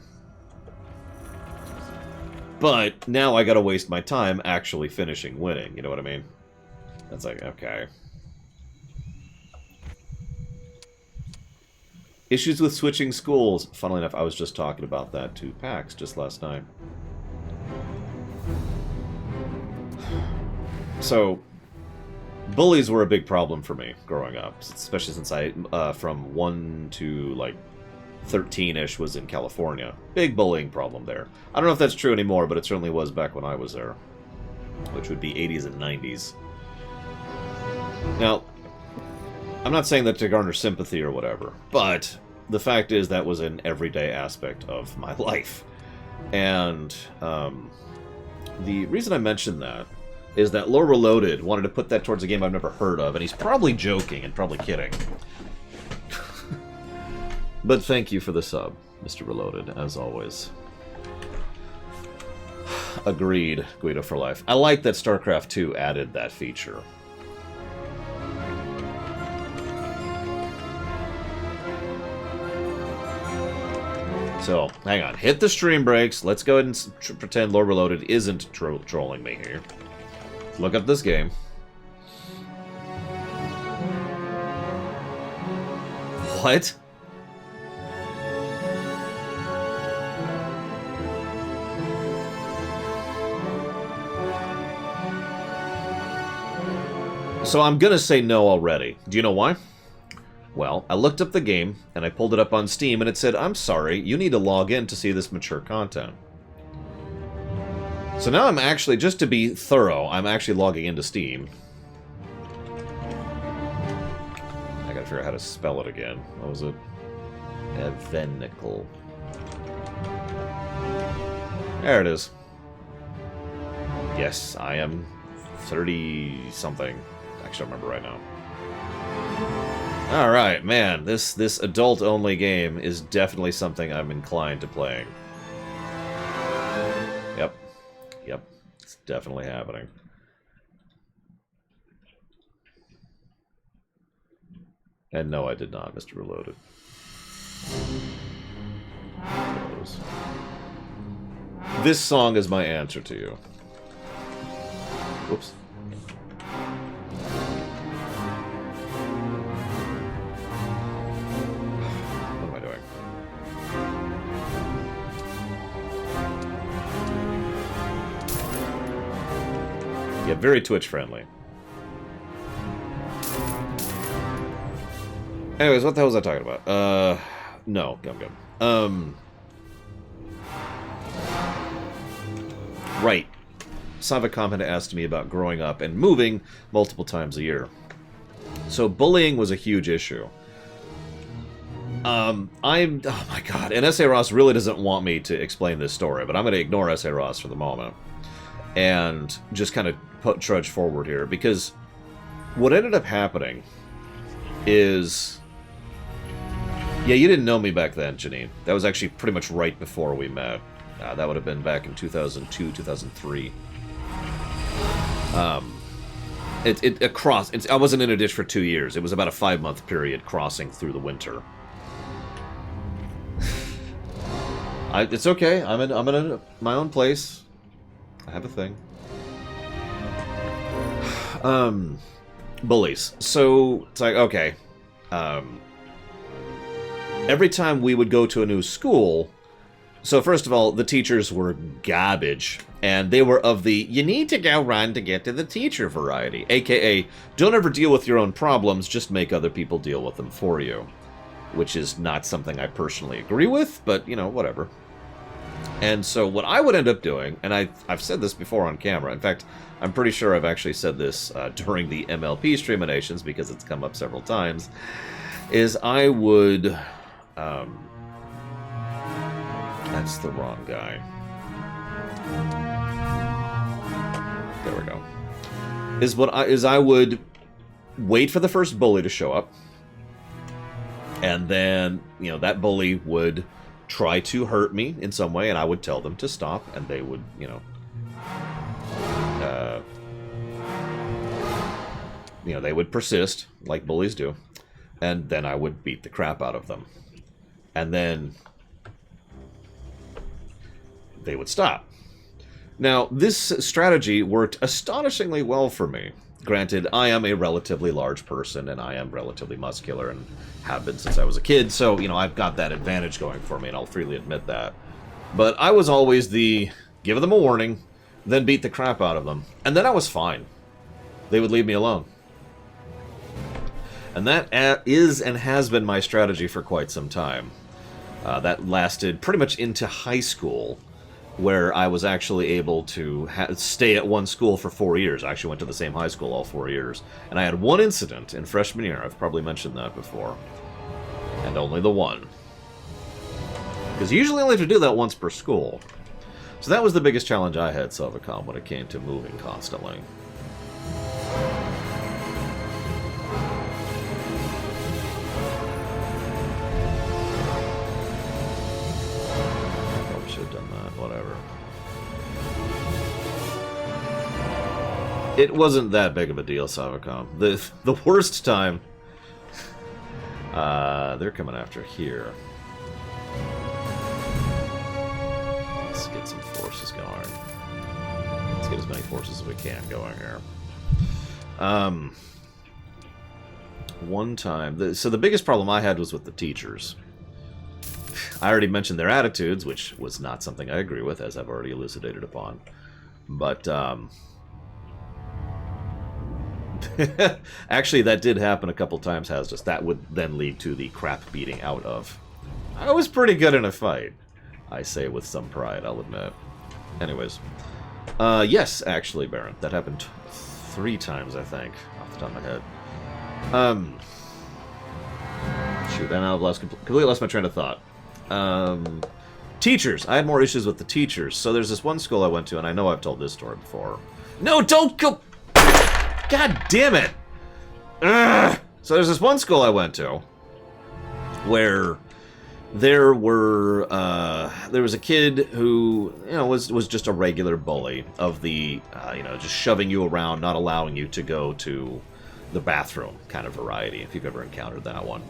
S1: But now I gotta waste my time actually finishing winning, you know what I mean? That's like, okay. Issues with switching schools. Funnily enough, I was just talking about that to PAX just last night. So, bullies were a big problem for me growing up, especially since I, from 1 to, like, 13-ish was in California. Big bullying problem there. I don't know if that's true anymore, but it certainly was back when I was there. Which would be 80s and 90s. Now, I'm not saying that to garner sympathy or whatever, but the fact is that was an everyday aspect of my life. And the reason I mentioned that is that Lore Reloaded wanted to put that towards a game I've never heard of, and he's probably joking and probably kidding. But thank you for the sub, Mr. Reloaded, as always. Agreed, Guido for life. I like that StarCraft 2 added that feature. So, hang on. Hit the stream breaks. Let's go ahead and pretend Lore Reloaded isn't trolling me here. Look up this game. What? So I'm gonna say no already. Do you know why? Well, I looked up the game, and I pulled it up on Steam, and it said, I'm sorry, you need to log in to see this mature content. So now I'm actually, just to be thorough, I'm actually logging into Steam. I gotta figure out how to spell it again. What was it? Evenical. There it is. Yes, I am 30-something. Actually, I don't remember right now. Alright, man, this adult-only game is definitely something I'm inclined to playing. Yep, it's definitely happening. And no, I did not, Mr. Reloaded. This song is my answer to you. Whoops. What am I doing? Yeah, very Twitch friendly. Anyways, what the hell was I talking about? No, Gum. Right. Savicom had asked me about growing up and moving multiple times a year. So bullying was a huge issue. Oh my god, and S.A. Ross really doesn't want me to explain this story, but I'm going to ignore S.A. Ross for the moment. And just kind of trudge forward here, because what ended up happening is... Yeah, you didn't know me back then, Janine. That was actually pretty much right before we met. That would have been back in 2002, 2003. I wasn't in a ditch for 2 years. It was about a 5-month period crossing through the winter. It's okay. I'm in my own place. I have a thing. Bullies. So it's like, okay. Every time we would go to a new school, so first of all, the teachers were garbage, and they were of the you need to go run to get to the teacher variety, aka don't ever deal with your own problems, just make other people deal with them for you. which is not something I personally agree with, but, you know, whatever. And so what I would end up doing, and I've said this before on camera, in fact, I'm pretty sure I've actually said this during the MLP Streaminations, because it's come up several times, is I would... that's the wrong guy. There we go. I would wait for the first bully to show up, and then, you know, that bully would try to hurt me in some way, and I would tell them to stop, and they would, you know, they would persist, like bullies do, and then I would beat the crap out of them. And then they would stop. Now, this strategy worked astonishingly well for me. Granted, I am a relatively large person, and I am relatively muscular, and have been since I was a kid, so, you know, I've got that advantage going for me, and I'll freely admit that. But I was always the give them a warning, then beat the crap out of them, and then I was fine. They would leave me alone. And that is and has been my strategy for quite some time. That lasted pretty much into high school, where I was actually able to stay at one school for 4 years. I actually went to the same high school all 4 years. And I had one incident in freshman year. I've probably mentioned that before. And only the one. Because you usually only have to do that once per school. So that was the biggest challenge I had, Silvercom, when it came to moving constantly. It wasn't that big of a deal, Savacom. The worst time... they're coming after here. Let's get some forces going. Let's get as many forces as we can going here. One time... So the biggest problem I had was with the teachers. I already mentioned their attitudes, which was not something I agree with, as I've already elucidated upon. But, actually, that did happen a couple times, Hasdus. That would then lead to the crap beating out of. I was pretty good in a fight. I say with some pride, I'll admit. Anyways. Yes, actually, Baron. That happened 3 times, I think, off the top of my head. Shoot, and I've completely lost my train of thought. Teachers. I had more issues with the teachers. So there's this one school I went to, and I know I've told this story before. No, don't go... God damn it! Ugh. So there's this one school I went to where there was a kid who, you know, was just a regular bully of the, you know, just shoving you around, not allowing you to go to the bathroom kind of variety, if you've ever encountered that one.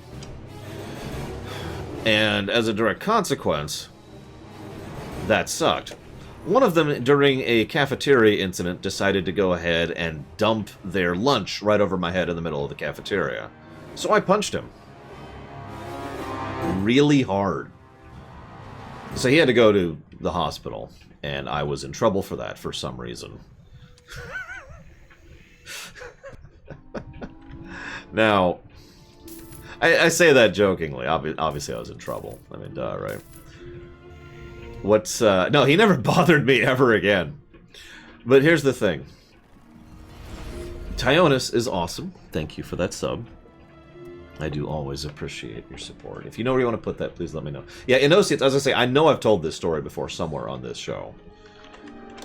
S1: And as a direct consequence, that sucked. One of them, during a cafeteria incident, decided to go ahead and dump their lunch right over my head in the middle of the cafeteria. So I punched him. Really hard. So he had to go to the hospital, and I was in trouble for that for some reason. Now, I say that jokingly. Obviously I was in trouble. I mean, duh, right? What's, no, he never bothered me ever again. But here's the thing. Tyonis is awesome. Thank you for that sub. I do always appreciate your support. If you know where you want to put that, please let me know. Yeah, Inosiates, as I say, I know I've told this story before somewhere on this show.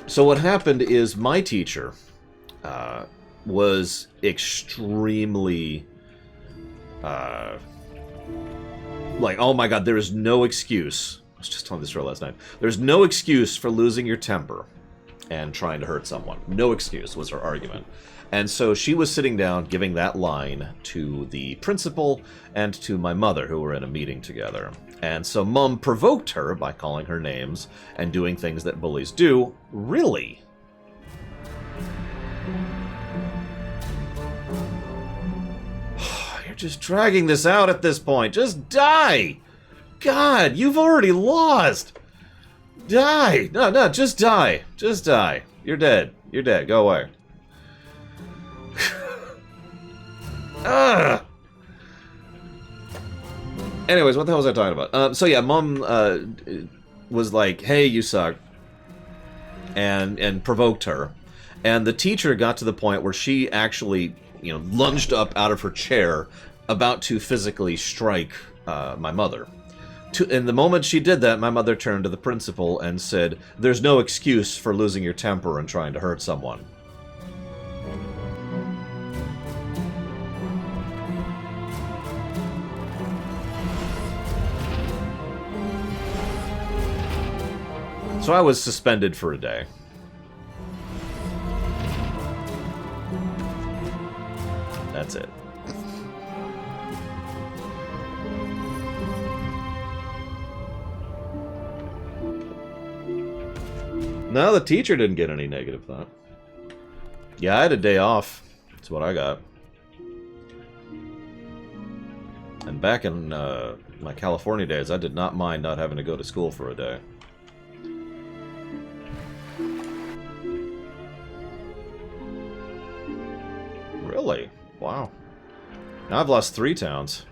S1: So what happened is my teacher was extremely... like, oh my god, there is no excuse... I was just telling this story last night. There's no excuse for losing your temper and trying to hurt someone. No excuse was her argument. And so she was sitting down giving that line to the principal and to my mother, who were in a meeting together. And so Mum provoked her by calling her names and doing things that bullies do. Really? You're just dragging this out at this point. Just die! God, you've already lost! Die! No, just die. Just die. You're dead. You're dead. Go away. Ugh! Anyways, what the hell was I talking about? So yeah, Mom was like, "Hey, you suck," and provoked her, and the teacher got to the point where she actually, lunged up out of her chair, about to physically strike my mother. In the moment she did that, my mother turned to the principal and said, "There's no excuse for losing your temper and trying to hurt someone." So I was suspended for a day. That's it. No, the teacher didn't get any negative thought. Yeah, I had a day off. That's what I got. And back in my California days, I did not mind not having to go to school for a day. Really? Wow. Now I've lost 3 towns.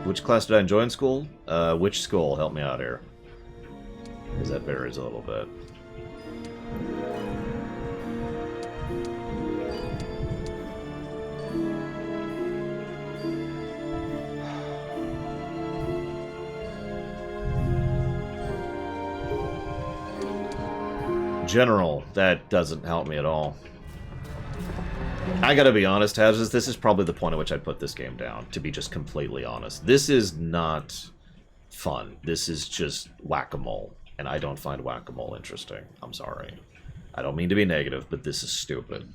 S1: Which class did I enjoy in school? Which school? Help me out here. Because that varies a little bit. General, that doesn't help me at all. I gotta be honest, Hazes, this is probably the point at which I'd put this game down, to be just completely honest. This is not fun. This is just whack-a-mole, and I don't find whack-a-mole interesting. I'm sorry. I don't mean to be negative, but this is stupid.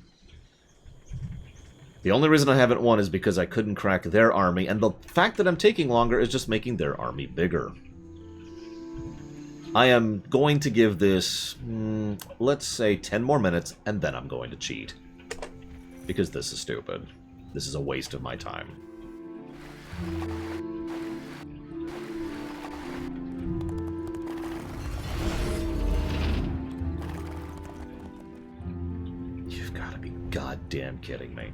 S1: The only reason I haven't won is because I couldn't crack their army, and the fact that I'm taking longer is just making their army bigger. I am going to give this, let's say, 10 more minutes, and then I'm going to cheat. Because this is stupid. This is a waste of my time. You've got to be goddamn kidding me.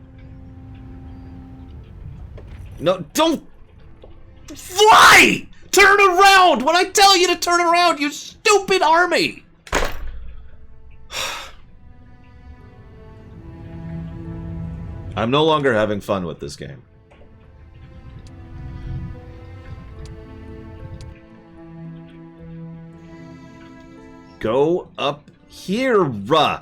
S1: No, don't fly! Turn around when I tell you to turn around, you stupid army! I'm no longer having fun with this game. Go up here, ruh!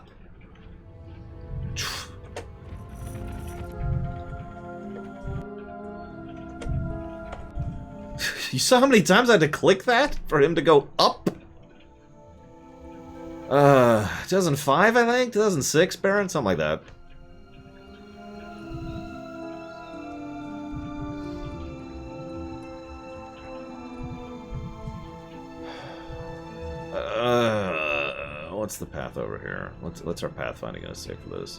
S1: You saw how many times I had to click that for him to go up? 2005, I think? 2006, Baron? Something like that. What's the path over here? What's our pathfinding gonna say for this?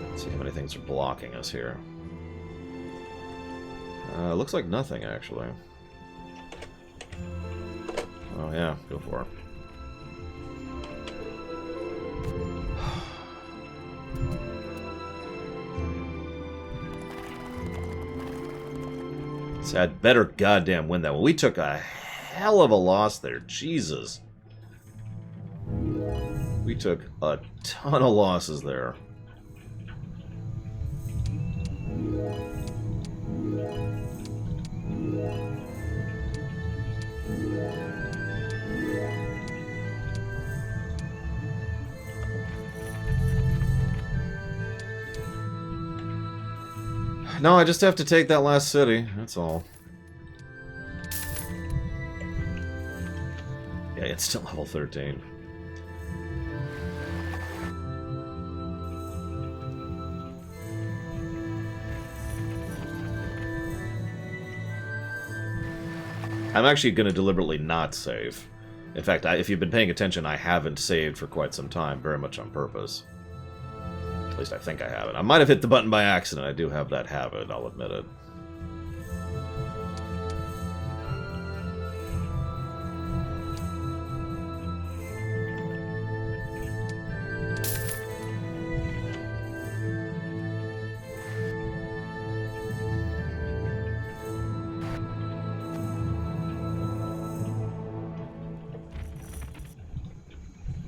S1: Let's see how many things are blocking us here. Looks like nothing, actually. Oh yeah, go for it. So I'd better goddamn win that one. We took a hell of a loss there. Jesus. We took a ton of losses there. No, I just have to take that last city. That's all. Yeah, it's still level 13. I'm actually going to deliberately not save. In fact, if you've been paying attention, I haven't saved for quite some time, very much on purpose. At least I think I have it. I might have hit the button by accident. I do have that habit, I'll admit it.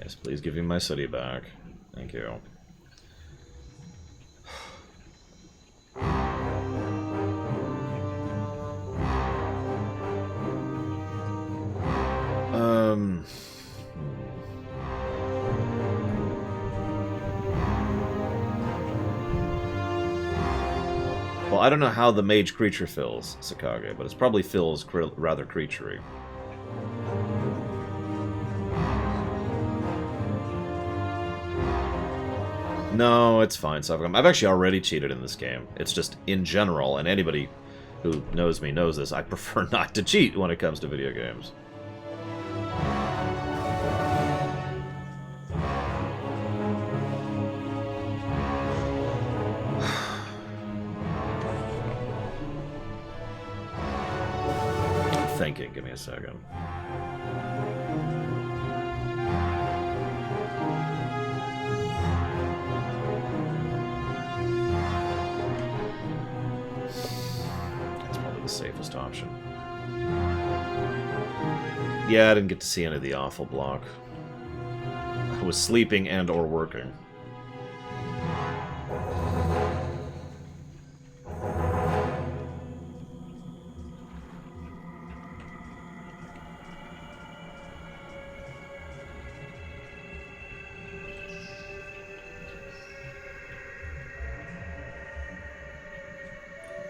S1: Yes, please give me my city back. Thank you. Well, I don't know how the mage creature fills, Sakage, but it probably feels rather creaturey. No, it's fine, Suffolk. I've actually already cheated in this game. It's just, in general, and anybody who knows me knows this, I prefer not to cheat when it comes to video games. I'm thinking, give me a second. Safest option. Yeah, I didn't get to see any of the awful block. I was sleeping and or working.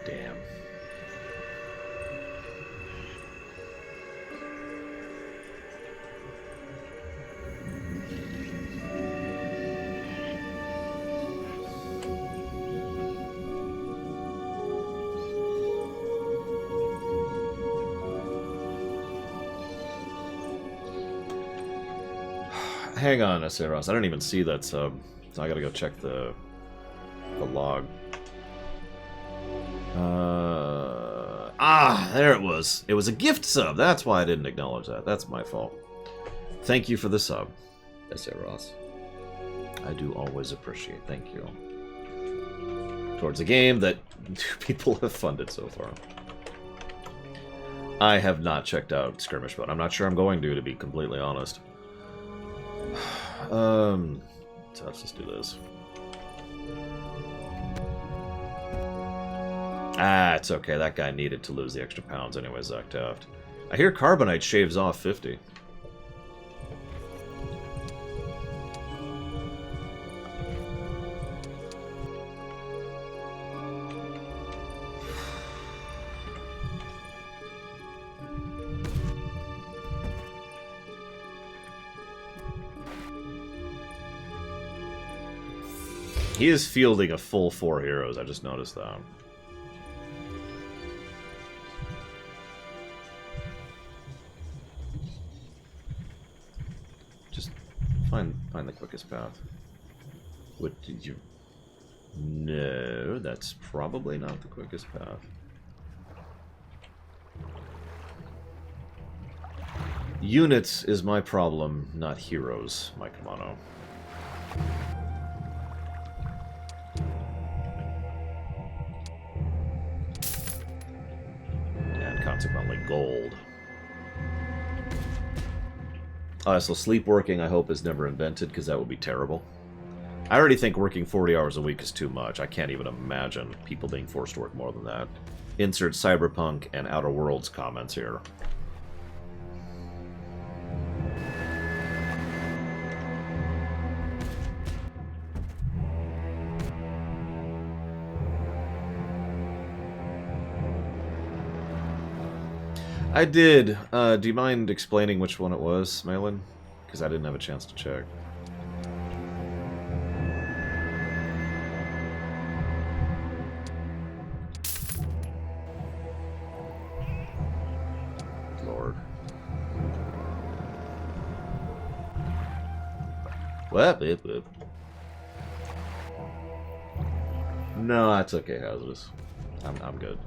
S1: Damn. Hang on, Aceros. I didn't even see that sub, so I gotta go check the log. There it was. It was a gift sub. That's why I didn't acknowledge that. That's my fault. Thank you for the sub, Aceros. I do always appreciate. Thank you. Towards a game that 2 people have funded so far. I have not checked out Skirmish, but I'm not sure I'm going to be completely honest. So let's just do this. It's okay. That guy needed to lose the extra pounds anyway, Zach Taft. I hear Carbonite shaves off 50. He is fielding a full 4 heroes, I just noticed that. Just find the quickest path. What did you... No, that's probably not the quickest path. Units is my problem, not heroes, my Kamano. Consequently, gold. So sleep-working, I hope, is never invented, because that would be terrible. I already think working 40 hours a week is too much. I can't even imagine people being forced to work more than that. Insert Cyberpunk and Outer Worlds comments here. I did. Do you mind explaining which one it was, Malin? Because I didn't have a chance to check. Lord. What? No, that's okay, Hazardous. I'm good.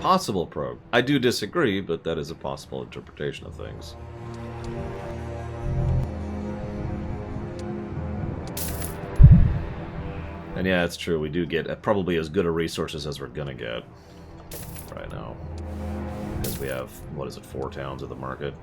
S1: Possible probe. I do disagree, but that is a possible interpretation of things. And yeah, it's true. We do get probably as good a resources as we're gonna get right now. Because we have, what is it, 4 towns at the market.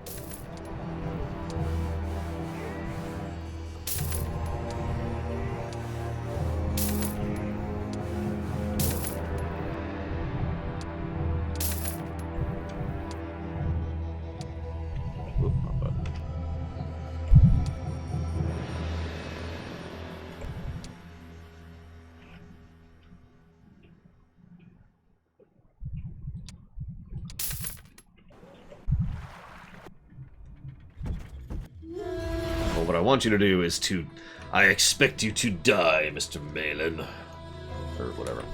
S1: Oop, wrong button. Well, what I want you to do is to... I expect you to die, Mr. Malin. Or whatever.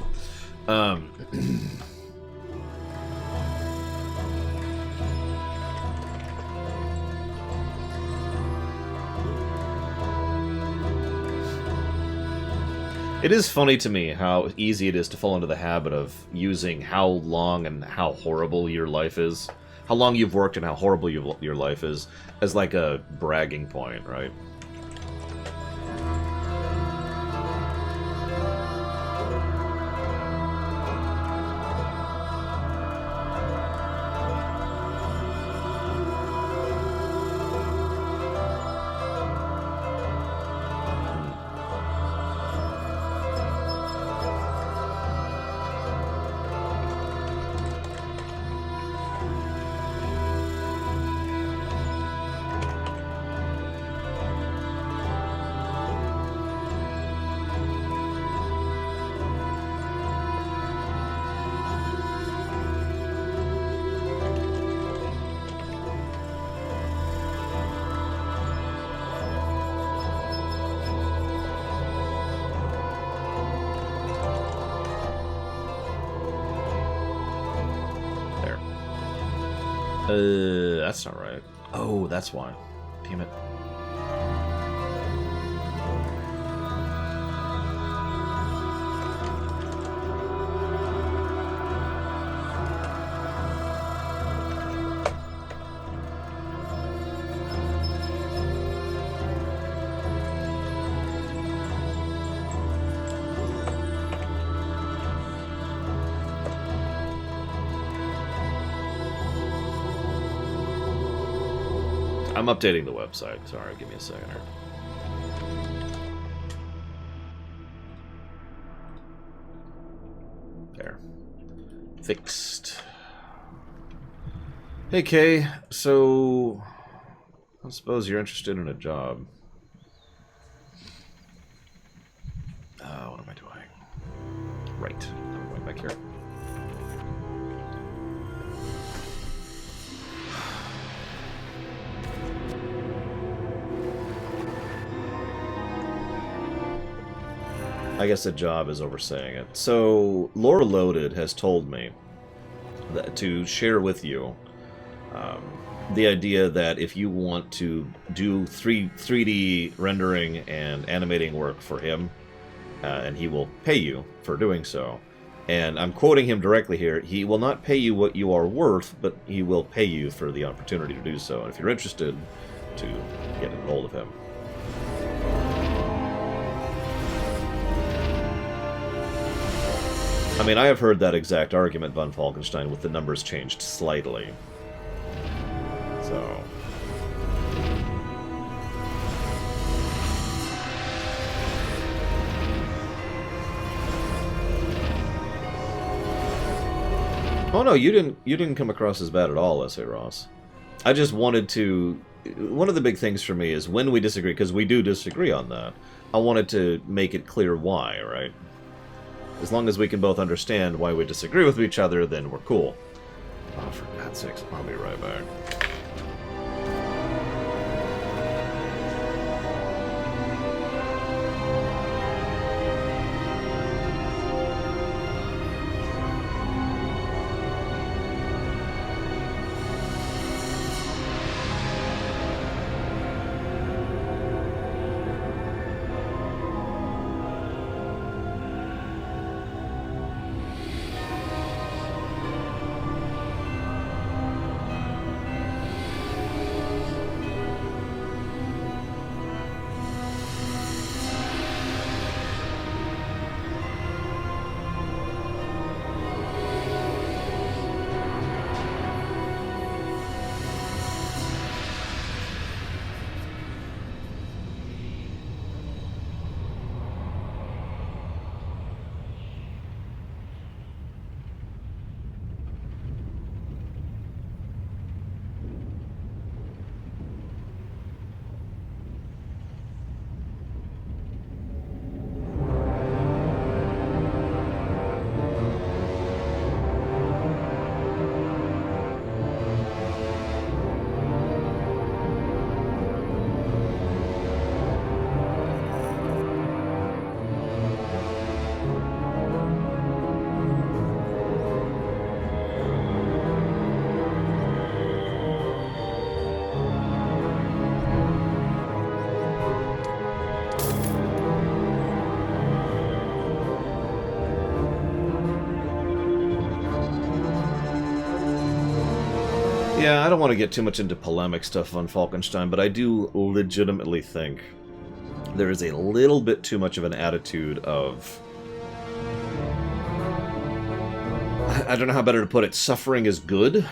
S1: It is funny to me how easy it is to fall into the habit of using how long and how horrible your life is. How long you've worked and how horrible your life is as like a bragging point, right? That's not right. Oh, that's why. Damn it. I'm updating the website. Sorry, give me a second here. There. Fixed. Hey, Kay. So, I suppose you're interested in a job. What am I doing? Right. I'm going back here. I guess a job is oversaying it. So, Laura Loaded has told me that to share with you the idea that if you want to do 3D rendering and animating work for him, and he will pay you for doing so. And I'm quoting him directly here. He will not pay you what you are worth, but he will pay you for the opportunity to do so. And if you're interested, to get a hold of him. I mean, I have heard that exact argument, Von Falkenstein, with the numbers changed slightly. So... Oh no, you didn't come across as bad at all, S.A. Ross. I just wanted to... One of the big things for me is when we disagree, because we do disagree on that, I wanted to make it clear why, right? As long as we can both understand why we disagree with each other, then we're cool. Oh, for God's sakes, I'll be right back. Yeah, I don't want to get too much into polemic stuff on Falkenstein, but I do legitimately think there is a little bit too much of an attitude of... I don't know how better to put it. Suffering is good?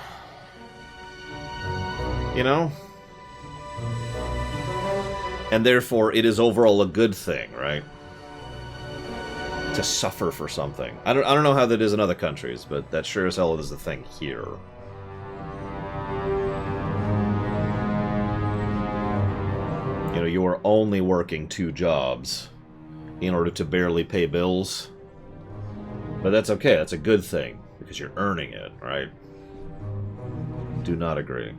S1: You know? And therefore, it is overall a good thing, right? To suffer for something. I don't know how that is in other countries, but that sure as hell is the thing here. You know, you are only working 2 jobs in order to barely pay bills. But that's okay, that's a good thing, because you're earning it, right? Do not agree.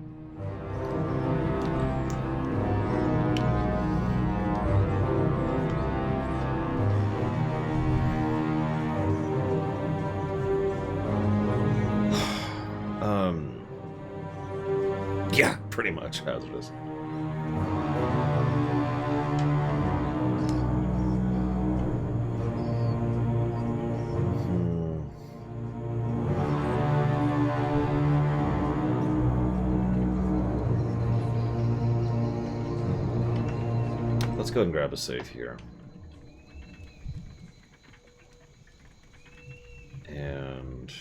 S1: Yeah, pretty much hazardous. Let's go ahead and grab a save here. And...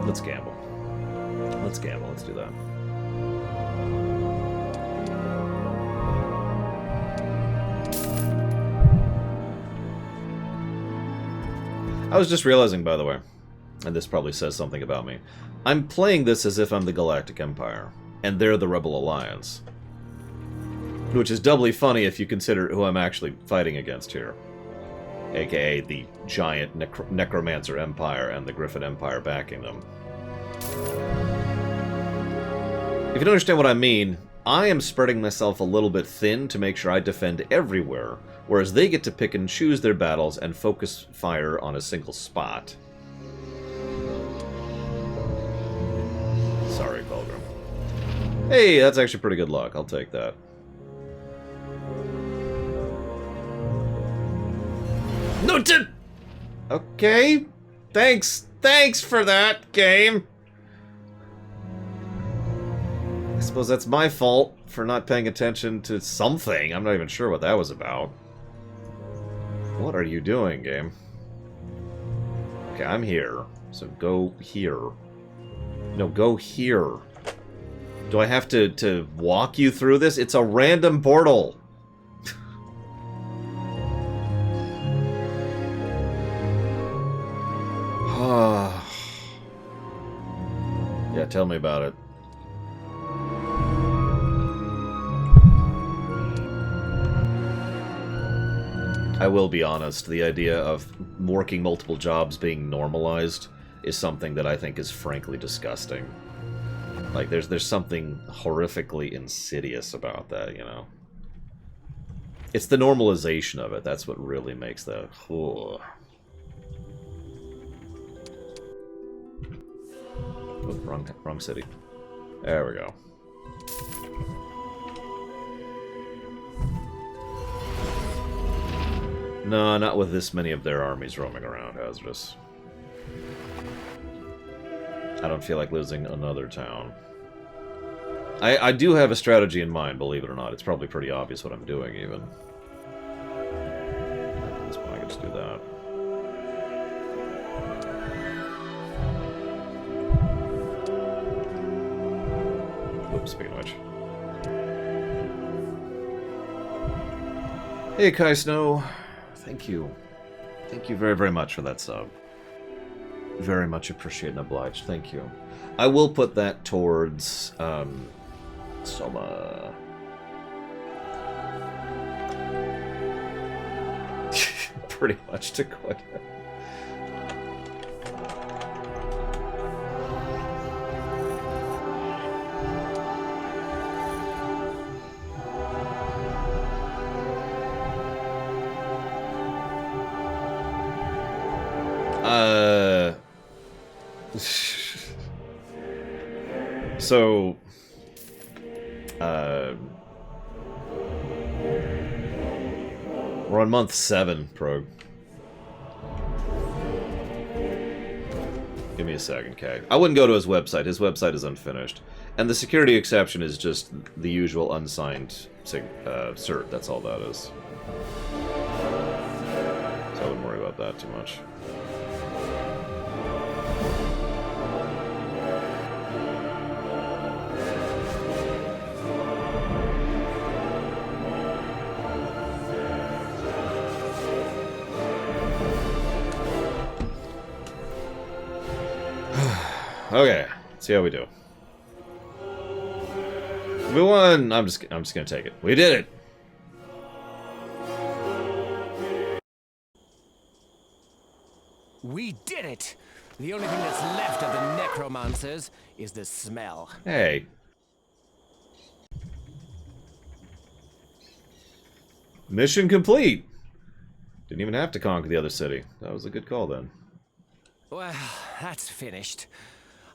S1: let's gamble. Let's gamble. Let's do that. I was just realizing, by the way, and this probably says something about me, I'm playing this as if I'm the Galactic Empire, and they're the Rebel Alliance. Which is doubly funny if you consider who I'm actually fighting against here. AKA the giant Necromancer Empire and the Griffin Empire backing them. If you don't understand what I mean, I am spreading myself a little bit thin to make sure I defend everywhere, whereas they get to pick and choose their battles and focus fire on a single spot. Sorry, Pilgrim. Hey, that's actually pretty good luck. I'll take that. No, okay. Thanks for that, game. I suppose that's my fault for not paying attention to something. I'm not even sure what that was about. What are you doing, game? Okay, I'm here. So go here. No, go here. Do I have to walk you through this? It's a random portal. Yeah, tell me about it. I will be honest, the idea of working multiple jobs being normalized is something that I think is frankly disgusting. Like, there's something horrifically insidious about that, you know? It's the normalization of it, that's what really makes that... Ugh. Oh, wrong city. There we go. No, not with this many of their armies roaming around, Hazardous. I don't feel like losing another town. I do have a strategy in mind, believe it or not. It's probably pretty obvious what I'm doing, even. At this point, I can just do that. Oops, speaking of which. Hey, Kai Snow. Thank you. Thank you very, very much for that sub. Very much appreciated and obliged. Thank you. I will put that towards, Soma. Pretty much to quit. So... we're on month 7, Prog. Give me a second, Kay. I wouldn't go to his website. His website is unfinished. And the security exception is just the usual unsigned cert. That's all that is. So I wouldn't worry about that too much. Okay, let's see how we do. We won. I'm just gonna take it. We did it.
S3: We did it! The only thing that's left of the necromancers is the smell.
S1: Hey. Mission complete. Didn't even have to conquer the other city. That was a good call then.
S3: Well, that's finished.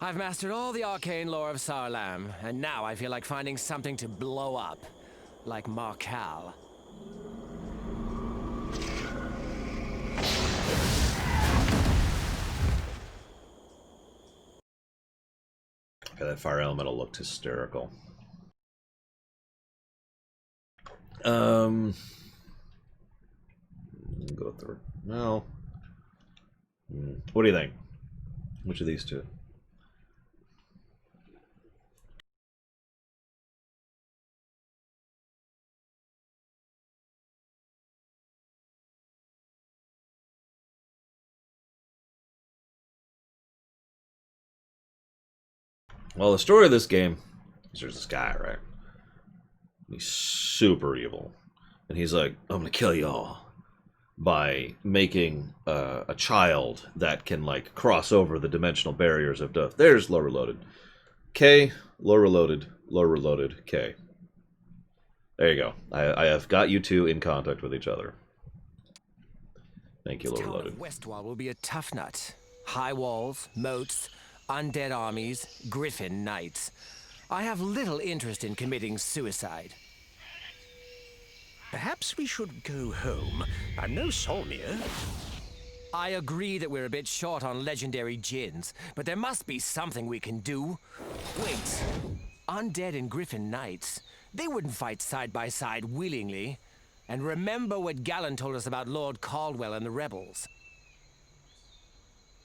S3: I've mastered all the arcane lore of Saarlam, and now I feel like finding something to blow up. Like Markal.
S1: Okay, that fire elemental looked hysterical. Go through. No. What do you think? Which of these two? Well, the story of this game is there's this guy, right? He's super evil. And he's like, I'm gonna kill y'all by making a child that can, like, cross over the dimensional barriers of death. There's low reloaded. K, low reloaded, K. There you go. I have got you two in contact with each other. Thank you, low reloaded.
S3: Westwall will be a tough nut. High walls, moats, undead armies, griffin knights. I have little interest in committing suicide.
S4: Perhaps we should go home. I'm no Solmir.
S3: I agree that we're a bit short on legendary djinns, but there must be something we can do. Wait. Undead and griffin knights, they wouldn't fight side by side willingly. And remember what Galen told us about Lord Caldwell and the rebels.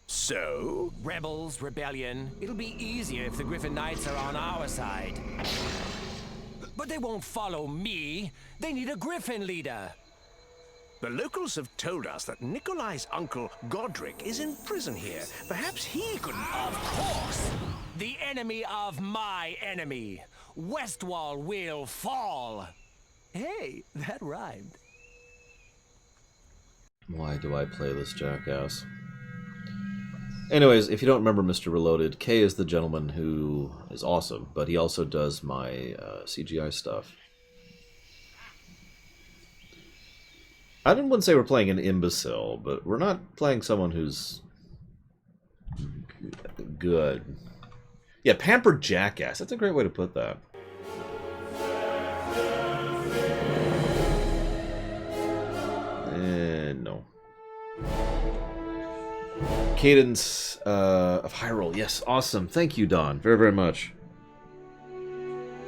S4: So?
S3: Rebels, rebellion. It'll be easier if the Griffin Knights are on our side. But they won't follow me. They need a Griffin leader.
S4: The locals have told us that Nikolai's uncle Godric is in prison here. Perhaps he could...
S3: Of course! The enemy of my enemy. Westwall will fall. Hey, that rhymed.
S1: Why do I play this jackass? Anyways, if you don't remember Mr. Reloaded, K is the gentleman who is awesome, but he also does my CGI stuff. I wouldn't say we're playing an imbecile, but we're not playing someone who's good. Yeah, pampered jackass. That's a great way to put that. No. Cadence of Hyrule. Yes, awesome. Thank you, Don. Very, very much.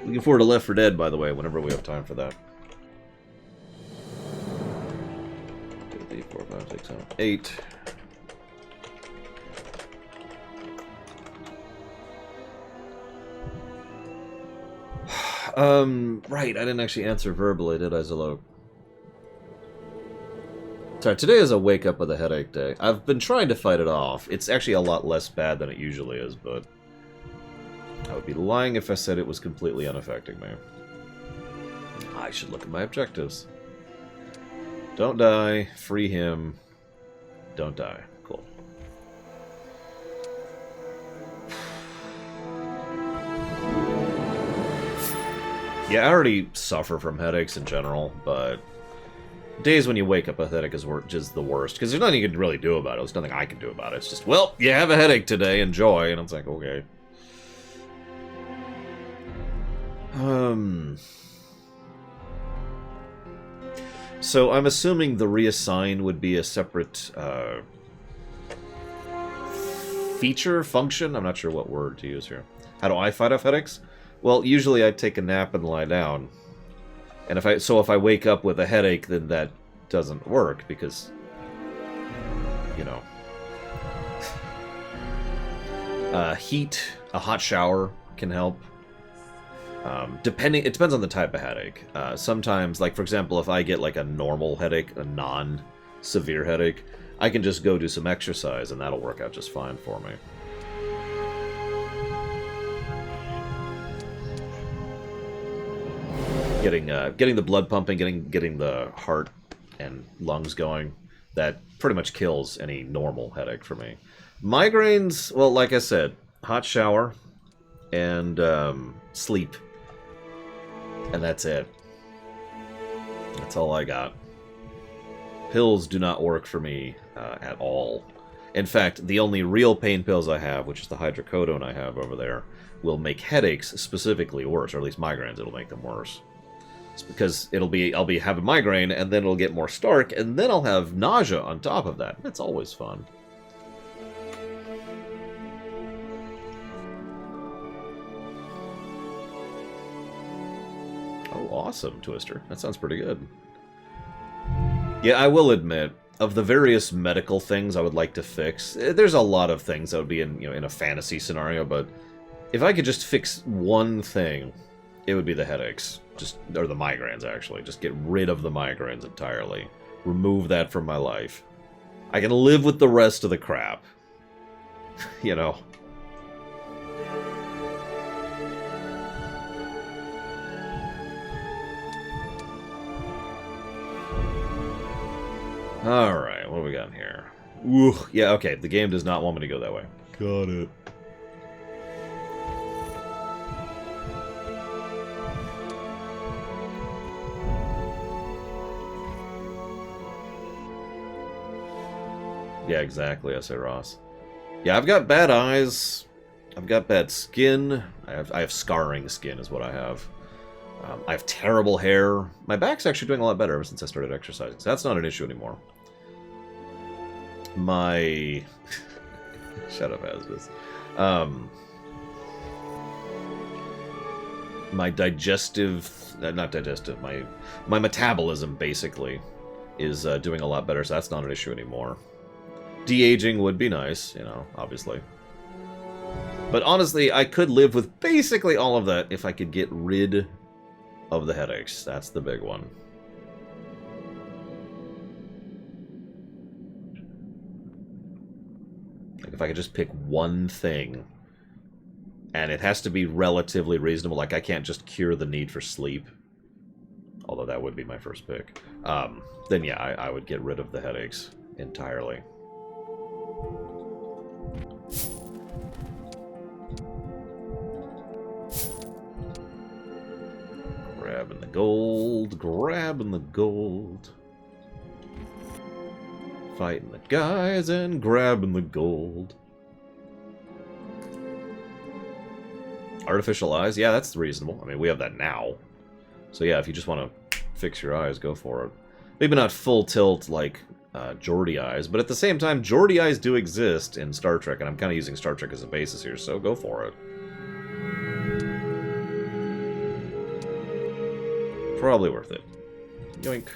S1: Looking forward to Left 4 Dead, by the way, whenever we have time for that. 2, 3, 4, 5, 6, 7, 8. Right, I didn't actually answer verbally, did I, Zalo? Sorry, today is a wake-up with a headache day. I've been trying to fight it off. It's actually a lot less bad than it usually is, but I would be lying if I said it was completely unaffecting me. I should look at my objectives. Don't die. Free him. Don't die. Cool. Yeah, I already suffer from headaches in general, but days when you wake up pathetic is just the worst, because there's nothing you can really do about it. There's nothing I can do about it. It's just, well, you have a headache today, enjoy, and it's like, okay. So I'm assuming the reassign would be a separate feature, function? I'm not sure what word to use here. How do I fight off headaches? Well, usually I take a nap and lie down. And if I wake up with a headache, then that doesn't work because, you know, heat, a hot shower can help. It depends on the type of headache. Sometimes, like for example, if I get like a normal headache, a non-severe headache, I can just go do some exercise and that'll work out just fine for me. Getting the blood pumping, getting the heart and lungs going, that pretty much kills any normal headache for me. Migraines, well, like I said, hot shower and sleep. And that's it. That's all I got. Pills do not work for me at all. In fact, the only real pain pills I have, which is the hydrocodone I have over there, will make headaches specifically worse, or at least migraines, it'll make them worse. It's because I'll have a migraine, and then it'll get more stark, and then I'll have nausea on top of that. That's always fun. Oh, awesome, Twister. That sounds pretty good. Yeah, I will admit, of the various medical things I would like to fix, there's a lot of things that would be in a fantasy scenario, but if I could just fix one thing, it would be the headaches. Or the migraines, actually. Just get rid of the migraines entirely. Remove that from my life. I can live with the rest of the crap. You know. Alright, what do we got here? Ooh, yeah, okay, the game does not want me to go that way. Got it. Yeah, exactly, S.A. Ross. Yeah, I've got bad eyes. I've got bad skin. I have scarring skin is what I have. I have terrible hair. My back's actually doing a lot better ever since I started exercising, so that's not an issue anymore. My... Shut up, Asbus. My digestive... not digestive, my metabolism, basically, is doing a lot better, so that's not an issue anymore. De-aging would be nice, you know, obviously. But honestly, I could live with basically all of that if I could get rid of the headaches. That's the big one. Like if I could just pick one thing, and it has to be relatively reasonable, like I can't just cure the need for sleep, although that would be my first pick, then yeah, I would get rid of the headaches entirely. Grabbing the gold, grabbing the gold. Fighting the guys and grabbing the gold. Artificial eyes? Yeah, that's reasonable. I mean, we have that now. So yeah, if you just want to fix your eyes, go for it. Maybe not full tilt like Geordi eyes, but at the same time, Geordi eyes do exist in Star Trek, and I'm kind of using Star Trek as a basis here, so go for it. Probably worth it. Yoink.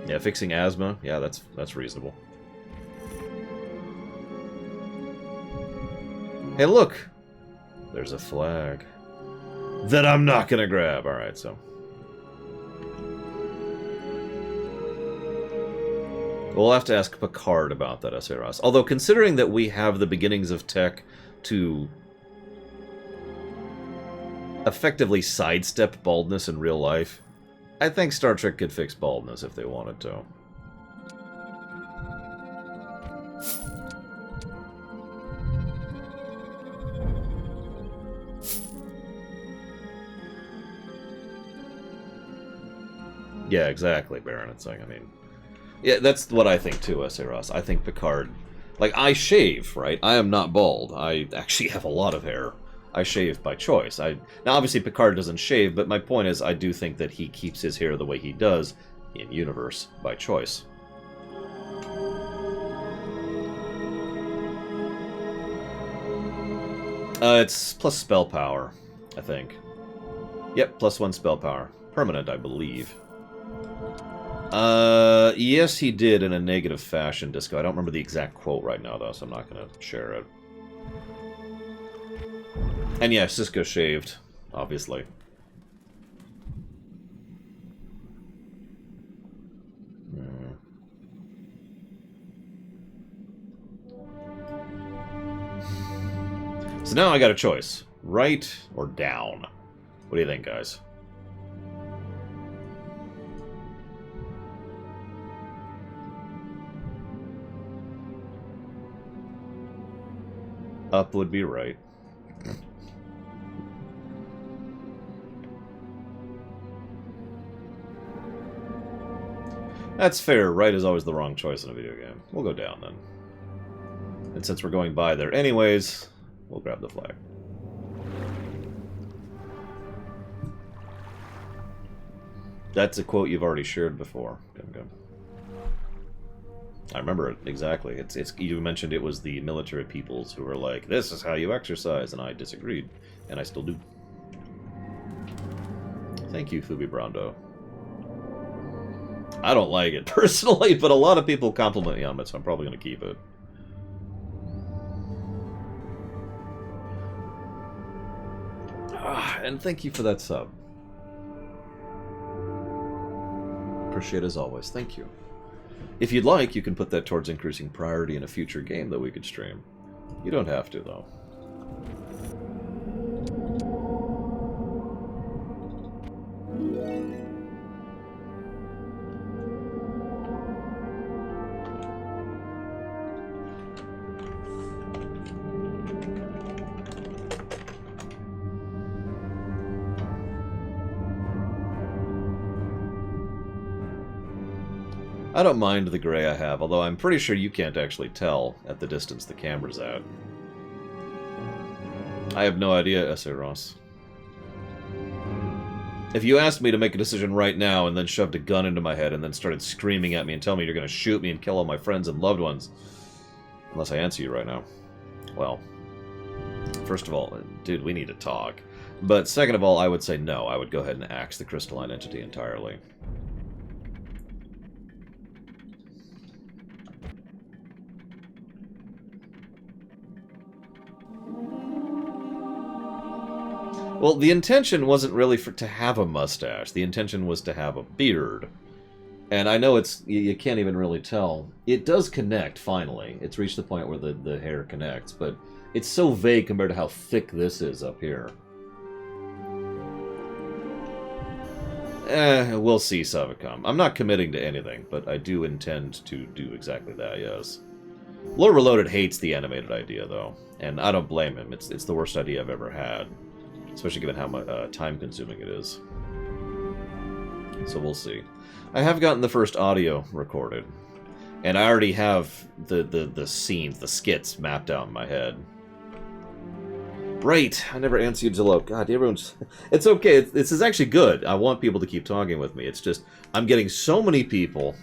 S1: Yeah, fixing asthma. Yeah, that's reasonable. Hey, look! There's a flag. That I'm not gonna grab. Alright, so. We'll have to ask Picard about that, S.A. Ross. Although, considering that we have the beginnings of tech to effectively sidestep baldness in real life, I think Star Trek could fix baldness if they wanted to. Yeah, exactly, Baron. It's like, I mean... Yeah, that's what I think too, S.A. Ross. I think Picard Like, I shave, right? I am not bald. I actually have a lot of hair. I shave by choice. Now, obviously, Picard doesn't shave, but my point is I do think that he keeps his hair the way he does in universe by choice. It's plus spell power, I think. Yep, +1 spell power. Permanent, I believe. Yes, he did in a negative fashion, Disco. I don't remember the exact quote right now, though, so I'm not going to share it. And yeah, Sisko shaved, obviously. So now I got a choice. Right or down? What do you think, guys? Up would be right. That's fair. Right is always the wrong choice in a video game. We'll go down, then. And since we're going by there anyways, we'll grab the flag. That's a quote you've already shared before. Good. I remember it exactly. You mentioned it was the military peoples who were like, "This is how you exercise," and I disagreed, and I still do. Thank you, Fubi Brando. I don't like it personally, but a lot of people compliment me on it, so I'm probably going to keep it. And thank you for that sub. Appreciate it as always. Thank you. If you'd like, you can put that towards increasing priority in a future game that we could stream. You don't have to, though. I don't mind the gray I have, although I'm pretty sure you can't actually tell at the distance the camera's at. I have no idea, S.A. Ross. If you asked me to make a decision right now and then shoved a gun into my head and then started screaming at me and telling me you're going to shoot me and kill all my friends and loved ones, unless I answer you right now, well, first of all, dude, we need to talk. But second of all, I would say no. I would go ahead and axe the crystalline entity entirely. Well, the intention wasn't really to have a mustache. The intention was to have a beard. And I know you can't even really tell. It does connect, finally. It's reached the point where the hair connects, but it's so vague compared to how thick this is up here. We'll see, Savicom. I'm not committing to anything, but I do intend to do exactly that, yes. Lore Reloaded hates the animated idea, though, and I don't blame him. It's the worst idea I've ever had. Especially given how much time-consuming it is. So we'll see. I have gotten the first audio recorded. And I already have the scenes, the skits mapped out in my head. Right! I never answered you, Zillow. God, everyone's... It's okay. This is actually good. I want people to keep talking with me. It's just, I'm getting so many people...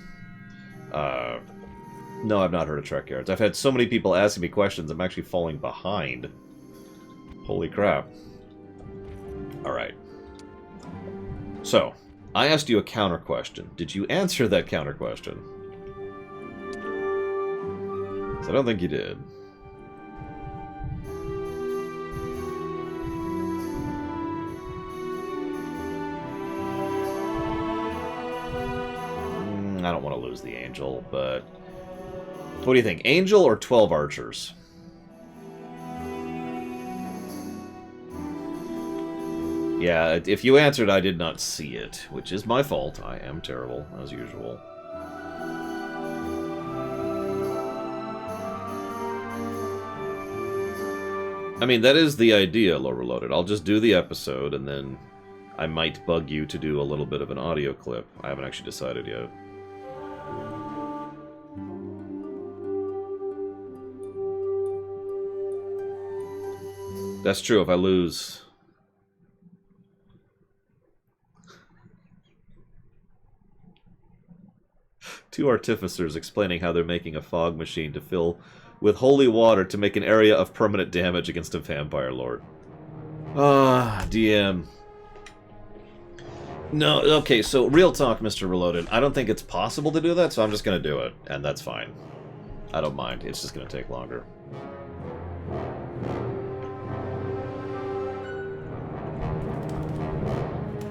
S1: No, I've not heard of Trek Yards. I've had so many people asking me questions, I'm actually falling behind. Holy crap. Alright. So, I asked you a counter question. Did you answer that counter question? So I don't think you did. I don't want to lose the Angel, but... What do you think? Angel or 12 archers? Yeah, if you answered I did not see it, which is my fault. I am terrible, as usual. I mean, that is the idea, Lore Reloaded. I'll just do the episode, and then I might bug you to do a little bit of an audio clip. I haven't actually decided yet. That's true, if I lose... Two artificers explaining how they're making a fog machine to fill with holy water to make an area of permanent damage against a vampire lord. DM. No, okay, so real talk, Mr. Reloaded. I don't think it's possible to do that, so I'm just gonna do it, and that's fine. I don't mind. It's just gonna take longer.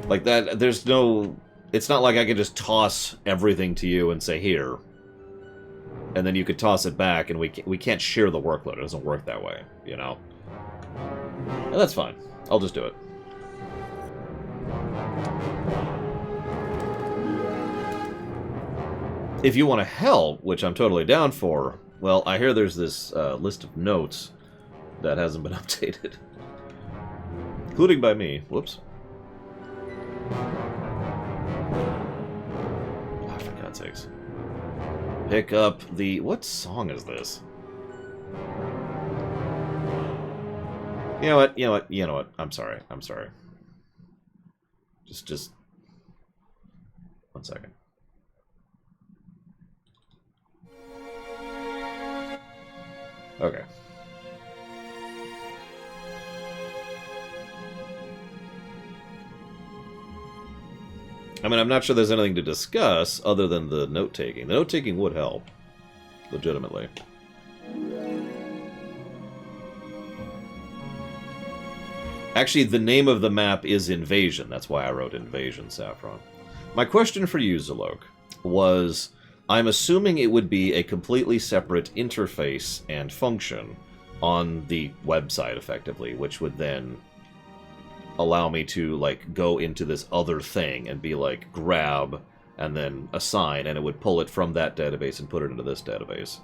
S1: Like that, there's no... It's not like I can just toss everything to you and say, here. And then you could toss it back, and we can't share the workload. It doesn't work that way, you know? And that's fine. I'll just do it. If you want to help, which I'm totally down for, well, I hear there's this list of notes that hasn't been updated. Including by me. Whoops. Oh, for God's sakes. Pick up the... What song is this? You know what? You know what? You know what? I'm sorry. I'm sorry. Just... 1 second. Okay. I mean, I'm not sure there's anything to discuss other than the note-taking. The note-taking would help. Legitimately. Actually, the name of the map is Invasion. That's why I wrote Invasion, Saffron. My question for you, Zalok, was... I'm assuming it would be a completely separate interface and function on the website, effectively, which would then allow me to, like, go into this other thing and be like, grab, and then assign, and it would pull it from that database and put it into this database.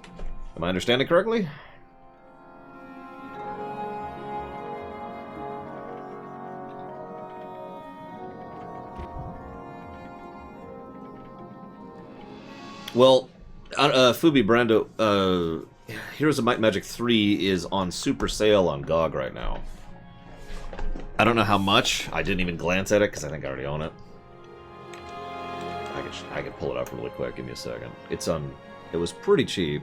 S1: Am I understanding correctly? Well, Fubi Brando, Heroes of Might and Magic 3 is on super sale on GOG right now. I don't know how much. I didn't even glance at it because I think I already own it. I could pull it up really quick. Give me a second. It's on... It was pretty cheap.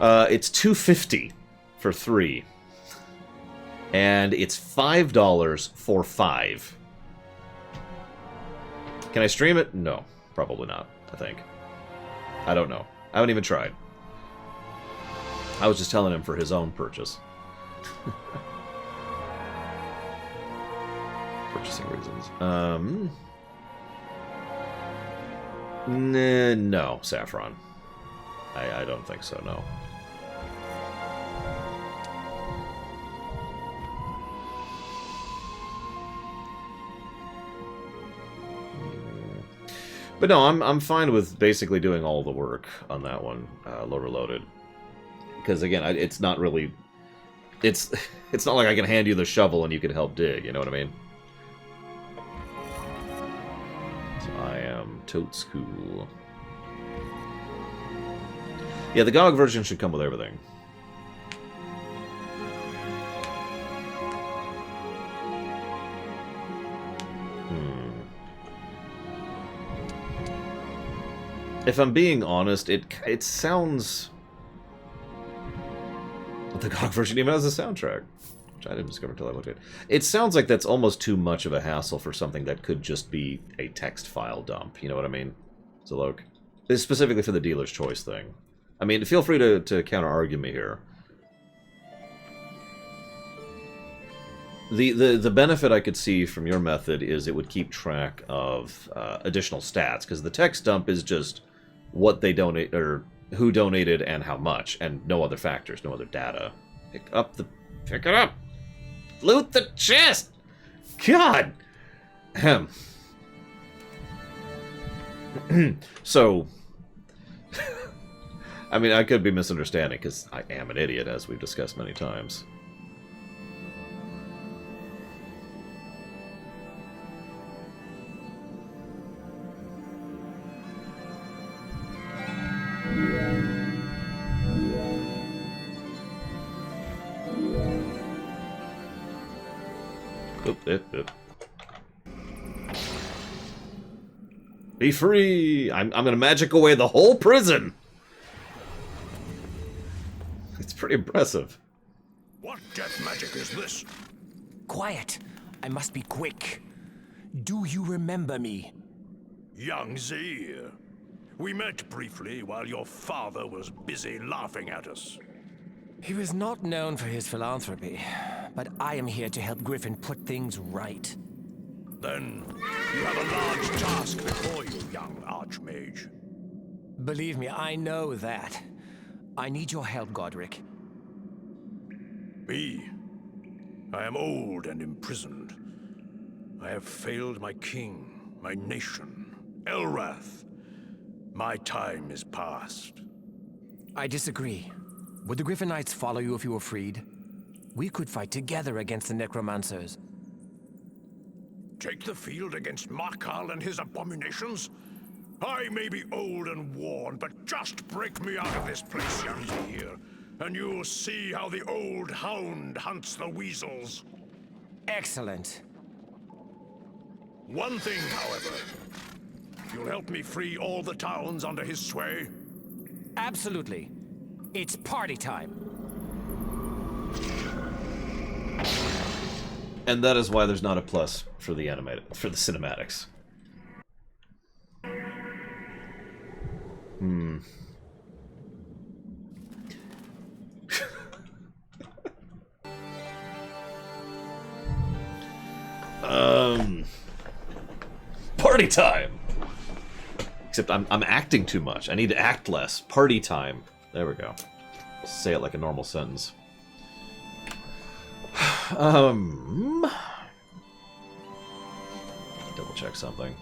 S1: It's $2.50 for 3. And it's $5 for 5. Can I stream it? No. Probably not, I think. I don't know. I haven't even tried. I was just telling him for his own purchase. Purchasing reasons. No, Saffron. I don't think so, no. But no, I'm fine with basically doing all the work on that one, Loader Loaded. Because again, it's not really... It's not like I can hand you the shovel and you can help dig, you know what I mean? So I am totes cool. Yeah, the GOG version should come with everything. If I'm being honest, it sounds... The GOG version even has a soundtrack, which I didn't discover until I looked at it. It sounds like that's almost too much of a hassle for something that could just be a text file dump, you know what I mean? Zalok. It's specifically for the dealer's choice thing. I mean, feel free to counter-argue me here. The benefit I could see from your method is it would keep track of additional stats, because the text dump is just what they donate, or who donated and how much, and no other factors, no other data. Pick it up! Loot the chest! God! Ahem. So... I mean, I could be misunderstanding, because I am an idiot, as we've discussed many times. Oop, oop, oop. Be free! I'm gonna magic away the whole prison! It's pretty impressive.
S4: What death magic is this?
S3: Quiet. I must be quick. Do you remember me?
S4: Young Zaire. We met briefly while your father was busy laughing at us.
S3: He was not known for his philanthropy, but I am here to help Griffin put things right.
S4: Then you have a large task before you, young Archmage.
S3: Believe me, I know that. I need your help, Godric.
S4: Me? I am old and imprisoned. I have failed my king, my nation, Elrath. My time is past.
S3: I disagree. Would the Griffin Knights follow you if you were freed? We could fight together against the Necromancers.
S4: Take the field against Markal and his abominations? I may be old and worn, but just break me out of this place, young Zaire, and you'll see how the old hound hunts the weasels.
S3: Excellent.
S4: One thing, however. You'll help me free all the towns under his sway?
S3: Absolutely. It's party time.
S1: And that is why there's not a plus for the cinematics. Party time! Except I'm acting too much. I need to act less. Party time. There we go. Say it like a normal sentence. Double check something.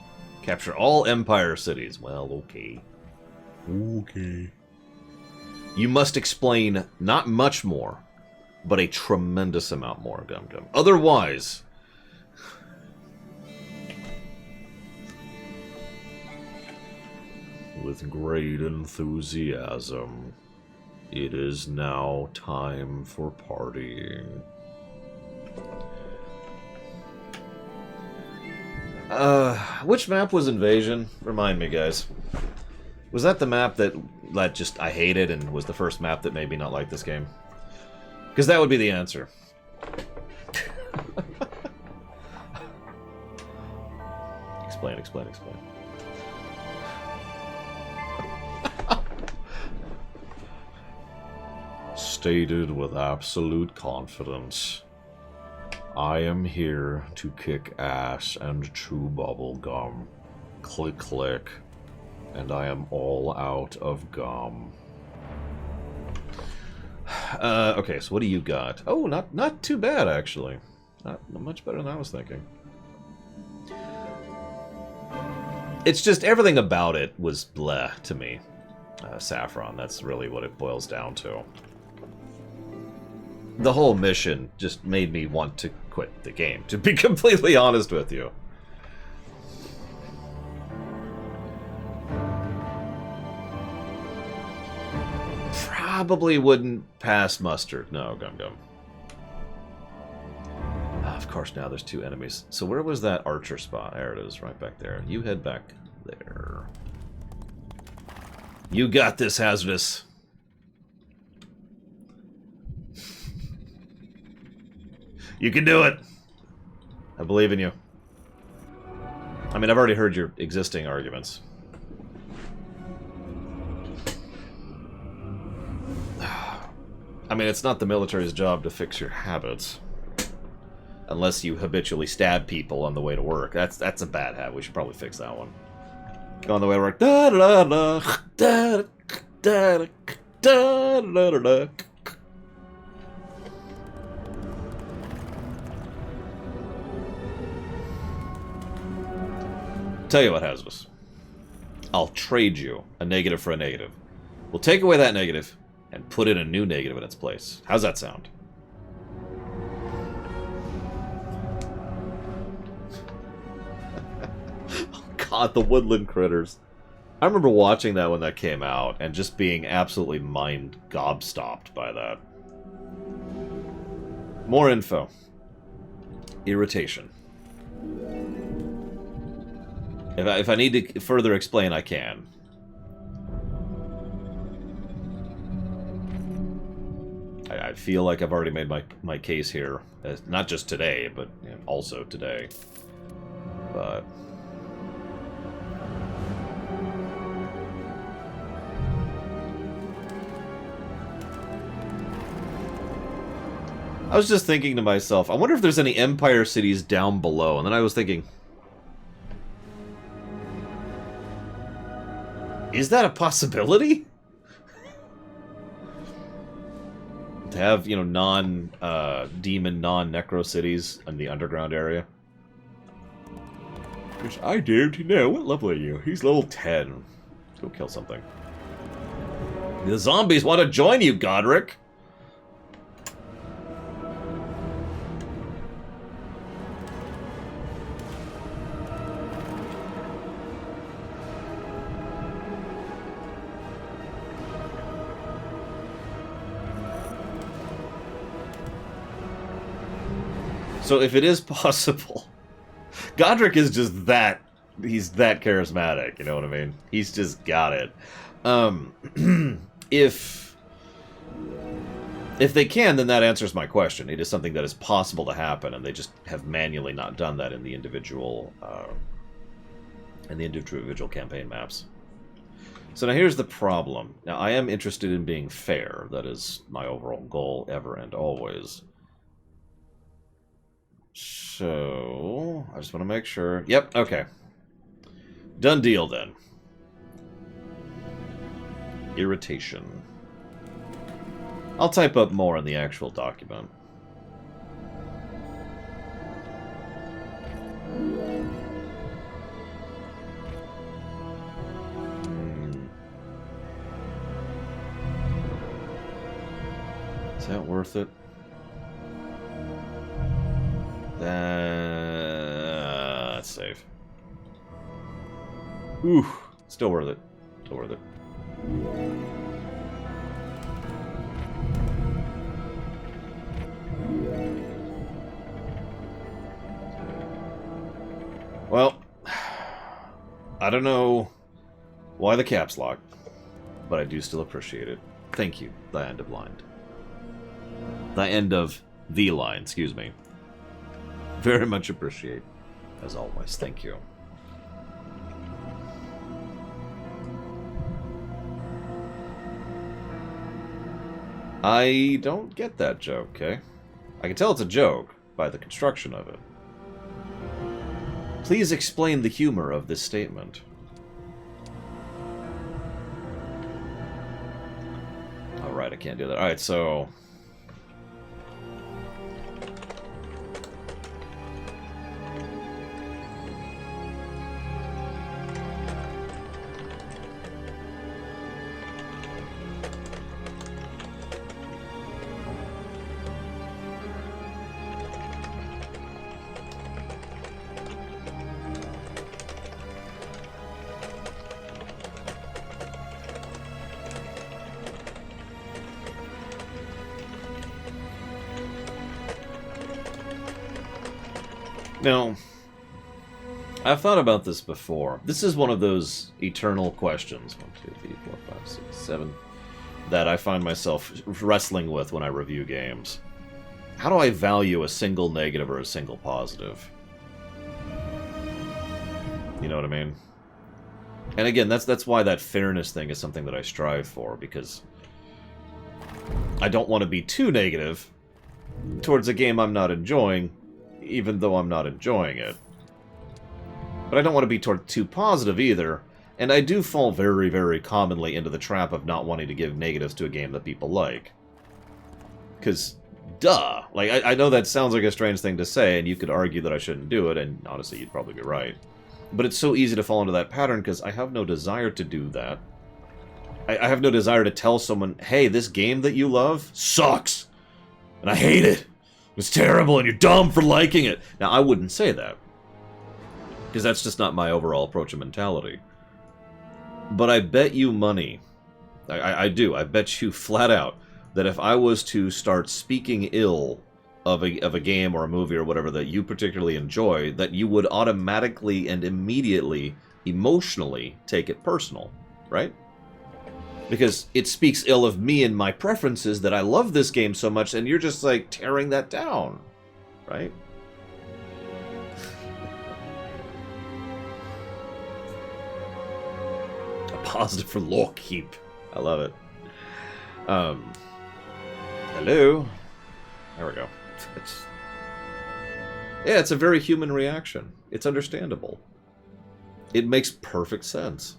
S1: Capture all Empire cities. Well, okay. Okay. You must explain not much more, but a tremendous amount more, Gum Gum. Otherwise... With great enthusiasm, it is now time for partying. Which map was Invasion? Remind me, guys. Was that the map that just I hated and was the first map that made me not like this game? Because that would be the answer. Explain. Stated with absolute confidence, I am here to kick ass and chew bubble gum. Click, click. And I am all out of gum. Okay, so what do you got? Oh, not too bad, actually. Not much better than I was thinking. It's just everything about it was bleh to me. Saffron, that's really what it boils down to. The whole mission just made me want to quit the game, to be completely honest with you. Probably wouldn't pass muster. No, Gum Gum. Of course, now there's two enemies. So where was that archer spot? There it is, right back there. You head back there. You got this, Hazardous. You can do it. I believe in you. I mean, I've already heard your existing arguments. I mean, it's not the military's job to fix your habits. Unless you habitually stab people on the way to work. That's a bad habit. We should probably fix that one. On the way to work. Da da da da da da da da da. Tell you what, Hazardous. I'll trade you a negative for a negative. We'll take away that negative and put in a new negative in its place. How's that sound? Oh God, the woodland critters. I remember watching that when that came out and just being absolutely mind gobstopped by that. More info. Irritation. If I need to further explain, I can. I feel like I've already made my case here. Not just today, but also today. But... I was just thinking to myself, I wonder if there's any Empire cities down below. And then I was thinking... Is that a possibility? To have, you know, non-demon, non-necro cities in the underground area? Which I dared to know. What level are you? He's level 10. Let's go kill something. The zombies want to join you, Godric! So if it is possible, Godric is just that, he's that charismatic, you know what I mean? He's just got it. If they can, then that answers my question. It is something that is possible to happen, and they just have manually not done that in the individual campaign maps. So now here's the problem. Now I am interested in being fair. That is my overall goal ever and always. So, I just want to make sure. Yep, okay. Done deal, then. Irritation. I'll type up more in the actual document. Is that worth it? That's safe. Ooh, still worth it. Still worth it. Well, I don't know why the caps lock, but I do still appreciate it. Thank you, the end of line. The end of the line, excuse me. Very much appreciate, as always. Thank you. I don't get that joke, okay? I can tell it's a joke by the construction of it. Please explain the humor of this statement. Alright, I can't do that. Alright, so... Now, I've thought about this before. This is one of those eternal questions, 1, 2, 3, 4, 5, 6, 7, that I find myself wrestling with when I review games. How do I value a single negative or a single positive? You know what I mean? And again, that's why that fairness thing is something that I strive for, because I don't want to be too negative towards a game I'm not enjoying, even though I'm not enjoying it. But I don't want to be too positive either, and I do fall very, very commonly into the trap of not wanting to give negatives to a game that people like. Because, duh! Like, I know that sounds like a strange thing to say, and you could argue that I shouldn't do it, and honestly, you'd probably be right. But it's so easy to fall into that pattern, because I have no desire to do that. I have no desire to tell someone, hey, this game that you love sucks! And I hate it! It's terrible and you're dumb for liking it. Now, I wouldn't say that, because that's just not my overall approach and mentality. But I bet you money, I do, I bet you flat out, that if I was to start speaking ill of a game or a movie or whatever that you particularly enjoy, that you would automatically and immediately, emotionally take it personal, right? Because it speaks ill of me and my preferences that I love this game so much, and you're just, like, tearing that down, right? A positive for Lorekeep. I love it. Hello? There we go. Yeah, it's a very human reaction. It's understandable. It makes perfect sense.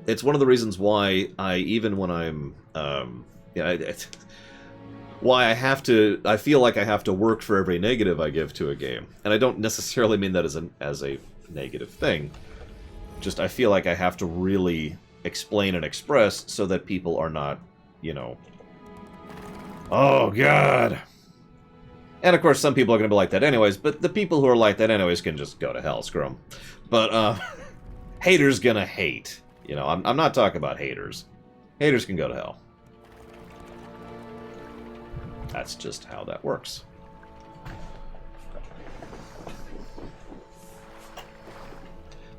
S1: It's one of the reasons why even when I'm, why I feel like I have to work for every negative I give to a game. And I don't necessarily mean that as a negative thing. Just I feel like I have to really explain and express so that people are not, you know, oh god. And of course some people are going to be like that anyways, but the people who are like that anyways can just go to hell, screw them. But haters gonna hate. You know, I'm not talking about haters. Haters can go to hell. That's just how that works.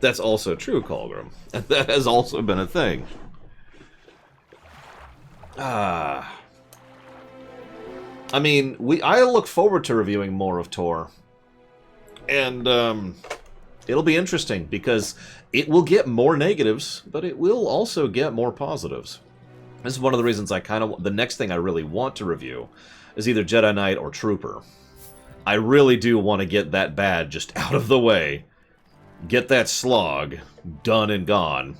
S1: That's also true, Colgrim. That has also been a thing. I mean, I look forward to reviewing more of Tor. And, it'll be interesting, because it will get more negatives, but it will also get more positives. This is one of the reasons the next thing I really want to review is either Jedi Knight or Trooper. I really do want to get that bad just out of the way, get that slog done and gone,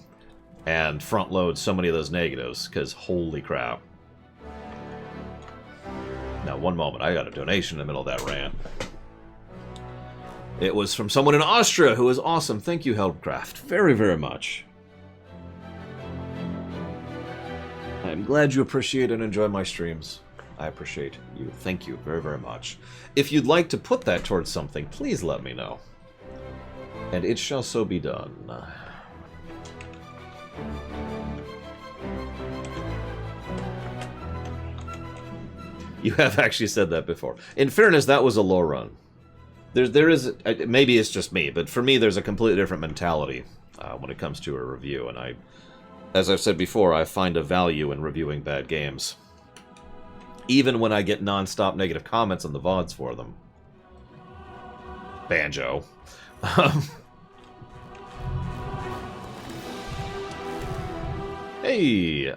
S1: and front load so many of those negatives, because holy crap. Now, one moment, I got a donation in the middle of that rant. It was from someone in Austria who is awesome. Thank you, Heldcraft, very, very much. I'm glad you appreciate and enjoy my streams. I appreciate you. Thank you very, very much. If you'd like to put that towards something, please let me know. And it shall so be done. You have actually said that before. In fairness, that was a low run. There is, maybe it's just me, but for me there's a completely different mentality when it comes to a review, and as I've said before, I find a value in reviewing bad games. Even when I get non-stop negative comments on the VODs for them. Banjo. Hey,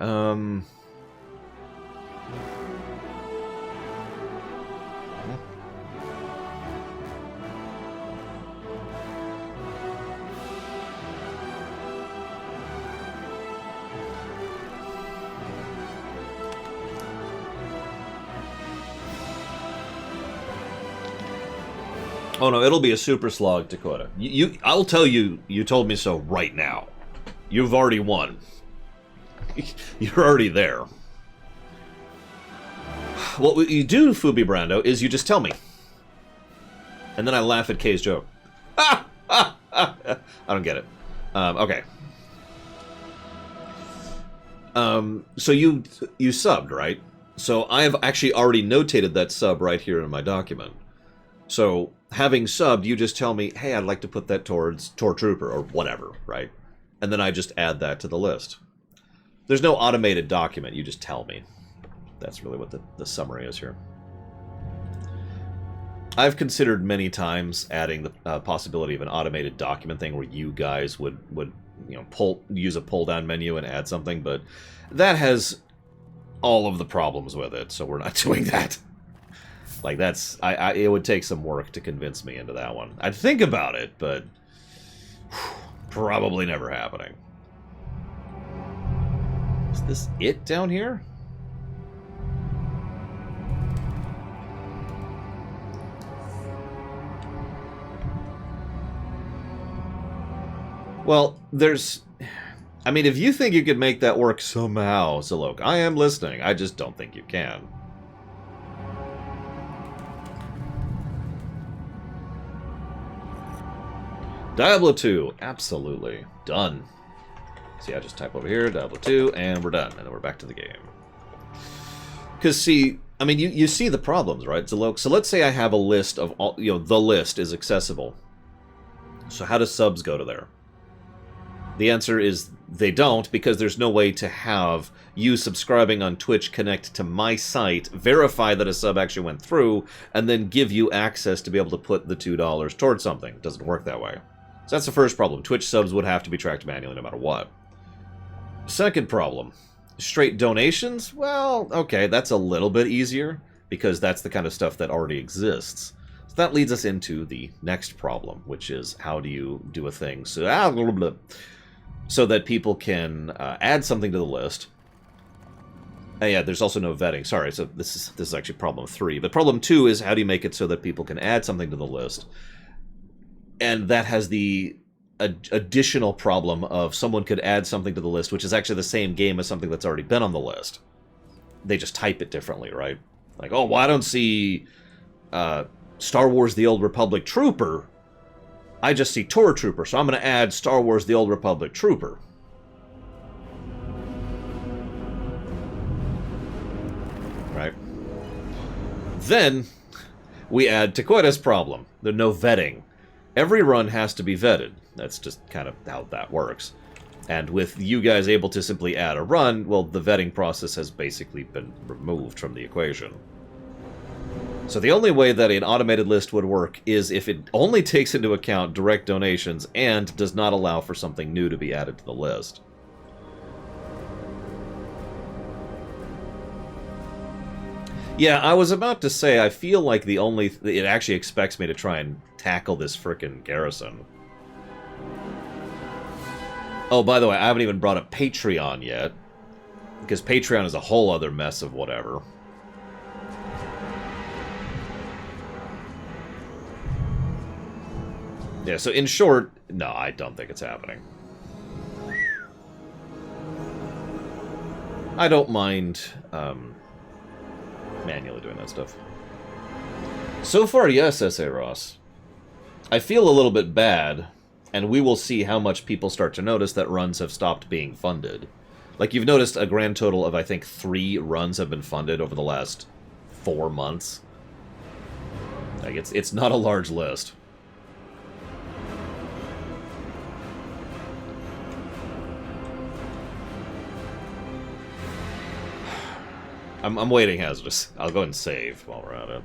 S1: oh no, it'll be a super slog, Dakota. I'll tell you, you told me so right now. You've already won. You're already there. What you do, Fubi Brando, is you just tell me. And then I laugh at Kay's joke. I don't get it. Okay. So you subbed, right? So I have actually already notated that sub right here in my document. So, having subbed, you just tell me, hey, I'd like to put that towards Tor Trooper, or whatever, right? And then I just add that to the list. There's no automated document, you just tell me. That's really what the summary is here. I've considered many times adding the possibility of an automated document thing where you guys would you know, use a pull-down menu and add something, but that has all of the problems with it, so we're not doing that. Like, that's... it would take some work to convince me into that one. I'd think about it, but... probably never happening. Is this it down here? Well, there's... I mean, if you think you could make that work somehow, Zalok, I am listening. I just don't think you can. Diablo 2, absolutely. Done. See, I just type over here, Diablo 2, and we're done. And then we're back to the game. Because, see, I mean, you see the problems, right? So let's say I have a list of all, the list is accessible. So how do subs go to there? The answer is they don't, because there's no way to have you subscribing on Twitch connect to my site, verify that a sub actually went through, and then give you access to be able to put the $2 towards something. It doesn't work that way. So that's the first problem. Twitch subs would have to be tracked manually no matter what. Second problem. Straight donations? Well, okay, that's a little bit easier, because that's the kind of stuff that already exists. So that leads us into the next problem, which is how do you do a thing so that people can add something to the list. And yeah, there's also no vetting. Sorry, so this is actually problem 3. But problem 2 is how do you make it so that people can add something to the list? And that has the additional problem of someone could add something to the list, which is actually the same game as something that's already been on the list. They just type it differently, right? Like, oh, well, I don't see Star Wars The Old Republic Trooper. I just see Tor Trooper, so I'm going to add Star Wars The Old Republic Trooper. Right? Then, we add Taqueda's problem. There's no vetting. Every run has to be vetted. That's just kind of how that works. And with you guys able to simply add a run, well, the vetting process has basically been removed from the equation. So the only way that an automated list would work is if it only takes into account direct donations and does not allow for something new to be added to the list. Yeah, I was about to say, I feel like it actually expects me to try and tackle this frickin' garrison. Oh, by the way, I haven't even brought up Patreon yet, because Patreon is a whole other mess of whatever. Yeah, so in short, no, I don't think it's happening. I don't mind manually doing that stuff. So far, yes, S.A. Ross. I feel a little bit bad, and we will see how much people start to notice that runs have stopped being funded. Like, you've noticed a grand total of, I think, 3 runs have been funded over the last 4 months. Like, it's not a large list. I'm waiting, Hazardous. I'll go and save while we're at it.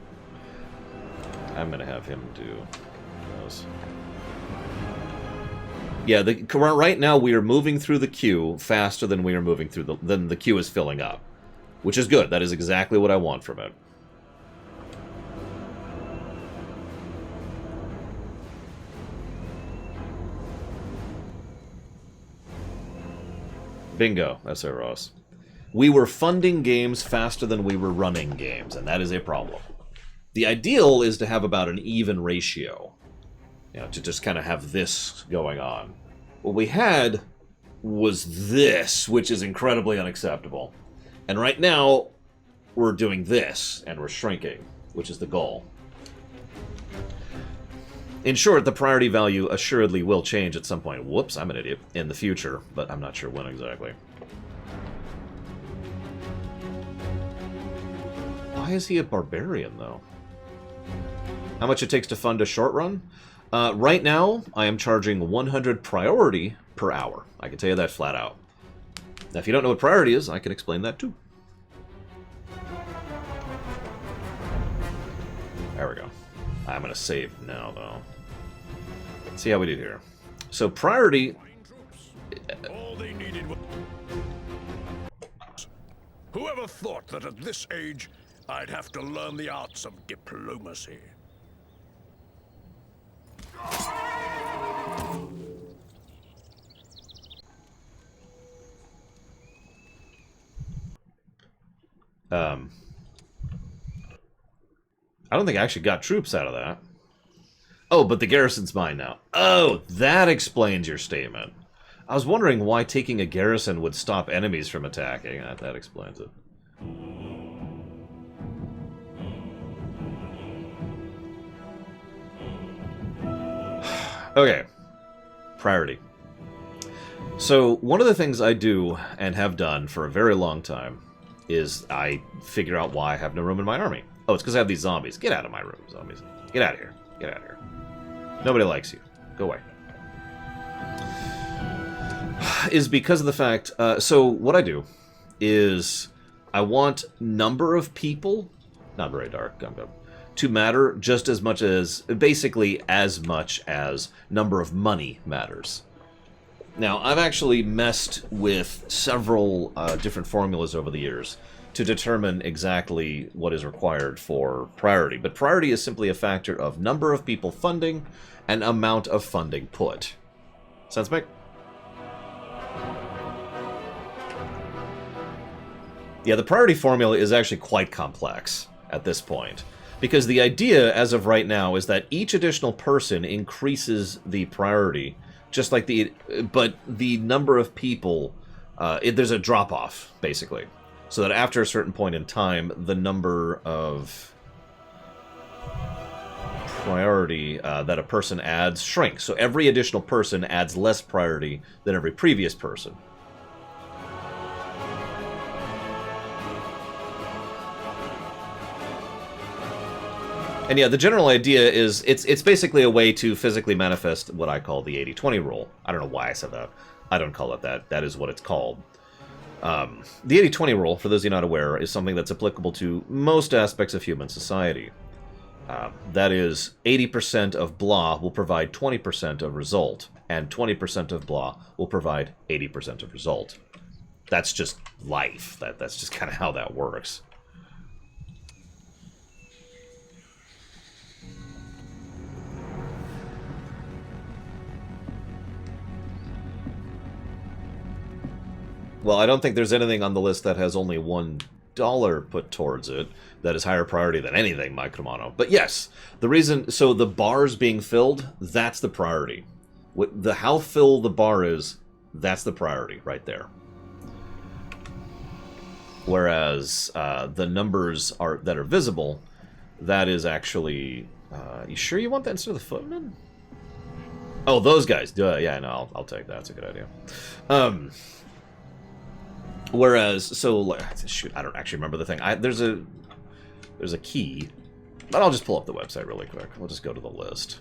S1: I'm gonna have him do this. Yeah, right now we are moving through the queue faster than we are moving through than the queue is filling up, which is good. That is exactly what I want from it. Bingo, S.A. Ross. We were funding games faster than we were running games, and that is a problem. The ideal is to have about an even ratio. You know, to just kind of have this going on. What we had was this, which is incredibly unacceptable. And right now, we're doing this, and we're shrinking, which is the goal. In short, the priority value assuredly will change at some point. Whoops, I'm an idiot. In the future, but I'm not sure when exactly. Why is he a barbarian, though? How much it takes to fund a short run? Right now, I am charging 100 priority per hour. I can tell you that flat out. Now, if you don't know what priority is, I can explain that too. There we go. I'm going to save now, though. Let's see how we do here. So, priority...
S4: All they needed was... Whoever thought that at this age, I'd have to learn the arts of diplomacy?
S1: I don't think I actually got troops out of that. Oh, but the garrison's mine now. Oh, that explains your statement. I was wondering why taking a garrison would stop enemies from attacking. That explains it. Okay. Priority. So, one of the things I do, and have done for a very long time, is I figure out why I have no room in my army. Oh, it's because I have these zombies. Get out of my room, zombies. Get out of here. Get out of here. Nobody likes you. Go away. Is because of the fact... so what I do is I want number of people, not very dark, to matter just as much as... basically as much as number of money matters. Now, I've actually messed with several different formulas over the years to determine exactly what is required for priority. But priority is simply a factor of number of people funding and amount of funding put. Sense make? Yeah, the priority formula is actually quite complex at this point. Because the idea, as of right now, is that each additional person increases the priority, just like the... but the number of people... there's a drop-off, basically. So that after a certain point in time, the number of priority that a person adds shrinks. So every additional person adds less priority than every previous person. And yeah, the general idea is it's basically a way to physically manifest what I call the 80-20 rule. I don't know why I said that. I don't call it that. That is what it's called. The 80-20 rule, for those of you not aware, is something that's applicable to most aspects of human society. That is, 80% of blah will provide 20% of result, and 20% of blah will provide 80% of result. That's just life. That's just kind of how that works. Well, I don't think there's anything on the list that has only $1 put towards it that is higher priority than anything, Mike Romano. But yes, the reason... so the bars being filled, that's the priority. How full the bar is, that's the priority right there. Whereas the numbers that are visible, that is actually... you sure you want that instead of the footmen? Oh, those guys. Yeah, no, I'll take that. That's a good idea. Whereas, so, shoot, I don't actually remember the thing. There's a key, but I'll just pull up the website really quick. We'll just go to the list.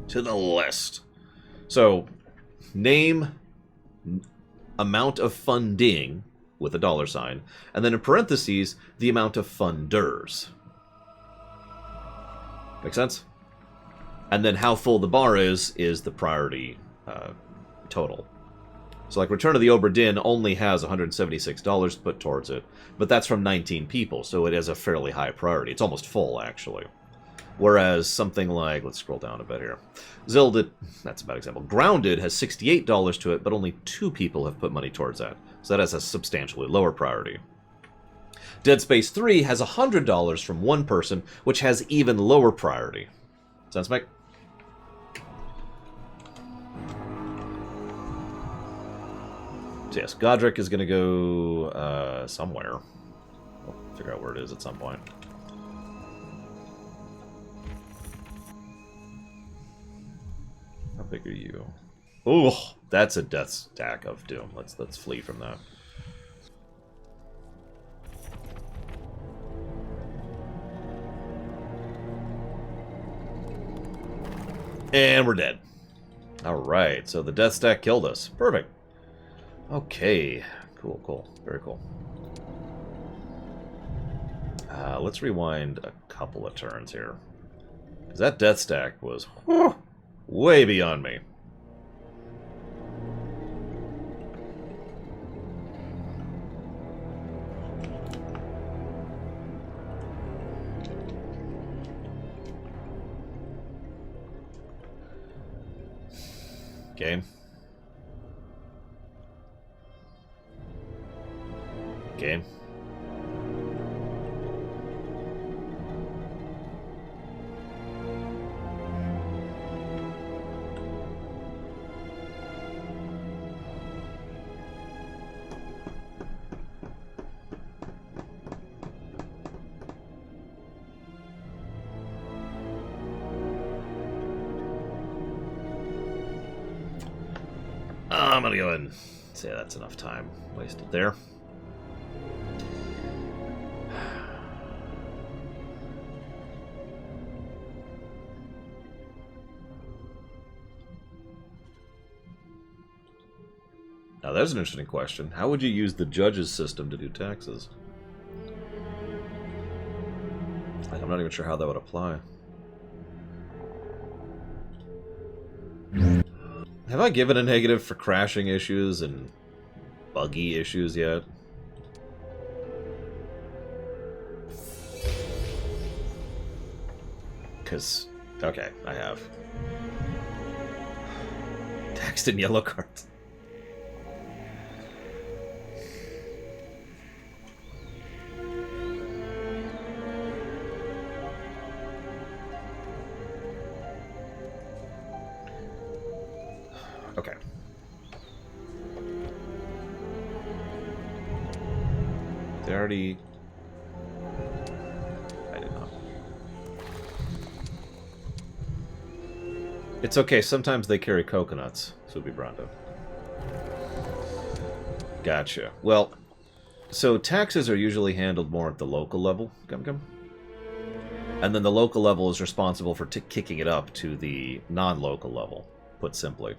S1: To the list. So, name, amount of funding, with a $sign, and then in parentheses, the amount of funders. Make sense? And then how full the bar is the priority total. So, like, Return of the Obra Dinn only has $176 put towards it, but that's from 19 people, so it has a fairly high priority. It's almost full, actually. Whereas something like, let's scroll down a bit here. Zelda, that's a bad example. Grounded has $68 to it, but only 2 people have put money towards that. So that has a substantially lower priority. Dead Space 3 has $100 from 1 person, which has even lower priority. Sense, Mike? So yes, Godric is going to go somewhere. I'll figure out where it is at some point. How big are you? Oh, that's a death stack of doom. Let's flee from that. And we're dead. Alright, so the death stack killed us. Perfect. Okay, cool, very cool. Let's rewind a couple of turns here. Because that death stack was way beyond me. Okay. Okay. I'm gonna go ahead and say that's enough time wasted there. Now, there's an interesting question. How would you use the judge's system to do taxes? Like, I'm not even sure how that would apply. Have I given a negative for crashing issues and buggy issues yet? Because, okay, I have. Text and yellow cards. Okay. They already... I did not. It's okay, sometimes they carry coconuts, Subi Brando. Gotcha. Well, so taxes are usually handled more at the local level, Gum. And then the local level is responsible for kicking it up to the non-local level, put simply.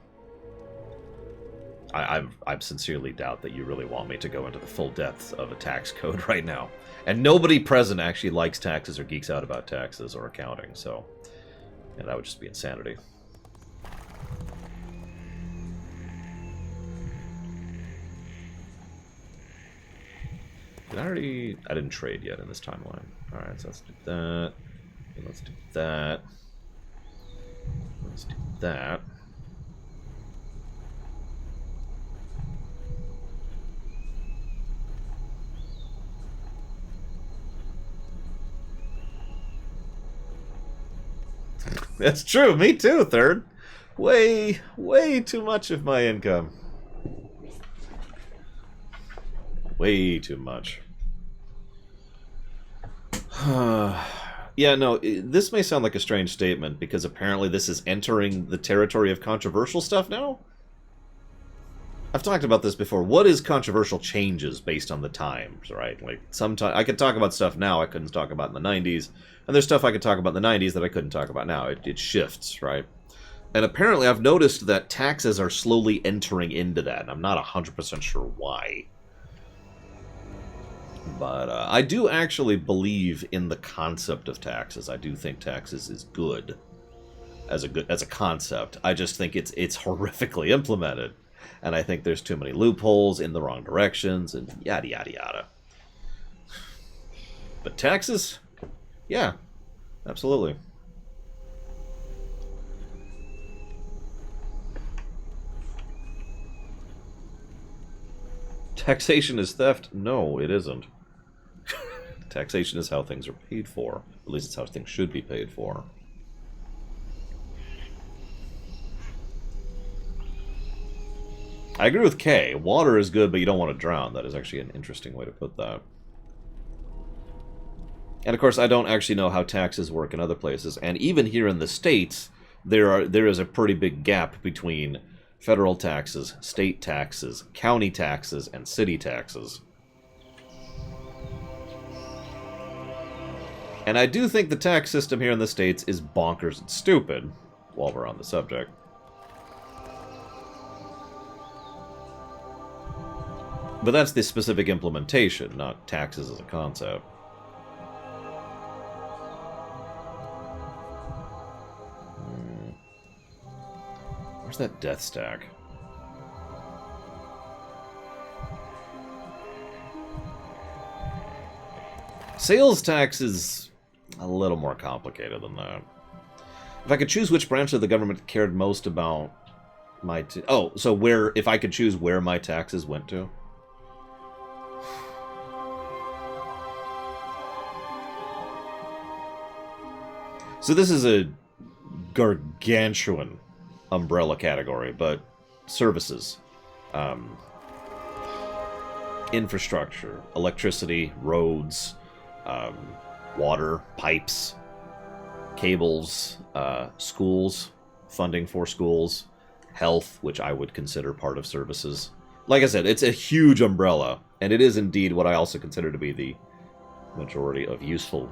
S1: I sincerely doubt that you really want me to go into the full depths of a tax code right now. And nobody present actually likes taxes or geeks out about taxes or accounting, so... Yeah, that would just be insanity. Did I already... I didn't trade yet in this timeline. Alright, so let's do that. And let's do that. Let's do that. That's true, me too, third. Way too much of my income. Way too much. Yeah, no, this may sound like a strange statement, because apparently this is entering the territory of controversial stuff now? I've talked about this before. What is controversial changes based on the times, right? Like, sometimes I could talk about stuff now I couldn't talk about in the 90s, and there's stuff I could talk about in the 90s that I couldn't talk about now. It shifts, right? And apparently I've noticed that taxes are slowly entering into that, and I'm not 100% sure why. But I do actually believe in the concept of taxes. I do think taxes is good as a concept. I just think it's horrifically implemented. And I think there's too many loopholes in the wrong directions, and yada, yada, yada. But taxes? Yeah, absolutely. Taxation is theft? No, it isn't. Taxation is how things are paid for. At least it's how things should be paid for. I agree with Kay. Water is good, but you don't want to drown. That is actually an interesting way to put that. And of course, I don't actually know how taxes work in other places. And even here in the States, there is a pretty big gap between federal taxes, state taxes, county taxes, and city taxes. And I do think the tax system here in the States is bonkers and stupid, while we're on the subject. But that's the specific implementation, not taxes as a concept. Where's that death stack? Sales tax is a little more complicated than that. If I could choose which branch of the government cared most about my... so if I could choose where my taxes went to? So this is a gargantuan umbrella category, but services, infrastructure, electricity, roads, water, pipes, cables, schools, funding for schools, health, which I would consider part of services. Like I said, it's a huge umbrella, and it is indeed what I also consider to be the majority of useful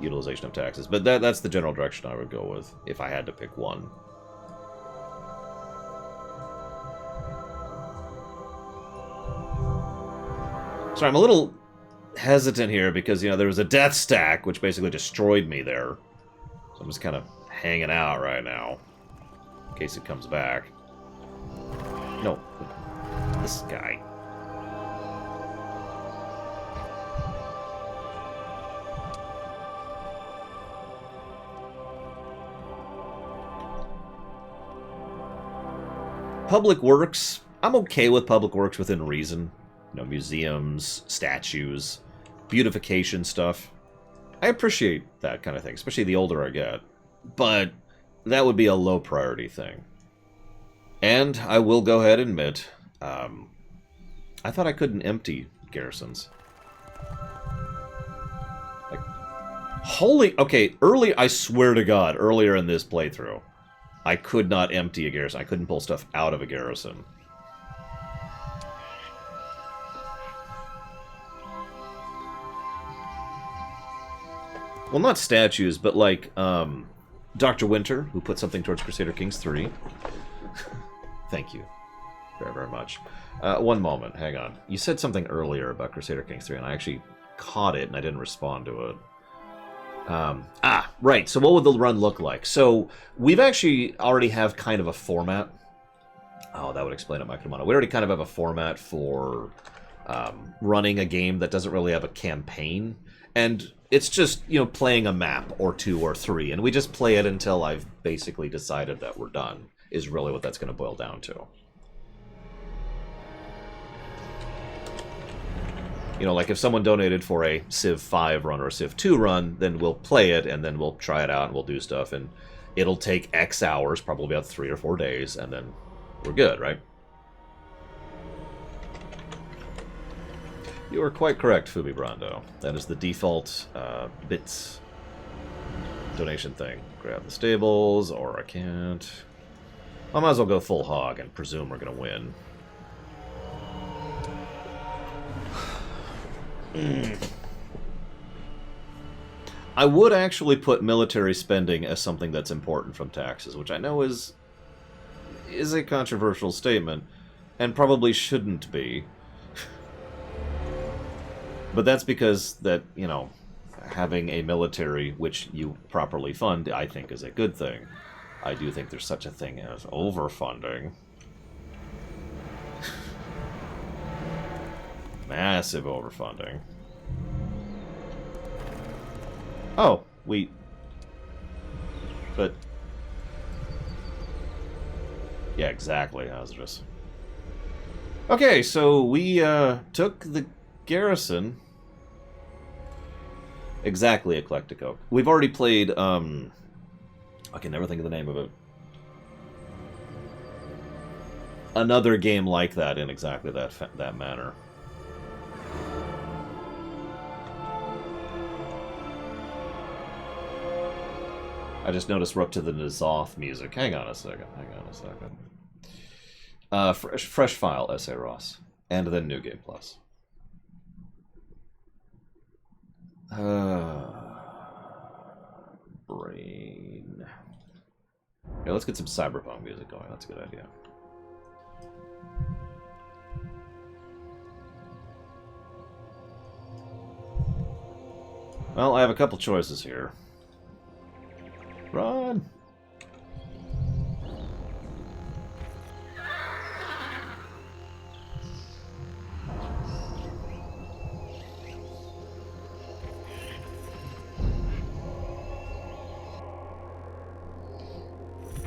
S1: utilization of taxes. But that's the general direction I would go with if I had to pick one. Sorry, I'm a little hesitant here because, you know, there was a death stack, which basically destroyed me there. So I'm just kind of hanging out right now, in case it comes back. No, this guy. Public Works. I'm okay with Public Works within reason. You know, museums, statues, beautification stuff. I appreciate that kind of thing, especially the older I get. But that would be a low priority thing. And I will go ahead and admit, I thought I couldn't empty garrisons. Like, holy... Okay, I swear to God, earlier in this playthrough, I could not empty a garrison. I couldn't pull stuff out of a garrison. Well, not statues, but like Dr. Winter, who put something towards Crusader Kings 3. Thank you very, very much. One moment, hang on. You said something earlier about Crusader Kings 3, and I actually caught it, and I didn't respond to it. Right, so what would the run look like? So, we've actually already have kind of a format. Oh, that would explain it, Micromano. We already kind of have a format for running a game that doesn't really have a campaign. And it's just, you know, playing a map or 2 or 3. And we just play it until I've basically decided that we're done, is really what that's going to boil down to. You know, like if someone donated for a Civ 5 run or a Civ 2 run, then we'll play it, and then we'll try it out, and we'll do stuff, and it'll take X hours, probably about 3 or 4 days, and then we're good, right? You are quite correct, Fubi Brando. That is the default bits donation thing. Grab the stables, or I can't. I might as well go full hog and presume we're going to win. I would actually put military spending as something that's important from taxes, which I know is a controversial statement, and probably shouldn't be. But that's because that, you know, having a military which you properly fund, I think, is a good thing. I do think there's such a thing as overfunding. Massive overfunding. Oh, but... Yeah, exactly, hazardous. Okay, so we took the garrison. Exactly, Eclectico. We've already played, I can never think of the name of it. Another game like that in exactly that manner. I just noticed we're up to the N'Zoth music. Hang on a second. Fresh file, S.A. Ross. And then New Game Plus. Brain. Yeah, let's get some cyberpunk music going. That's a good idea. Well, I have a couple choices here. Run!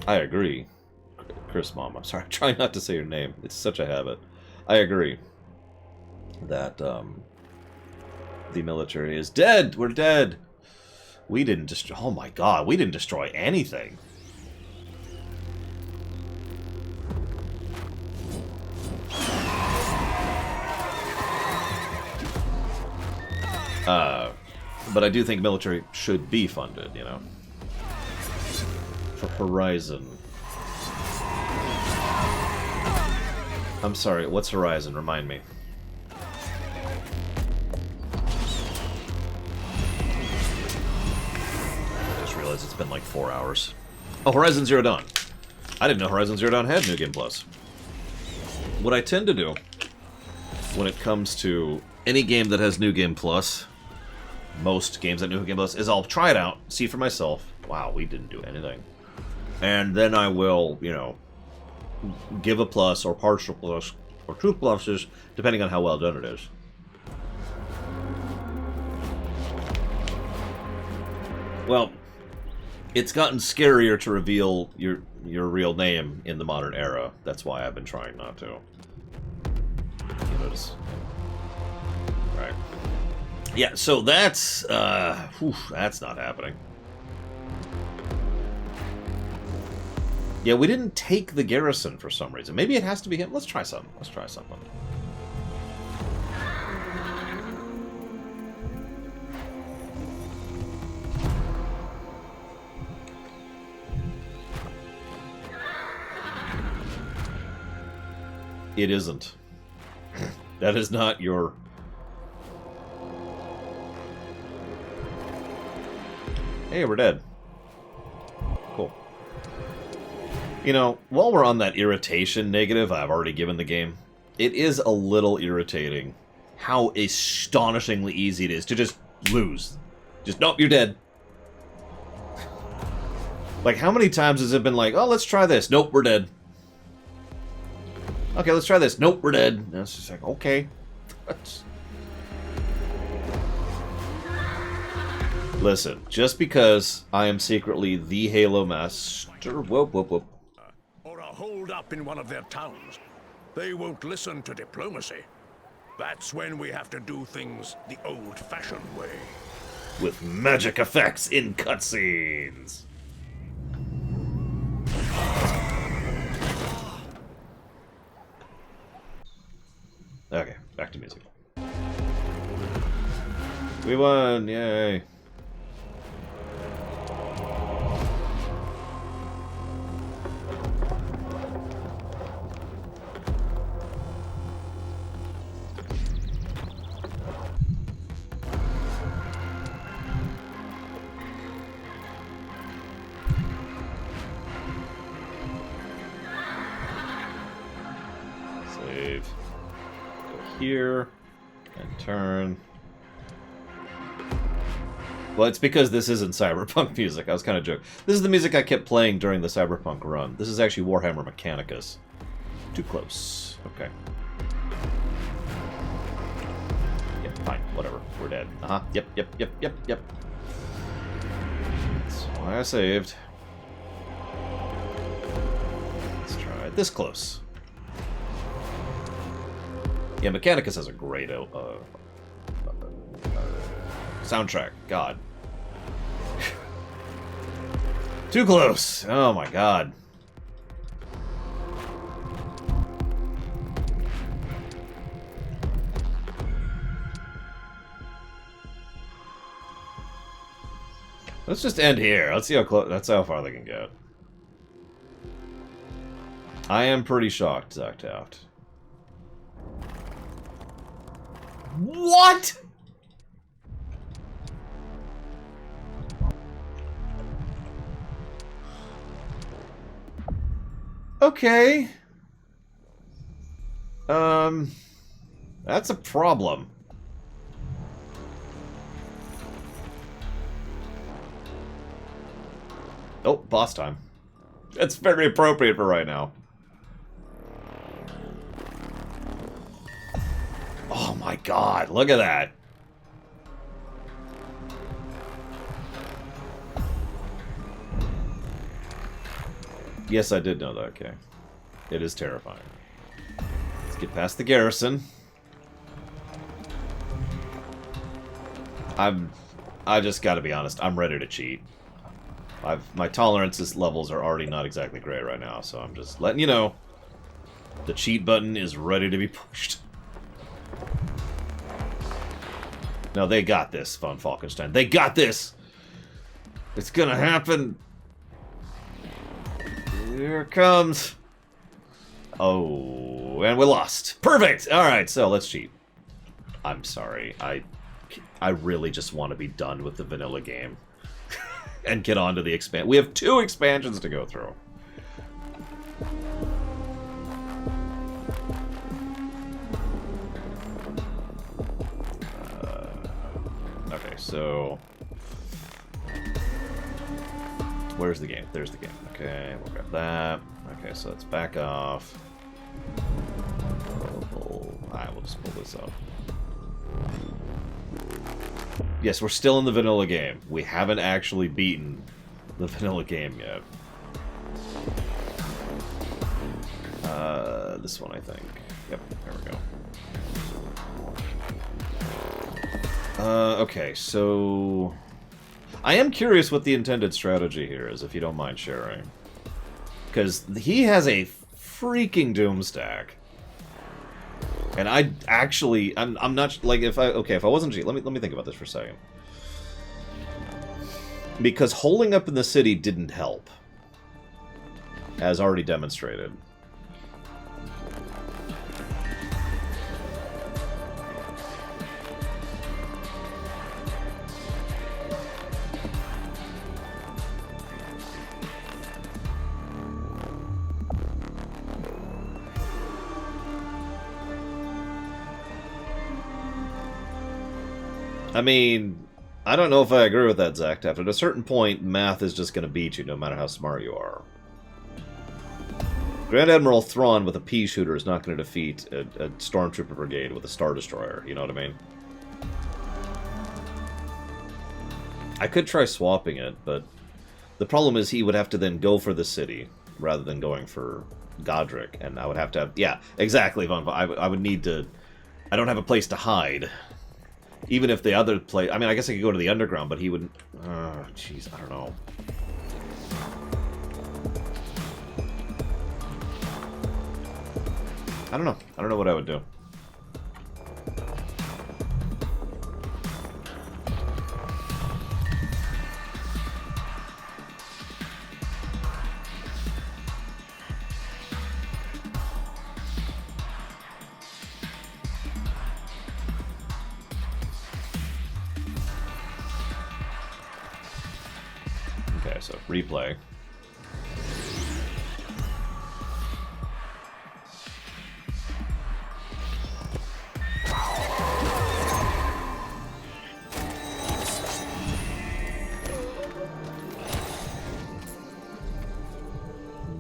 S1: I agree, Chris Mom. I'm sorry, I'm trying not to say your name. It's such a habit. I agree that the military is dead. We're dead. We didn't destroy... Oh my god, we didn't destroy anything. But I do think military should be funded, you know. For Horizon. I'm sorry, what's Horizon? Remind me. It's been like 4 hours. Oh, Horizon Zero Dawn. I didn't know Horizon Zero Dawn had New Game Plus. What I tend to do when it comes to any game that has New Game Plus, most games that New Game Plus, is I'll try it out, see for myself. Wow, we didn't do anything. And then I will, you know, give a plus or partial plus or 2 pluses, depending on how well done it is. Well, it's gotten scarier to reveal your real name in the modern era. That's why I've been trying not to. You notice? Right. Yeah, so that's not happening. Yeah, we didn't take the garrison for some reason. Maybe it has to be him. Let's try something. Let's try something. It isn't. That is not your... Hey, we're dead. Cool. You know, while we're on that irritation negative I've already given the game, it is a little irritating how astonishingly easy it is to just lose. Just, nope, you're dead. Like, how many times has it been like, oh, let's try this. Nope, we're dead. Okay, let's try this. Nope, we're dead. And it's just like, okay. Listen, just because I am secretly the Halo Master... Whoop, whoop, whoop.
S4: Or a hold up in one of their towns. They won't listen to diplomacy. That's when we have to do things the old-fashioned way.
S1: With magic effects in cutscenes. Okay, back to music. We won! Yay! Save. Go here and turn. Well, it's because this isn't Cyberpunk music. I was kind of joking. This is the music I kept playing during the Cyberpunk run. This is actually Warhammer Mechanicus. Too close. Okay. Yep, fine. Whatever. We're dead. Uh-huh. Yep. That's why I saved. Let's try it this close. Yeah, Mechanicus has a great soundtrack. God. Too close. Oh my god. Let's just end here. Let's see how close. That's how far they can get. I am pretty shocked, Zach Taft. What? Okay. That's a problem. Oh, boss time. That's very appropriate for right now. Oh my god, look at that. Yes, I did know that, okay. It is terrifying. Let's get past the garrison. I just gotta be honest, I'm ready to cheat. My tolerances levels are already not exactly great right now, so I'm just letting you know. The cheat button is ready to be pushed. No, they got this, Von Falkenstein. They got this! It's gonna happen! Here it comes! Oh, and we lost. Perfect! Alright, so let's cheat. I'm sorry. I really just want to be done with the vanilla game. And get on to the expansion. We have 2 expansions to go through. so... Where's the game? There's the game. Okay, we'll grab that. Okay, so let's back off. Alright, we'll just pull this up. Yes, we're still in the vanilla game. We haven't actually beaten the vanilla game yet. This one, I think. Yep, there we go. Okay, so... I am curious what the intended strategy here is, if you don't mind sharing. Because he has a freaking doom stack. And I actually... I'm not... Like, if I wasn't... Let me think about this for a second. Because holding up in the city didn't help. As already demonstrated. I mean, I don't know if I agree with that, Zach. At a certain point, math is just going to beat you, no matter how smart you are. Grand Admiral Thrawn with a pea shooter is not going to defeat a Stormtrooper brigade with a Star Destroyer, you know what I mean? I could try swapping it, but the problem is he would have to then go for the city, rather than going for Godric, and I would have to have... Yeah, exactly, Von. I would need to... I don't have a place to hide. Even if the other place... I mean, I guess I could go to the underground, but he wouldn't... Jeez, I don't know. I don't know. I don't know what I would do. Okay, so replay.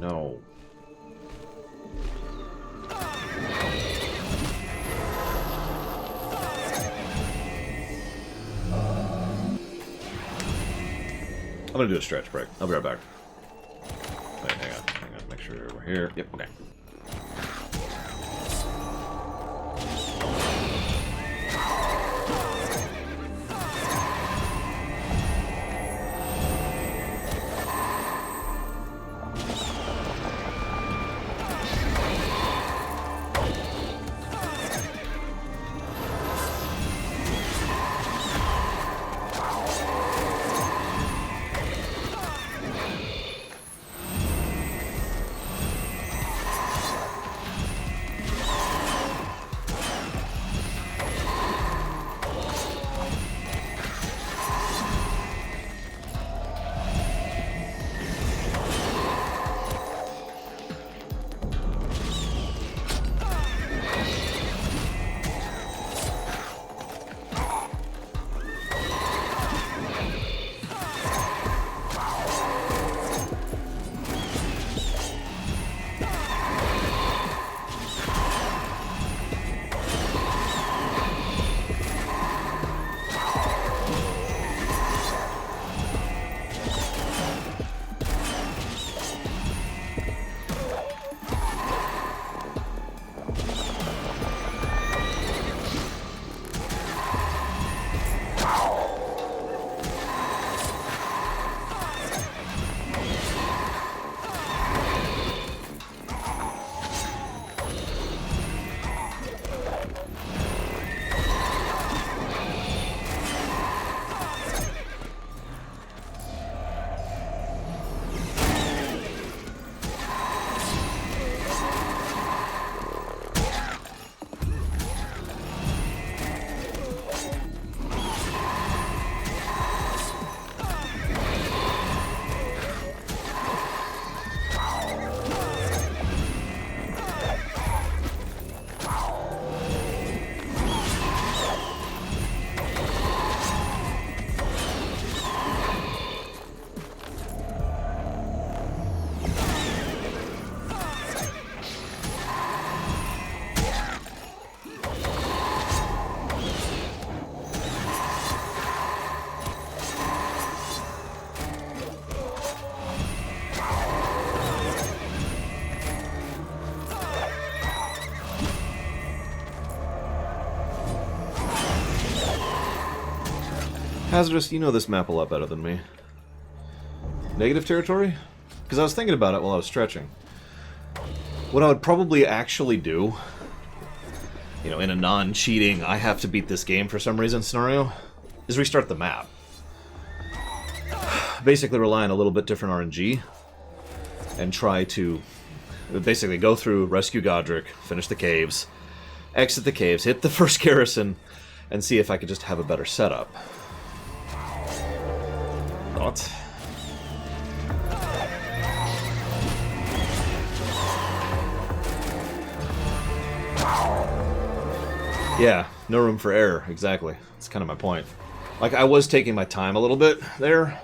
S1: No. I'm gonna do a stretch break. I'll be right back. Wait, hang on. Make sure we're here. Yep, okay. Hazardous, you know this map a lot better than me. Negative territory? Because I was thinking about it while I was stretching. What I would probably actually do, you know, in a non-cheating, I have to beat this game for some reason scenario, is restart the map. Basically rely on a little bit different RNG, and try to basically go through, rescue Godric, finish the caves, exit the caves, hit the first garrison, and see if I could just have a better setup. Thoughts? Yeah, no room for error, exactly. That's kind of my point. Like, I was taking my time a little bit there.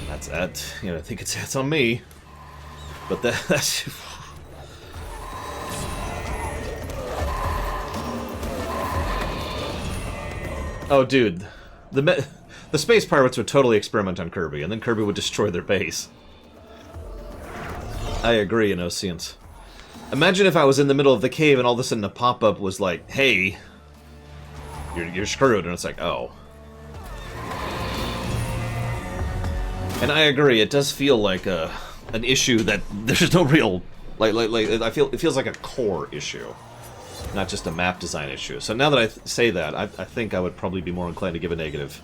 S1: That's that. You know, I think it's on me. But that's... Oh, dude. The Space Pirates would totally experiment on Kirby, and then Kirby would destroy their base. I agree, in Oceans. Imagine if I was in the middle of the cave and all of a sudden a pop-up was like, hey, you're screwed, and it's like, oh. And I agree, it does feel like an issue that there's no real, like it feels like a core issue, not just a map design issue. So now that I say that, I think I would probably be more inclined to give a negative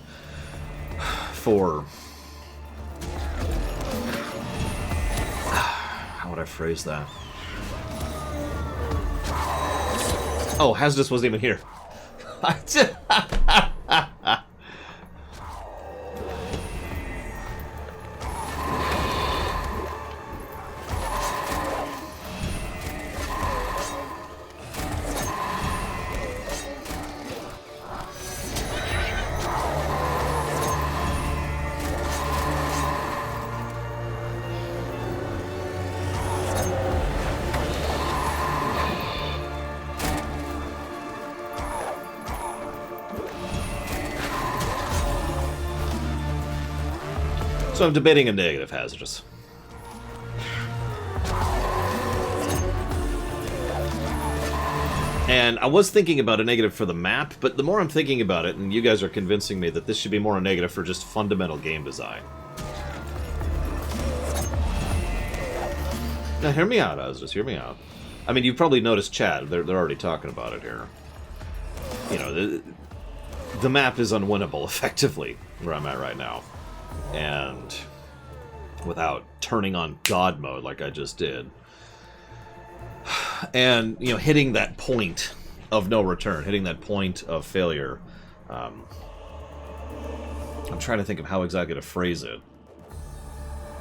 S1: for... How would I phrase that? Oh, Hazardous wasn't even here. So I'm debating a negative, Hazardous. And I was thinking about a negative for the map, but the more I'm thinking about it, and you guys are convincing me that this should be more a negative for just fundamental game design. Now hear me out, Hazardous, hear me out. I mean, you've probably noticed chat, they're already talking about it here. You know, the map is unwinnable, effectively, where I'm at right now. And without turning on God mode like I just did. And, you know, hitting that point of no return, hitting that point of failure. I'm trying to think of how exactly to phrase it.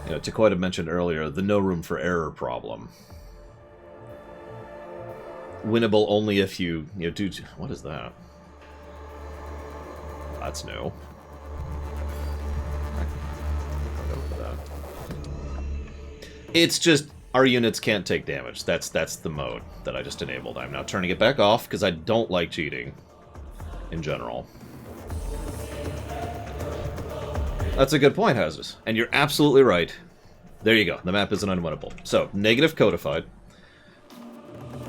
S1: You know, Takoida mentioned earlier the no room for error problem. Winnable only if you do... What is that? That's new. It's just, our units can't take damage. That's the mode that I just enabled. I'm now turning it back off, because I don't like cheating, in general. That's a good point, Hazardous. And you're absolutely right. There you go. The map isn't unwinnable. So, negative codified.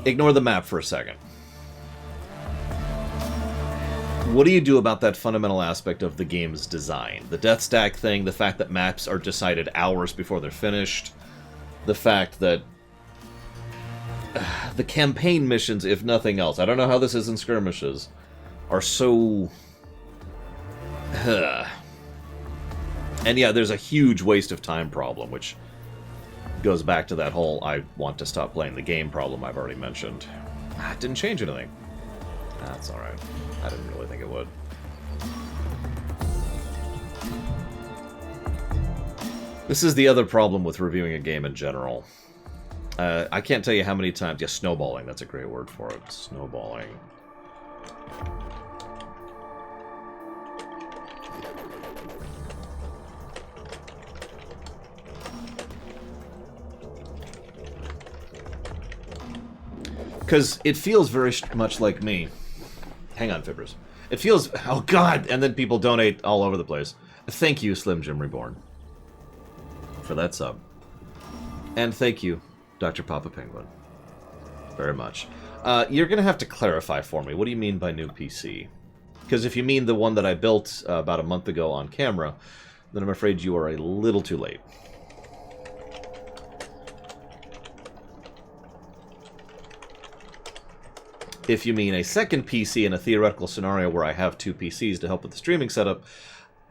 S1: Ignore the map for a second. What do you do about that fundamental aspect of the game's design? The death stack thing, the fact that maps are decided hours before they're finished... The fact that the campaign missions, if nothing else, I don't know how this is in skirmishes, are so... And yeah, there's a huge waste of time problem, which goes back to that whole I want to stop playing the game problem I've already mentioned. It didn't change anything. That's alright. I didn't really think it would. This is the other problem with reviewing a game in general. I can't tell you how many times... Yeah, snowballing. That's a great word for it. Snowballing. Because it feels very much like me. Hang on, Fibbers. It feels... Oh, God! And then people donate all over the place. Thank you, Slim Jim Reborn, for that sub. And thank you, Dr. Papa Penguin, very much. You're going to have to clarify for me. What do you mean by new PC? Because if you mean the one that I built about a month ago on camera, then I'm afraid you are a little too late. If you mean a second PC in a theoretical scenario where I have two PCs to help with the streaming setup,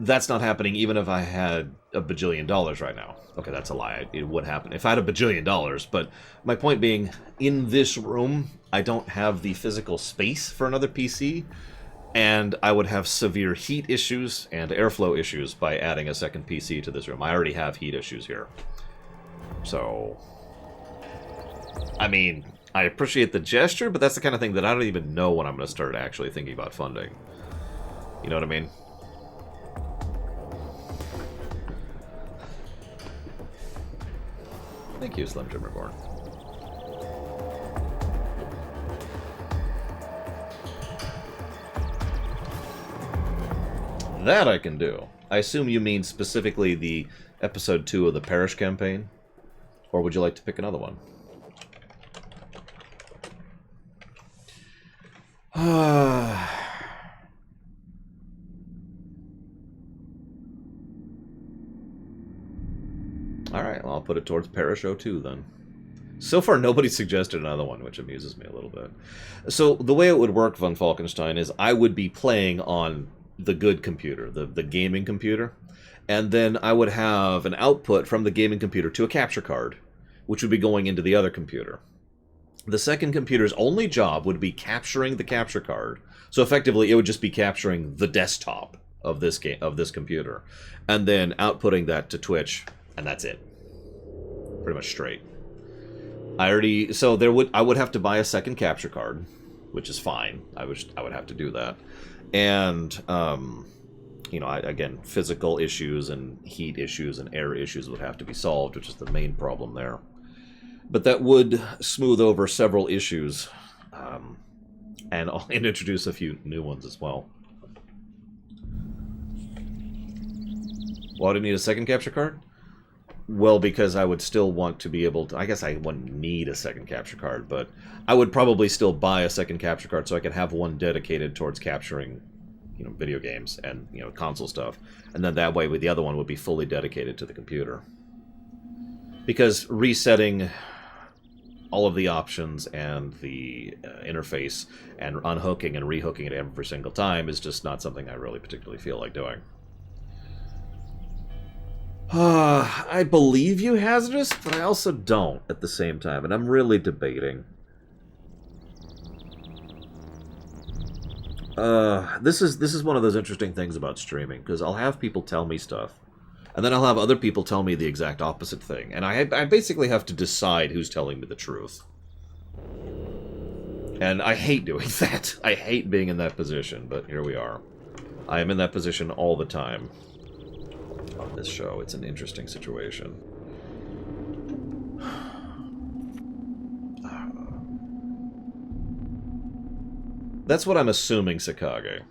S1: that's not happening even if I had a bajillion dollars right now. Okay, that's a lie. It would happen if I had a bajillion dollars, but my point being, in this room, I don't have the physical space for another PC, and I would have severe heat issues and airflow issues by adding a second PC to this room. I already have heat issues here. So, I mean, I appreciate the gesture, but that's the kind of thing that I don't even know when I'm going to start actually thinking about funding. You know what I mean? Thank you, Slim Jim Reborn. That I can do. I assume you mean specifically the episode 2 of the Parish campaign? Or would you like to pick another one? Alright, well, I'll put it towards Parish 02 then. So far, nobody suggested another one, which amuses me a little bit. So, the way it would work, Von Falkenstein, is I would be playing on the good computer, the gaming computer, and then I would have an output from the gaming computer to a capture card, which would be going into the other computer. The second computer's only job would be capturing the capture card. So effectively, it would just be capturing the desktop of this computer, and then outputting that to Twitch, and that's it. Pretty much straight. I would have to buy a second capture card, which is fine. I would have to do that, and you know, again, physical issues and heat issues and air issues would have to be solved, which is the main problem there. But that would smooth over several issues, and introduce a few new ones as well. Why do I need a second capture card? Well, because I would still want to be able to... I guess I wouldn't need a second capture card, but I would probably still buy a second capture card so I could have one dedicated towards capturing, you know, video games and, you know, console stuff. And then that way, with the other one would be fully dedicated to the computer. Because resetting all of the options and the interface and unhooking and rehooking it every single time is just not something I really particularly feel like doing. I believe you, Hazardous, but I also don't at the same time, and I'm really debating. This is one of those interesting things about streaming, because I'll have people tell me stuff, and then I'll have other people tell me the exact opposite thing, and I basically have to decide who's telling me the truth. And I hate doing that. I hate being in that position, but here we are. I am in that position all the time on this show. It's an interesting situation. That's what I'm assuming, Sakage.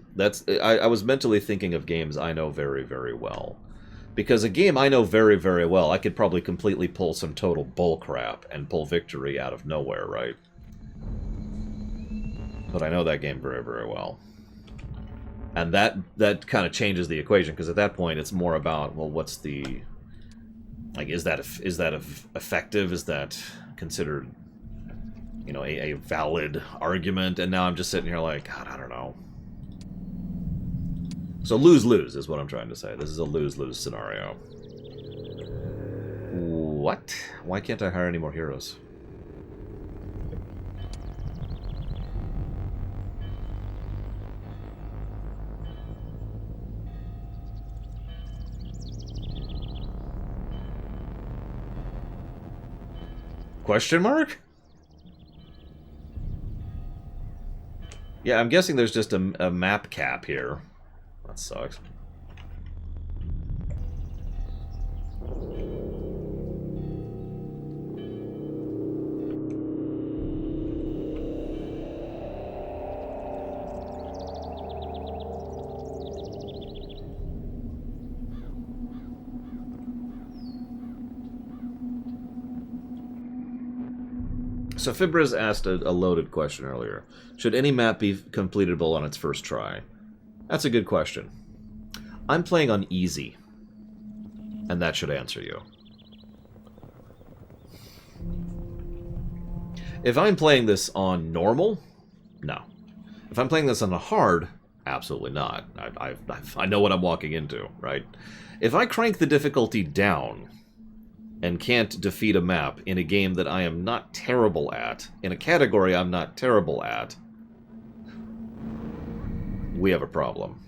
S1: I was mentally thinking of games I know very, very well. Because a game I know very, very well, I could probably completely pull some total bullcrap and pull victory out of nowhere, right? But I know that game very, very well. And that kind of changes the equation, because at that point it's more about, well, what's the... like, is that effective? Is that considered, you know, a valid argument? And now I'm just sitting here like, God, I don't know. So lose-lose is what I'm trying to say. This is a lose-lose scenario. What? Why can't I hire any more heroes? Question mark? Yeah, I'm guessing there's just a map cap here. That sucks. So Fibris asked a loaded question earlier. Should any map be completable on its first try? That's a good question. I'm playing on easy, and that should answer you. If I'm playing this on normal, no. If I'm playing this on a hard, absolutely not. I know what I'm walking into, right? If I crank the difficulty down and can't defeat a map in a game that I am not terrible at, in a category I'm not terrible at, we have a problem.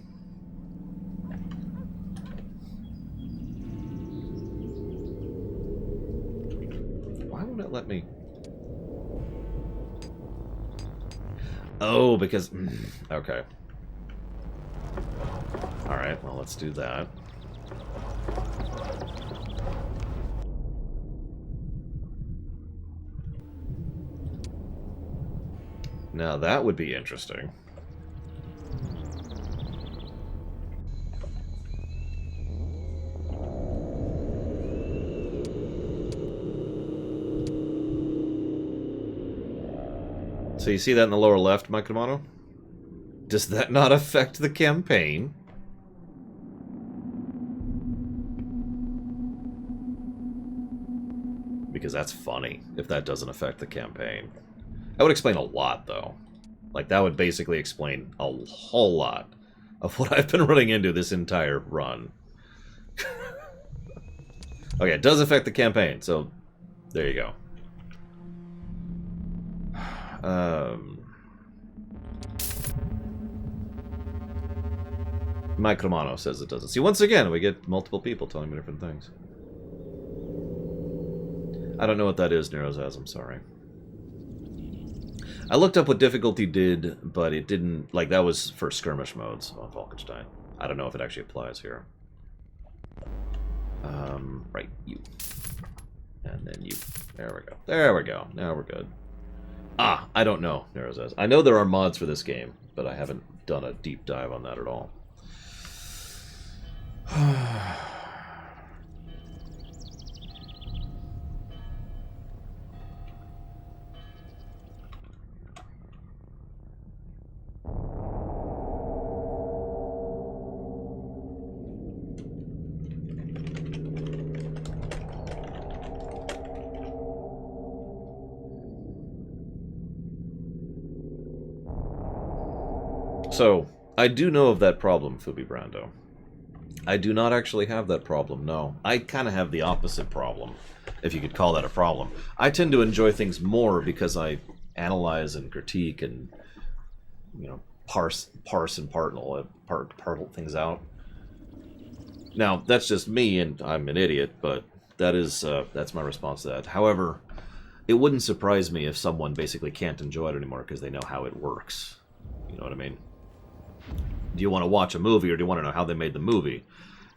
S1: Why won't it let me? Oh, because... Okay. Alright, well, let's do that. Now, that would be interesting. So you see that in the lower left, Mike Kamano? Does that not affect the campaign? Because that's funny, if that doesn't affect the campaign. That would explain a lot, though. Like, that would basically explain a whole lot of what I've been running into this entire run. Okay, it does affect the campaign, so there you go. Mike Romano says it doesn't. See, once again, we get multiple people telling me different things. I don't know what that is, Nerozaz, I'm sorry. I looked up what difficulty did, but it didn't... Like, that was for skirmish modes on Falkenstein. I don't know if it actually applies here. Right, you. And then you. There we go. There we go. Now we're good. Ah, I don't know, Nerozaz. I know there are mods for this game, but I haven't done a deep dive on that at all. So, I do know of that problem, Fubi Brando. I do not actually have that problem, no. I kind of have the opposite problem, if you could call that a problem. I tend to enjoy things more because I analyze and critique and, you know, parse and partle things out. Now, that's just me, and I'm an idiot, but that's my response to that. However, it wouldn't surprise me if someone basically can't enjoy it anymore because they know how it works. You know what I mean? Do you want to watch a movie, or do you want to know how they made the movie?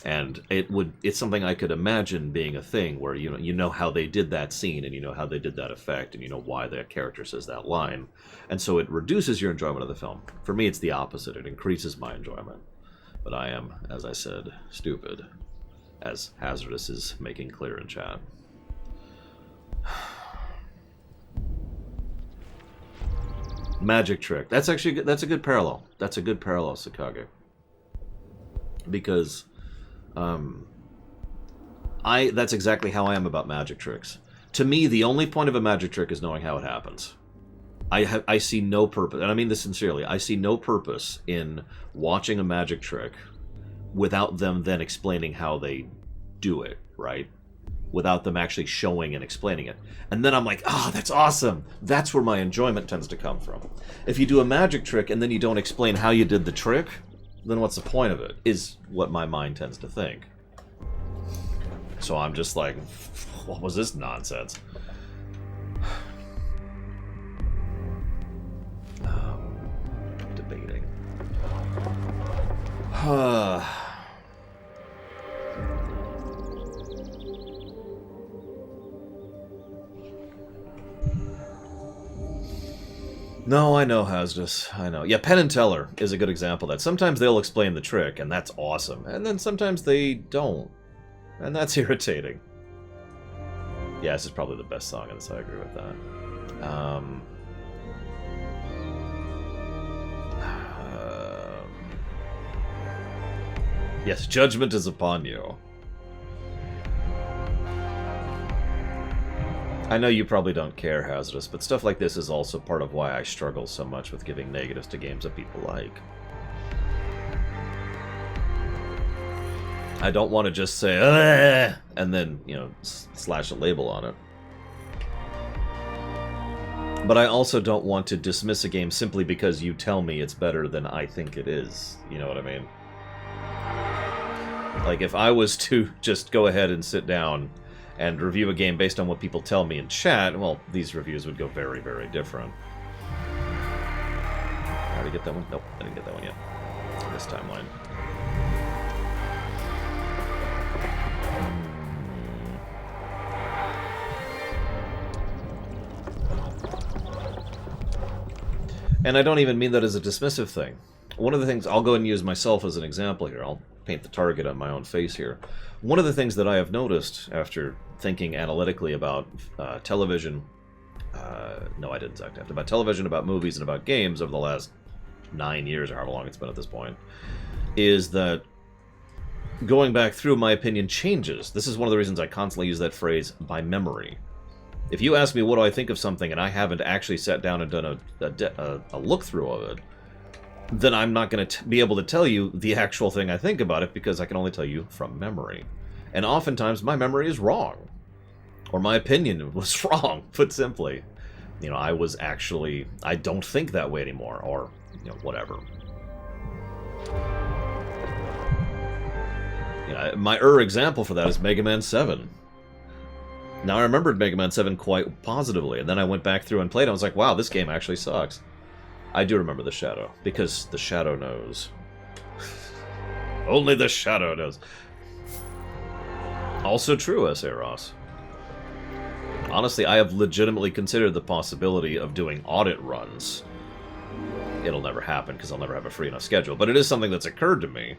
S1: And it's something I could imagine being a thing where you know how they did that scene, and you know how they did that effect, and you know why that character says that line, and so it reduces your enjoyment of the film. For me, it's the opposite; it increases my enjoyment. But I am, as I said, stupid, as Hazardous is making clear in chat. Magic trick. That's a good parallel. That's a good parallel, Sakage. Because that's exactly how I am about magic tricks. To me, the only point of a magic trick is knowing how it happens. I see no purpose, and I mean this sincerely, I see no purpose in watching a magic trick without them then explaining how they do it, right? Without them actually showing and explaining it. And then I'm like, oh, that's awesome. That's where my enjoyment tends to come from. If you do a magic trick and then you don't explain how you did the trick, then what's the point of it, is what my mind tends to think. So I'm just like, what was this nonsense? Debating. No, I know, Hazardous. I know. Yeah, Penn and Teller is a good example of that. Sometimes they'll explain the trick, and that's awesome. And then sometimes they don't. And that's irritating. Yeah, this is probably the best song in this. I agree with that. Yes, judgment is upon you. I know you probably don't care, Hazardous, but stuff like this is also part of why I struggle so much with giving negatives to games that people like. I don't want to just say, "Ugh," and then, you know, slash a label on it. But I also don't want to dismiss a game simply because you tell me it's better than I think it is. You know what I mean? Like, if I was to just go ahead and sit down and review a game based on what people tell me in chat, well, these reviews would go very, very different. Did I get that one? Nope, I didn't get that one yet. This timeline. And I don't even mean that as a dismissive thing. One of the things, I'll go and use myself as an example here. I'll paint the target on my own face here. One of the things that I have noticed after thinking analytically about television, no, I didn't exactly, about television, about movies, and about games over the last 9 years, or however long it's been at this point, is that going back through, my opinion changes. This is one of the reasons I constantly use that phrase, by memory. If you ask me what do I think of something and I haven't actually sat down and done a look-through of it, then I'm not going to be able to tell you the actual thing I think about it, because I can only tell you from memory. And oftentimes my memory is wrong. Or my opinion was wrong, put simply. You know, I don't think that way anymore, or, you know, whatever. You know, my example for that is Mega Man 7. Now, I remembered Mega Man 7 quite positively, and then I went back through and played it, and I was like, wow, this game actually sucks. I do remember the Shadow, because the Shadow knows. Only the Shadow knows. Also true, S.A. Ross. Honestly, I have legitimately considered the possibility of doing audit runs. It'll never happen, because I'll never have a free enough schedule, but it is something that's occurred to me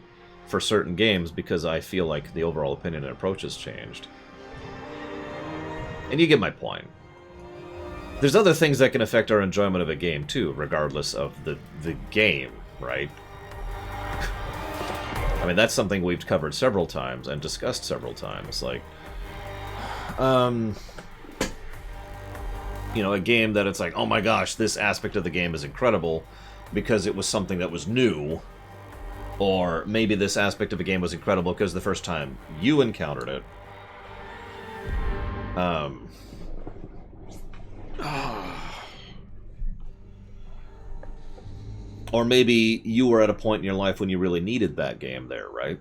S1: for certain games, because I feel like the overall opinion and approach has changed. And you get my point. There's other things that can affect our enjoyment of a game, too, regardless of the game, right? I mean, that's something we've covered several times and discussed several times. Like, you know, a game that it's like, oh my gosh, this aspect of the game is incredible because it was something that was new. Or maybe this aspect of a game was incredible because the first time you encountered it. Or maybe you were at a point in your life when you really needed that game there, right?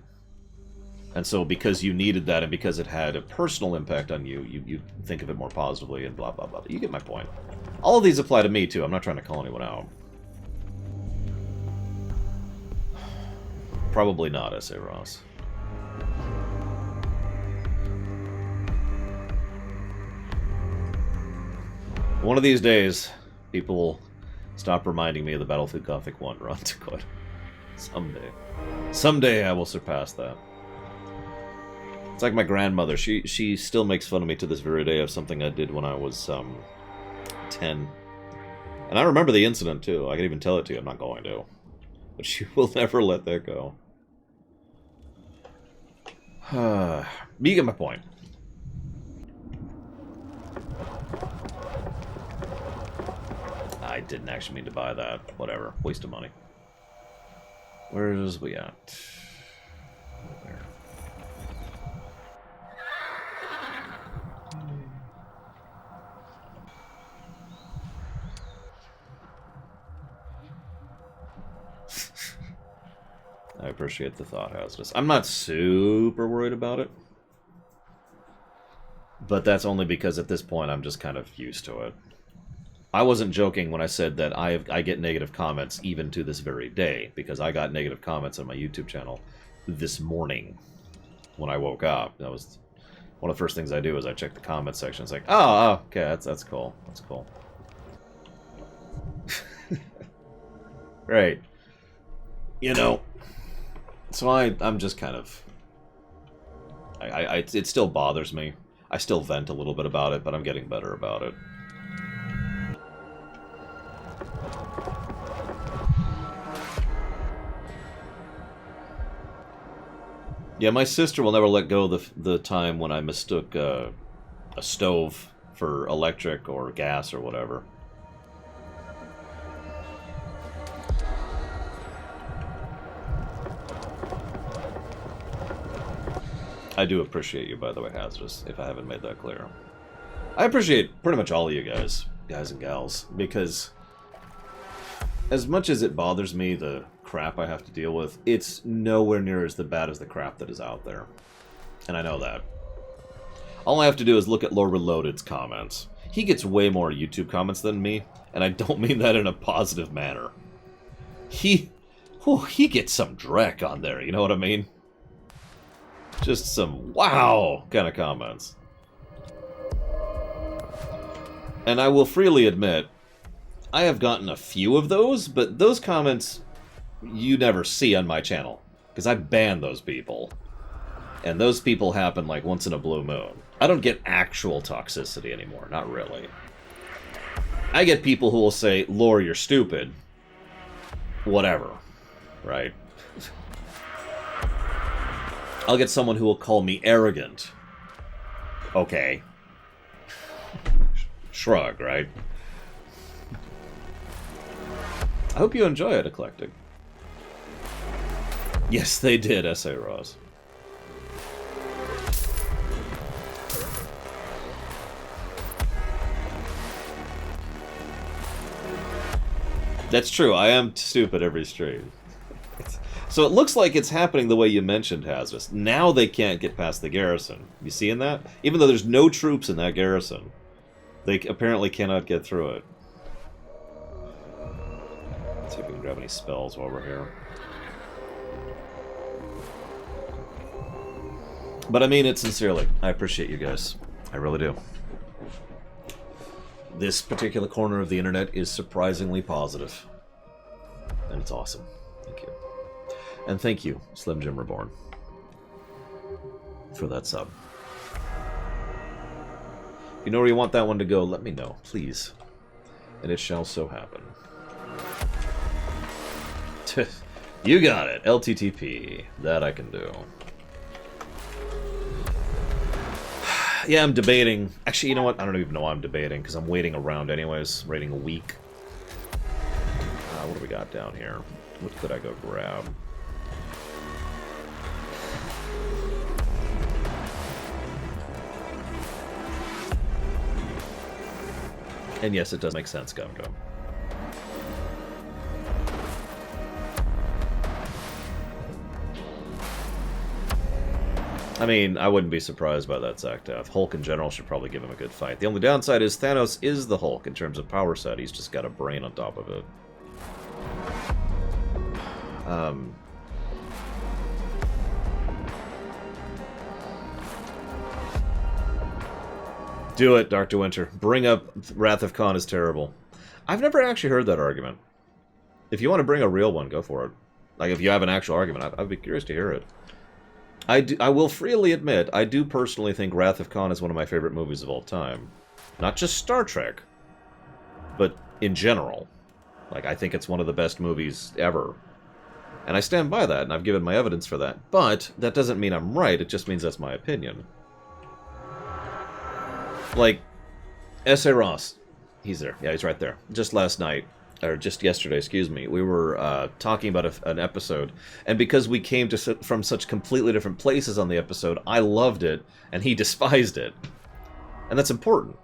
S1: And so because you needed that and because it had a personal impact on you, you think of it more positively and blah, blah, blah. You get my point. All of these apply to me, too. I'm not trying to call anyone out. Probably not, S.A. Ross. One of these days, people will stop reminding me of the Battlefield Gothic 1 run to quit. Someday. Someday I will surpass that. It's like my grandmother. She still makes fun of me to this very day of something I did when I was 10. And I remember the incident, too. I can even tell it to you. I'm not going to. But she will never let that go. You get my point. I didn't actually mean to buy that. Whatever. Waste of money. Where is we at? There. I appreciate the thought, Hazardous. I'm not super worried about it. But that's only because at this point I'm just kind of used to it. I wasn't joking when I said that I get negative comments even to this very day, because I got negative comments on my YouTube channel this morning when I woke up. That was one of the first things I do is I check the comment section. It's like, oh okay, that's cool. That's cool. Right. You know, so I'm just kind of... it still bothers me. I still vent a little bit about it, but I'm getting better about it. Yeah, my sister will never let go of the time when I mistook a stove for electric or gas or whatever. I do appreciate you, by the way, Hazardous, if I haven't made that clear. I appreciate pretty much all of you guys and gals, because as much as it bothers me, the crap I have to deal with, it's nowhere near as bad as the crap that is out there. And I know that. All I have to do is look at Lord Reloaded's comments. He gets way more YouTube comments than me, and I don't mean that in a positive manner. He gets some dreck on there, you know what I mean? Just some wow kind of comments. And I will freely admit, I have gotten a few of those, but those comments you never see on my channel, because I ban those people. And those people happen like once in a blue moon. I don't get actual toxicity anymore, not really. I get people who will say, Lore, you're stupid. Whatever, right? I'll get someone who will call me arrogant. Okay. Shrug, right? I hope you enjoy it, Eclectic. Yes, they did, S.A. Ross. That's true, I am stupid every stream. So it looks like it's happening the way you mentioned, Hazardous. Now they can't get past the garrison. You seeing that? Even though there's no troops in that garrison, they apparently cannot get through it. Let's see if we can grab any spells while we're here. But I mean it sincerely. I appreciate you guys. I really do. This particular corner of the internet is surprisingly positive. And it's awesome. Thank you. And thank you, Slim Jim Reborn, for that sub. If you know where you want that one to go, let me know, please. And it shall so happen. You got it, LTTP. That I can do. Yeah, I'm debating. Actually, you know what? I don't even know why I'm debating, because I'm waiting around anyways, waiting a week. What do we got down here? What could I go grab? And yes, it does make sense, Gum Gum. I mean, I wouldn't be surprised by that Zac death. Hulk in general should probably give him a good fight. The only downside is Thanos is the Hulk in terms of power set. He's just got a brain on top of it. Do it, Dr. Winter. Bring up Wrath of Khan is terrible. I've never actually heard that argument. If you want to bring a real one, go for it. Like, if you have an actual argument, I'd be curious to hear it. I will freely admit, I do personally think Wrath of Khan is one of my favorite movies of all time. Not just Star Trek, but in general. Like, I think it's one of the best movies ever. And I stand by that, and I've given my evidence for that. But that doesn't mean I'm right, it just means that's my opinion. Like, S.A. Ross. He's there. Yeah, he's right there. Just last night, or just yesterday, excuse me, we were talking about an episode, and because we came from such completely different places on the episode, I loved it, and he despised it. And that's important.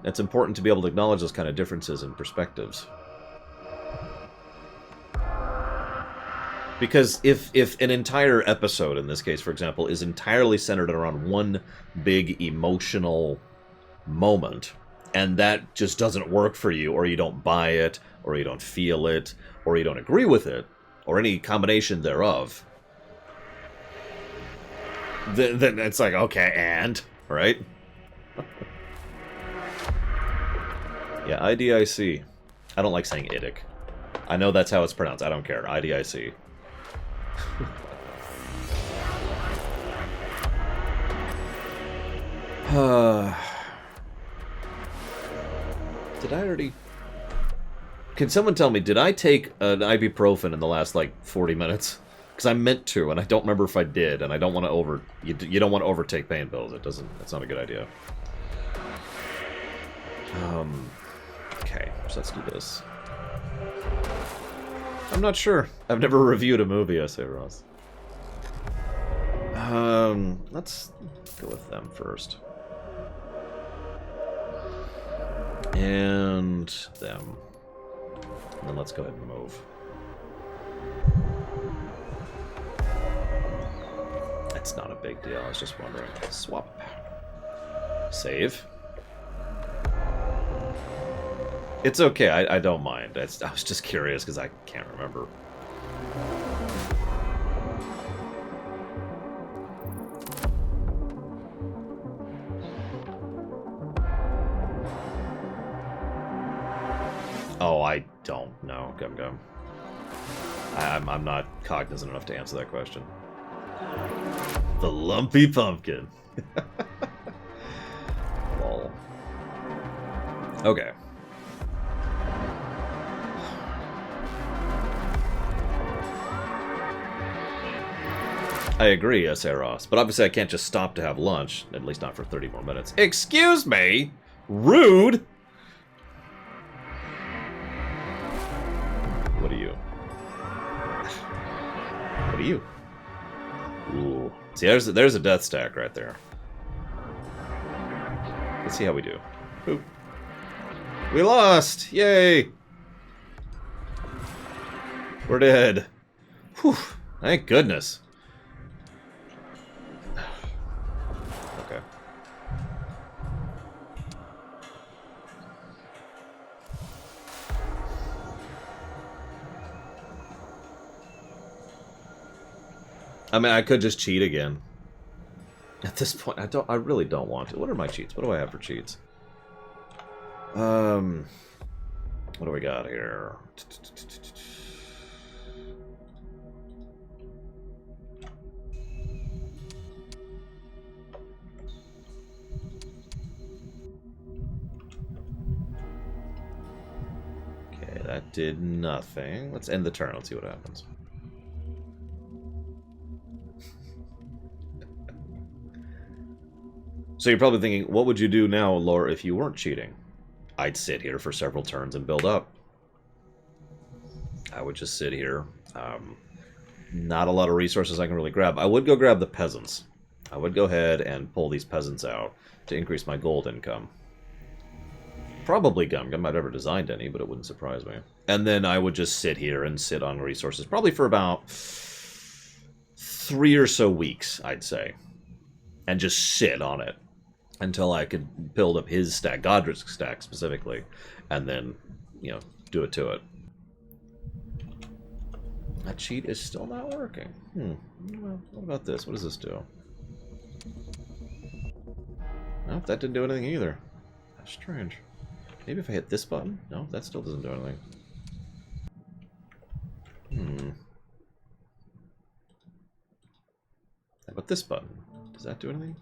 S1: It's important to be able to acknowledge those kind of differences and perspectives. Because if an entire episode, in this case, for example, is entirely centered around one big emotional moment, and that just doesn't work for you, or you don't buy it, or you don't feel it, or you don't agree with it, or any combination thereof, then it's like, okay, and, right? Yeah, IDIC. I don't like saying IDIC. I know that's how it's pronounced. I don't care. IDIC. Did I already... Can someone tell me, did I take an ibuprofen in the last, like, 40 minutes? Because I meant to, and I don't remember if I did, and I don't want to you don't want to overtake pain pills. It's not a good idea. Okay, so let's do this. I'm not sure. I've never reviewed a movie, I say, Ross. Let's go with them first. And them. And then let's go ahead and move. That's not a big deal, I was just wondering. Swap. Save. It's okay, I don't mind. I was just curious because I can't remember. Oh, I don't know, Gum Gum. I'm not cognizant enough to answer that question. The lumpy pumpkin. Lol. Okay. I agree, Ross, but obviously I can't just stop to have lunch, at least not for 30 more minutes. Excuse me! Rude! What are you? What are you? Ooh. See, there's a death stack right there. Let's see how we do. Boop. We lost! Yay! We're dead. Whew. Thank goodness. Okay. I mean, I could just cheat again. At this point, I really don't want to. What are my cheats? What do I have for cheats? What do we got here? Okay, that did nothing. Let's end the turn. Let's see what happens. So you're probably thinking, what would you do now, Laura, if you weren't cheating? I'd sit here for several turns and build up. I would just sit here. Not a lot of resources I can really grab. I would go grab the peasants. I would go ahead and pull these peasants out to increase my gold income. Probably Gum Gum. I've never designed any, but it wouldn't surprise me. And then I would just sit here and sit on resources, probably for about 3 or so weeks, I'd say. And just sit on it until I could build up his stack, Godric's stack specifically, and then, you know, do it to it. That cheat is still not working. Well, what about this? What does this do? Nope, that didn't do anything either. That's strange. Maybe if I hit this button? No, that still doesn't do anything. How about this button? Does that do anything?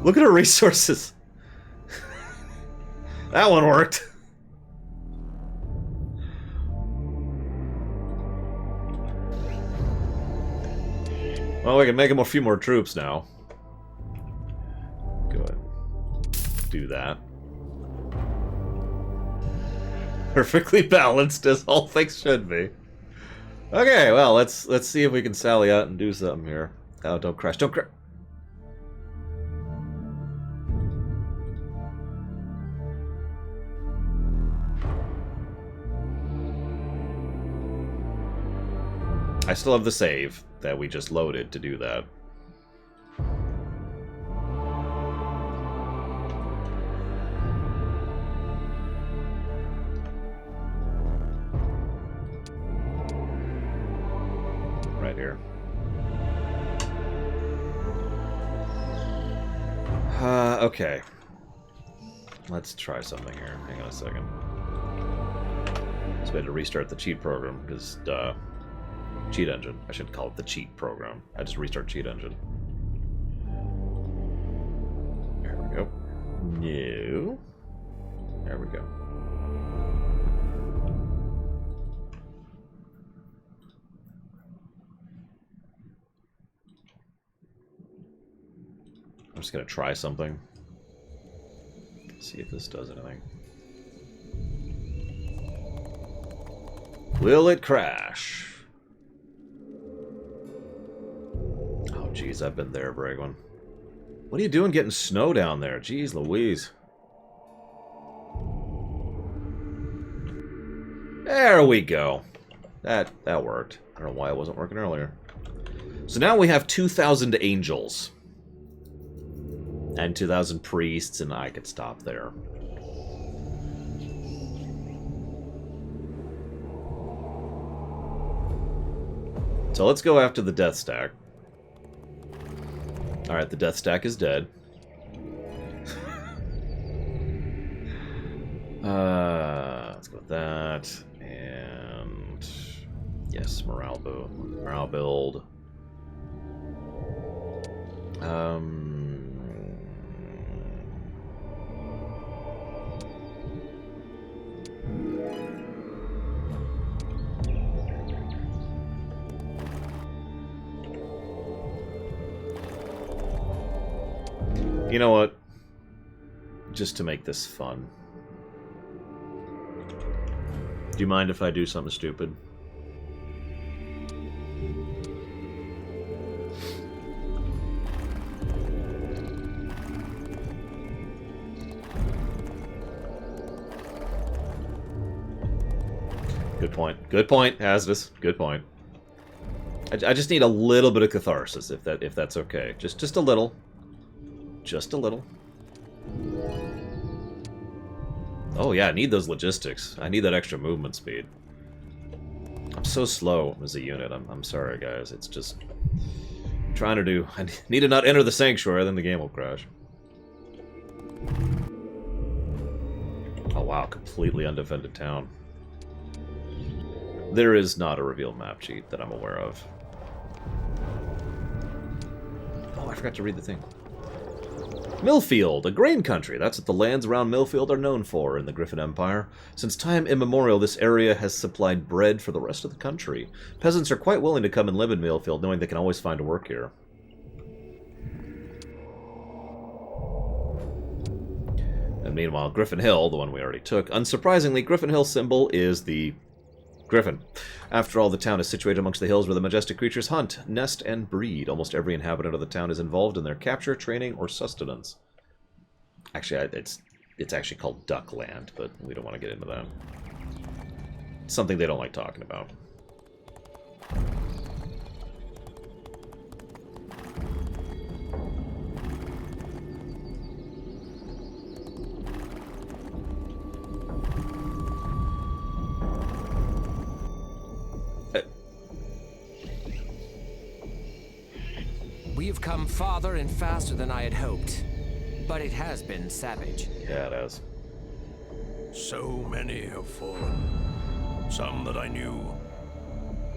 S1: Look at our resources. That one worked. Well, we can make him a few more troops now. Go ahead. Do that. Perfectly balanced, as all things should be. Okay, well, let's see if we can sally out and do something here. Oh, don't crash! Don't crash! I still have the save that we just loaded to do that. Right here. Okay. Let's try something here. Hang on a second. So we had to restart the cheat program, because, cheat engine. I shouldn't call it the cheat program. I just restart cheat engine. There we go. No. There we go. I'm just gonna try something. See if this does anything. Will it crash? Oh, jeez, I've been there, Bragwin. What are you doing getting snow down there? Jeez Louise. There we go. That worked. I don't know why it wasn't working earlier. So now we have 2,000 angels. And 2,000 priests, and I could stop there. So let's go after the Death Stack. Alright, the Death Stack is dead. Let's go with that. And... yes, morale build. You know what? Just to make this fun. Do you mind if I do something stupid? Good point. Good point, Asdus. Good point. I just need a little bit of catharsis, if that's okay. Just a little. Just a little. Oh yeah, I need those logistics. I need that extra movement speed. I'm so slow as a unit. I'm sorry, guys. It's just... I'm trying to do... I need to not enter the sanctuary, then the game will crash. Oh wow, completely undefended town. There is not a revealed map cheat that I'm aware of. Oh, I forgot to read the thing. Millfield, a grain country. That's what the lands around Millfield are known for in the Griffin Empire. Since time immemorial, this area has supplied bread for the rest of the country. Peasants are quite willing to come and live in Millfield, knowing they can always find work here. And meanwhile, Griffin Hill, the one we already took, unsurprisingly, Griffin Hill's symbol is the Griffin. After all, the town is situated amongst the hills where the majestic creatures hunt, nest, and breed. Almost every inhabitant of the town is involved in their capture, training, or sustenance. Actually, it's actually called Duckland, but we don't want to get into that. It's something they don't like talking about.
S3: We have come farther and faster than I had hoped, but it has been savage.
S1: Yeah, it has.
S4: So many have fallen. Some that I knew.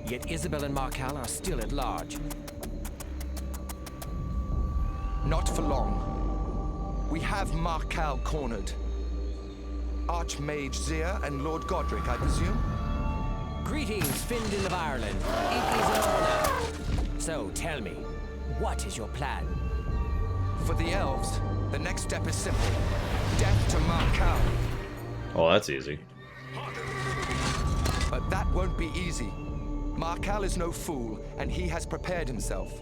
S3: Yet Isabel and Markal are still at large.
S5: Not for long. We have Markal cornered. Archmage Zia and Lord Godric, I presume?
S3: Greetings, Findin of Ireland. It is an honor. So, tell me, what is your plan?
S5: For the elves, the next step is simple. Death to Markal.
S1: Oh, that's easy.
S5: But that won't be easy. Markal is no fool, and he has prepared himself.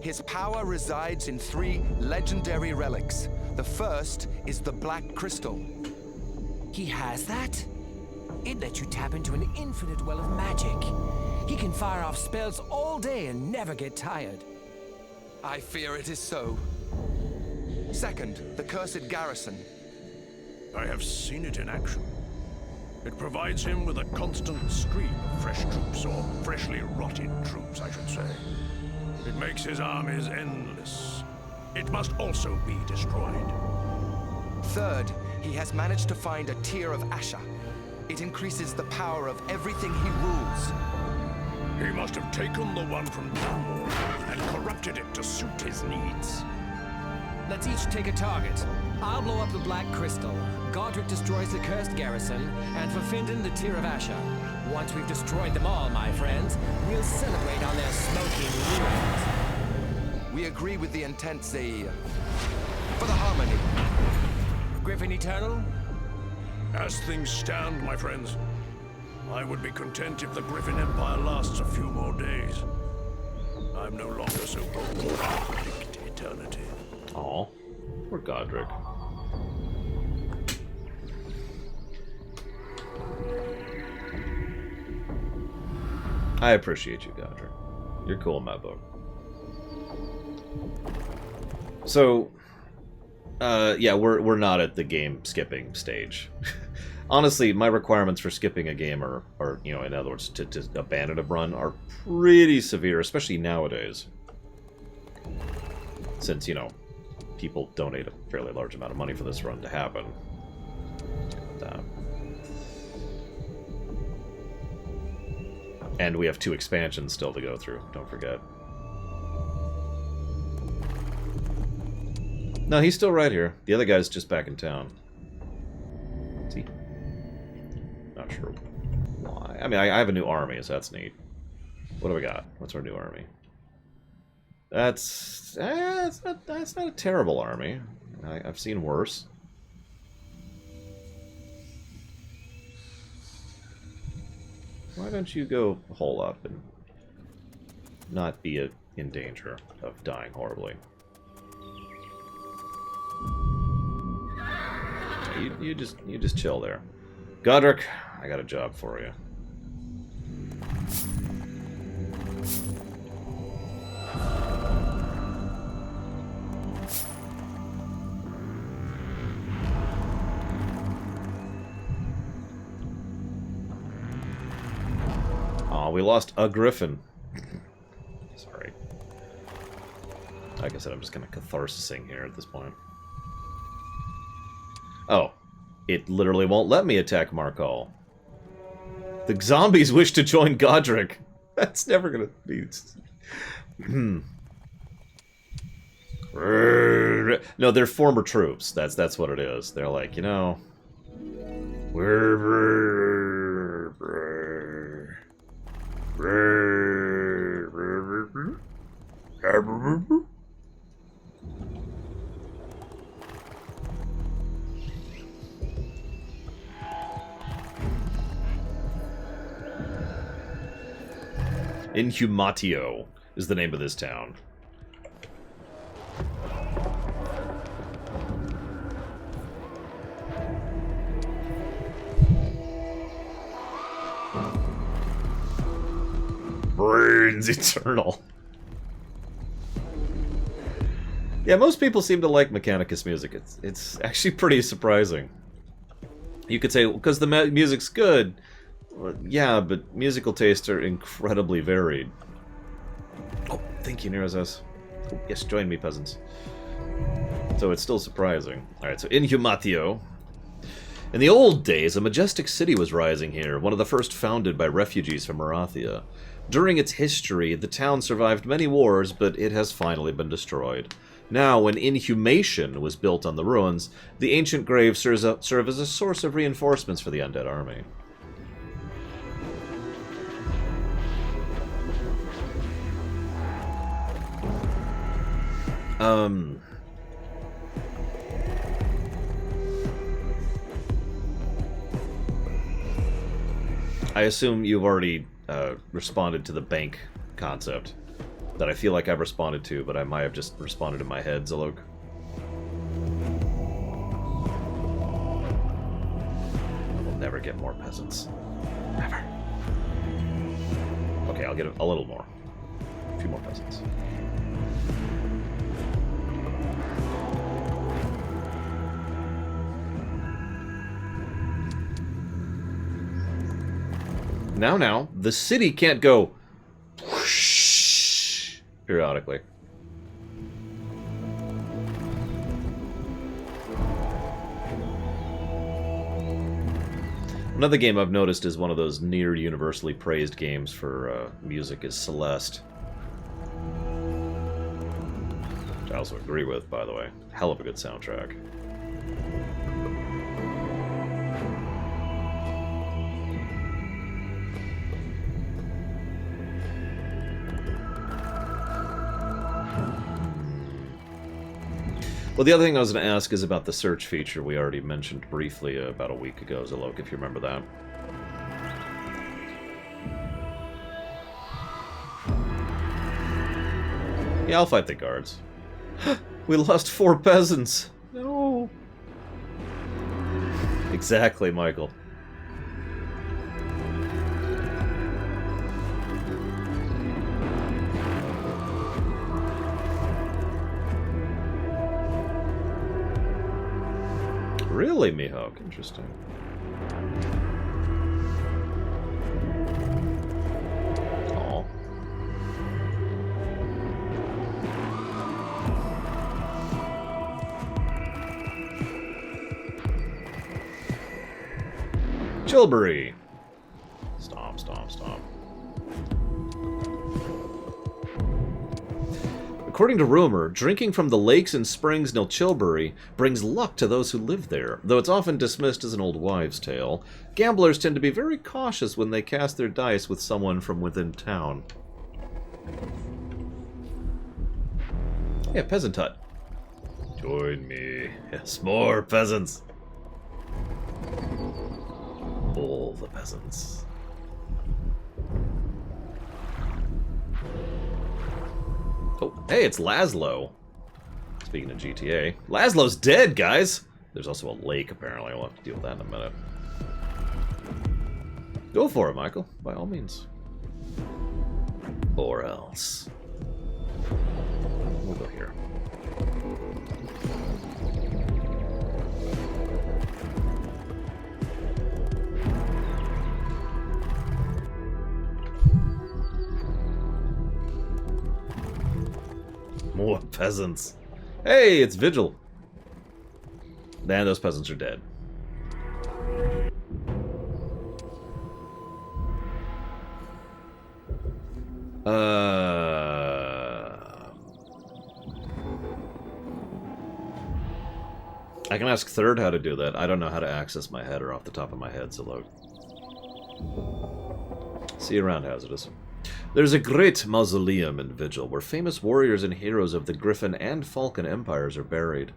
S5: His power resides in 3 legendary relics. The first is the Black Crystal.
S3: He has that? It lets you tap into an infinite well of magic. He can fire off spells all day and never get tired.
S5: I fear it is so. Second, the Cursed Garrison.
S4: I have seen it in action. It provides him with a constant stream of fresh troops, or freshly rotted troops, I should say. It makes his armies endless. It must also be destroyed.
S5: Third, he has managed to find a tear of Asher. It increases the power of everything he rules.
S4: He must have taken the one from Dalmor and corrupted it to suit his needs.
S3: Let's each take a target. I'll blow up the Black Crystal. Godric destroys the Cursed Garrison, and for Findon, the Tear of Asher. Once we've destroyed them all, my friends, we'll celebrate on their smoking ruins.
S5: We agree with the intent, Zaire. For the Harmony.
S3: Griffin Eternal?
S4: As things stand, my friends, I would be content if the Griffin Empire lasts a few more days. I'm no longer so bold to predict eternity.
S1: Aw, poor Godric. I appreciate you, Godric. You're cool in my book. So, yeah, we're not at the game skipping stage. Honestly, my requirements for skipping a game are you know, in other words, to abandon a run are pretty severe, especially nowadays. Since, you know, people donate a fairly large amount of money for this run to happen. And we have 2 expansions still to go through, don't forget. No, he's still right here. The other guy's just back in town. Is he? Not sure why. I mean, I have a new army, so that's neat. What do we got? What's our new army? That's not a terrible army. I've seen worse. Why don't you go hole up and not be in danger of dying horribly? You just chill there. Godric, I got a job for you. Aw, we lost a griffin. Sorry. Like I said, I'm just kind of catharsising here at this point. Oh, it literally won't let me attack Markall. The zombies wish to join Godric. That's never gonna be... No, they're former troops. That's what it is. They're like, you know... Inhumatio is the name of this town. Brains Eternal. Yeah, most people seem to like Mechanicus music. It's actually pretty surprising. You could say, because the music's good. Well, yeah, but musical tastes are incredibly varied. Oh, thank you, Nerazes. Oh, yes, join me, peasants. So it's still surprising. Alright, so Inhumatio. In the old days, a majestic city was rising here, one of the first founded by refugees from Marathia. During its history, the town survived many wars, but it has finally been destroyed. Now, when Inhumation was built on the ruins, the ancient graves serve as a source of reinforcements for the undead army. I assume you've already responded to the bank concept that I feel like I've responded to, but I might have just responded in my head, Zalok. We'll never get more peasants. Never. Okay, I'll get a little more. A few more peasants. Now, the city can't go whoosh periodically. Another game I've noticed is one of those near universally praised games for music is Celeste. Which I also agree with, by the way. Hell of a good soundtrack. Well, the other thing I was going to ask is about the search feature we already mentioned briefly about a week ago, Zalok, if you remember that. Yeah, I'll fight the guards. We lost 4 peasants! No! Exactly, Michael. Really, Mihawk? Interesting. Aw. Chilbury! Stomp, stomp, stomp. According to rumor, drinking from the lakes and springs near Chilbury brings luck to those who live there. Though it's often dismissed as an old wives' tale, gamblers tend to be very cautious when they cast their dice with someone from within town. Yeah, peasant hut. Join me. Yes, more peasants. All the peasants. Oh, hey, it's Laszlo. Speaking of GTA. Laszlo's dead, guys! There's also a lake, apparently. We'll have to deal with that in a minute. Go for it, Michael. By all means. Or else. We'll go here. More peasants. Hey, it's Vigil. Man, those peasants are dead. I can ask Third how to do that. I don't know how to access my header off the top of my head, so load. See you around, Hazardous. There's a great mausoleum in Vigil where famous warriors and heroes of the Griffin and Falcon empires are buried.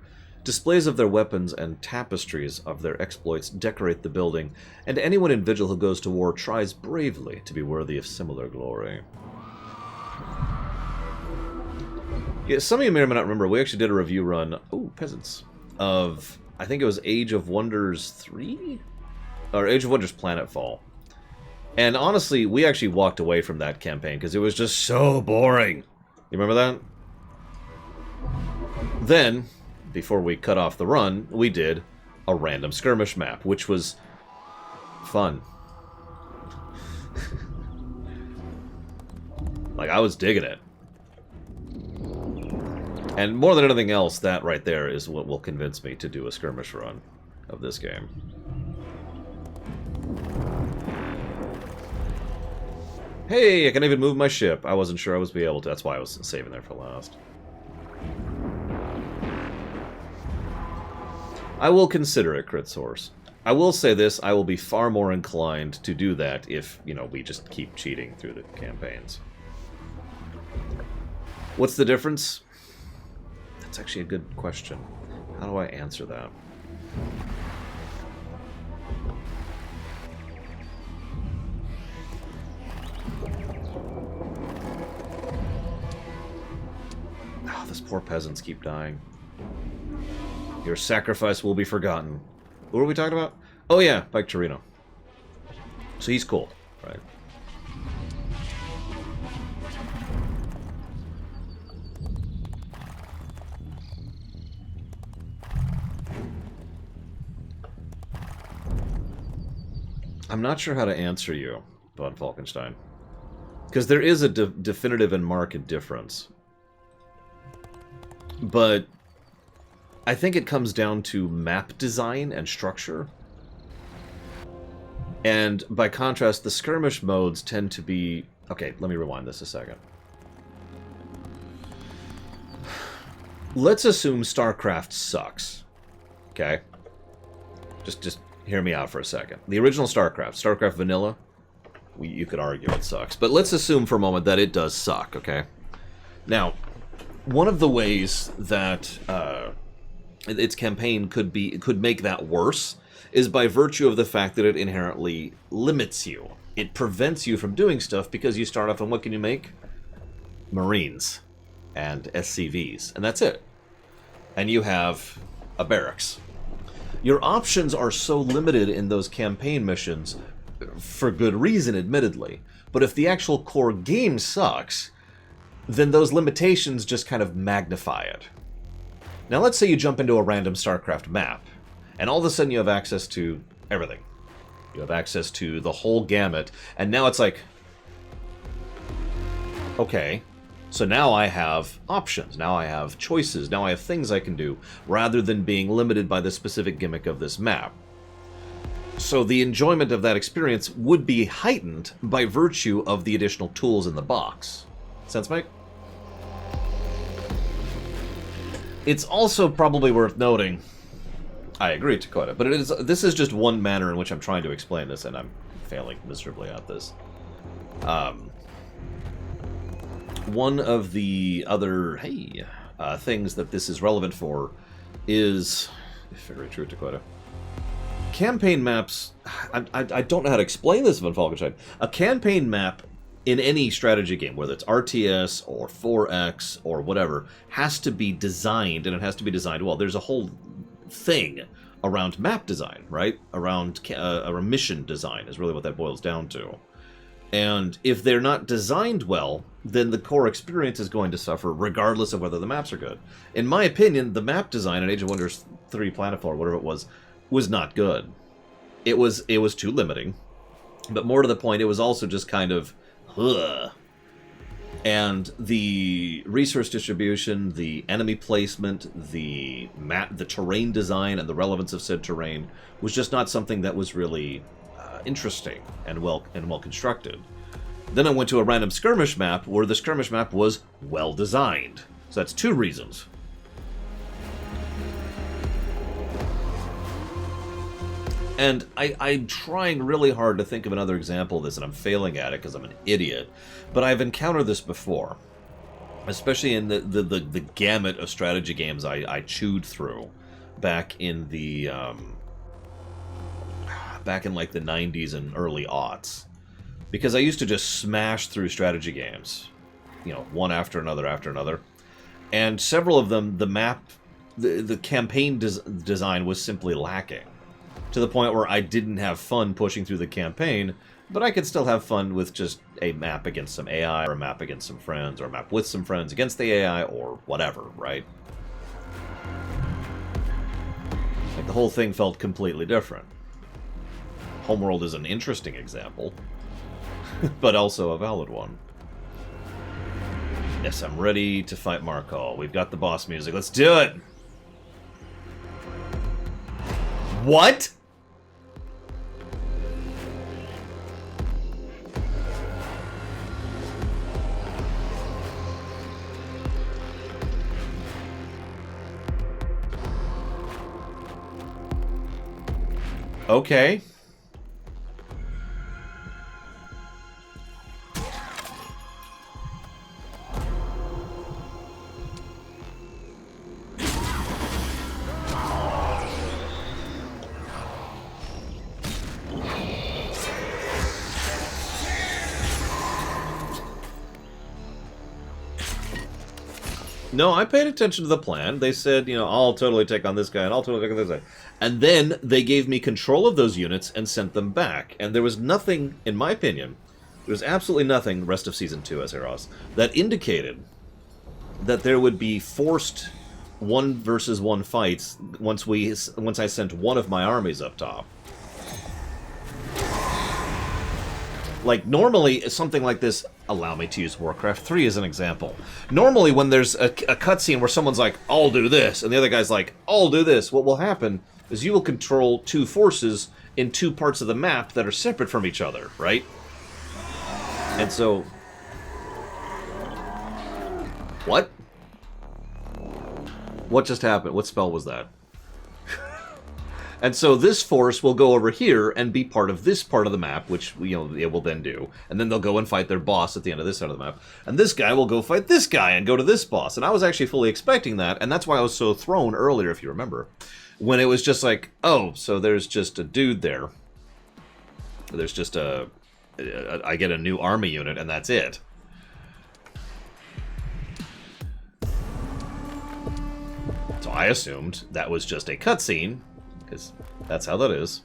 S1: Displays of their weapons and tapestries of their exploits decorate the building, and anyone in Vigil who goes to war tries bravely to be worthy of similar glory. Yeah, some of you may or may not remember, we actually did a review run, peasants, of, I think it was Age of Wonders 3? Or Age of Wonders Planetfall. And honestly, we actually walked away from that campaign because it was just so boring. You remember that? Then, before we cut off the run, we did a random skirmish map, which was fun. Like, I was digging it. And more than anything else, that right there is what will convince me to do a skirmish run of this game. Hey, I can even move my ship. I wasn't sure I was be able to. That's why I was saving there for last. I will consider it, Crit Source. I will say this, I will be far more inclined to do that if, you know, we just keep cheating through the campaigns. What's the difference? That's actually a good question. How do I answer that? Oh, those poor peasants keep dying. Your sacrifice will be forgotten. What were we talking about? Oh yeah, Pike Torino. So he's cool, right? I'm not sure how to answer you, Von Falkenstein. Because there is a definitive and marked difference. But I think it comes down to map design and structure. And by contrast, the skirmish modes tend to be... Okay, let me rewind this a second. Let's assume StarCraft sucks. Okay? Just hear me out for a second. The original StarCraft Vanilla, you could argue it sucks. But let's assume for a moment that it does suck, okay? Now, one of the ways that its campaign could make that worse is by virtue of the fact that it inherently limits you. It prevents you from doing stuff because you start off and what can you make? Marines and SCVs, and that's it. And you have a barracks. Your options are so limited in those campaign missions, for good reason, admittedly. But if the actual core game sucks, then those limitations just kind of magnify it. Now let's say you jump into a random StarCraft map, and all of a sudden you have access to everything. You have access to the whole gamut, and now it's like, okay, so now I have options, now I have choices, now I have things I can do, rather than being limited by the specific gimmick of this map. So the enjoyment of that experience would be heightened by virtue of the additional tools in the box. Sense make? It's also probably worth noting, I agree, Dakota, but this is just one manner in which I'm trying to explain this, and I'm failing miserably at this. One of the other, things that this is relevant for is, very true, Dakota, campaign maps. I don't know how to explain this, Von Falkenstein. A campaign map in any strategy game, whether it's RTS or 4X or whatever, has to be designed, and it has to be designed well. There's a whole thing around map design, right? Around mission design is really what that boils down to. And if they're not designed well, then the core experience is going to suffer regardless of whether the maps are good. In my opinion, the map design in Age of Wonders 3 Planetfall, whatever it was not good. It was too limiting. But more to the point, it was also just kind of, ugh. And the resource distribution, the enemy placement, the terrain design, and the relevance of said terrain was just not something that was really interesting and well constructed. Then I went to a random skirmish map where the skirmish map was well designed. So that's two reasons. And I'm trying really hard to think of another example of this, and I'm failing at it because I'm an idiot. But I've encountered this before, especially in the gamut of strategy games I chewed through back in the like the 90s and early aughts, because I used to just smash through strategy games, you know, one after another, and several of them the campaign design was simply lacking. To the point where I didn't have fun pushing through the campaign, but I could still have fun with just a map against some AI, or a map against some friends, or a map with some friends against the AI, or whatever, right? Like, the whole thing felt completely different. Homeworld is an interesting example, but also a valid one. Yes, I'm ready to fight Markall. We've got the boss music. Let's do it! What? Okay. No, I paid attention to the plan. They said, you know, I'll totally take on this guy, and I'll totally take on this guy. And then they gave me control of those units and sent them back. And there was nothing, in my opinion, there was absolutely nothing, the rest of Season 2, Azeroth, that indicated that there would be forced 1-versus-1 fights once I sent one of my armies up top. Like, normally, something like this, allow me to use Warcraft 3 as an example. Normally, when there's a cutscene where someone's like, I'll do this, and the other guy's like, I'll do this, what will happen is you will control two forces in two parts of the map that are separate from each other, right? And so... What? What just happened? What spell was that? And so this force will go over here and be part of this part of the map, which, you know, it will then do. And then they'll go and fight their boss at the end of this side of the map. And this guy will go fight this guy and go to this boss. And I was actually fully expecting that, and that's why I was so thrown earlier, if you remember. When it was just like, oh, so there's just a dude there. There's just I get a new army unit, and that's it. So I assumed that was just a cutscene, because that's how that is.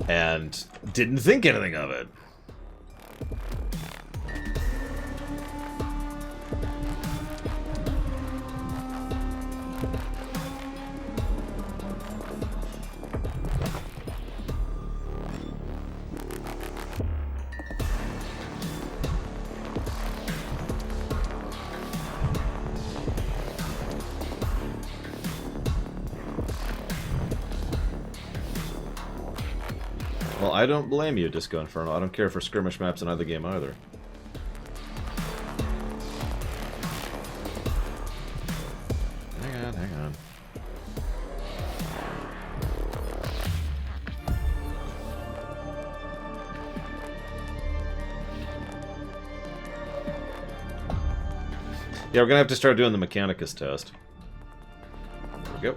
S1: And didn't think anything of it. Well, I don't blame you, Disco Inferno. I don't care for skirmish maps in either game either. Hang on, hang on. Yeah, we're gonna have to start doing the Mechanicus test. There we go.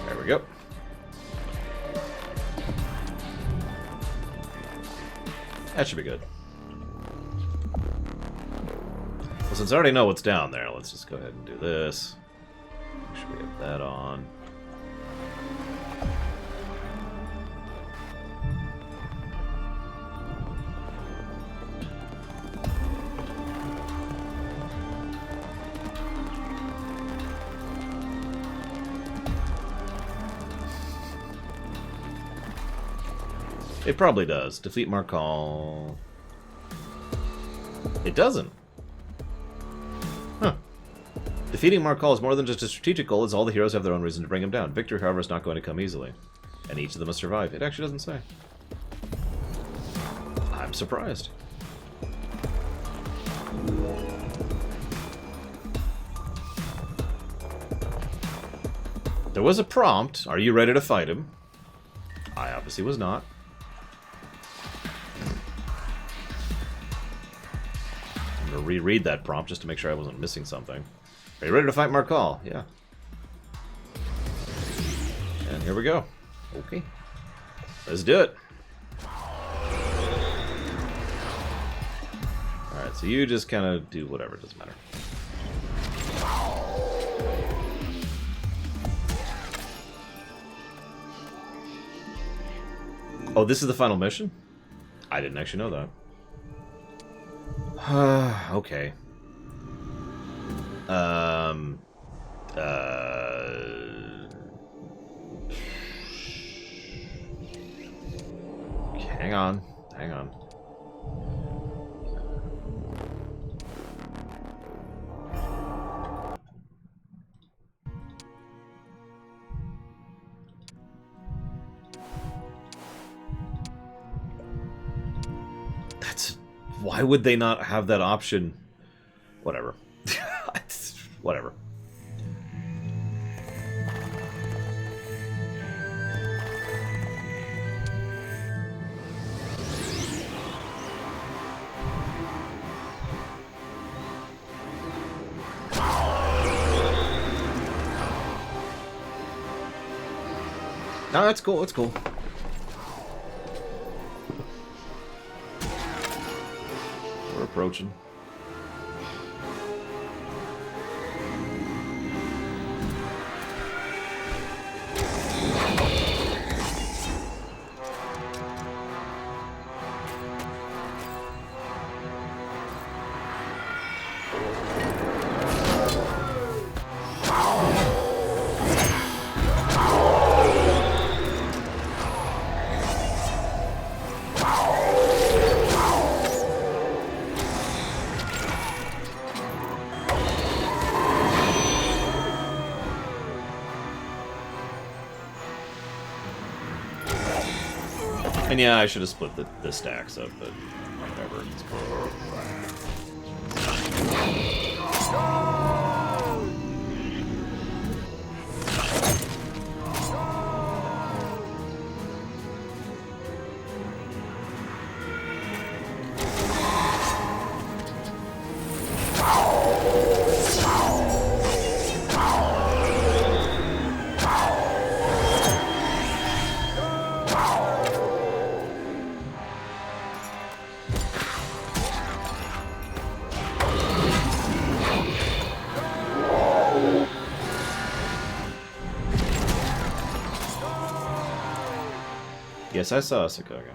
S1: There we go. That should be good. Well, since I already know what's down there, let's just go ahead and do this. Make sure we have that on. It probably does. Defeat Markal. It doesn't. Huh. Defeating Markal is more than just a strategic goal, as all the heroes have their own reason to bring him down. Victory, however, is not going to come easily. And each of them must survive. It actually doesn't say. I'm surprised. There was a prompt. Are you ready to fight him? I obviously was not. I'm going to reread that prompt just to make sure I wasn't missing something. Are you ready to fight Markal? Yeah. And here we go. Okay. Let's do it. Alright, so you just kind of do whatever. It doesn't matter. Oh, this is the final mission? I didn't actually know that. Okay. Hang on. Hang on. Why would they not have that option? Whatever. Whatever. No, that's cool. That's cool. Approaching. And yeah, I should have split the stacks up, but whatever. It's cool. Yes, I saw Sakaga.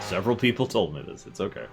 S1: Several people told me this. It's okay.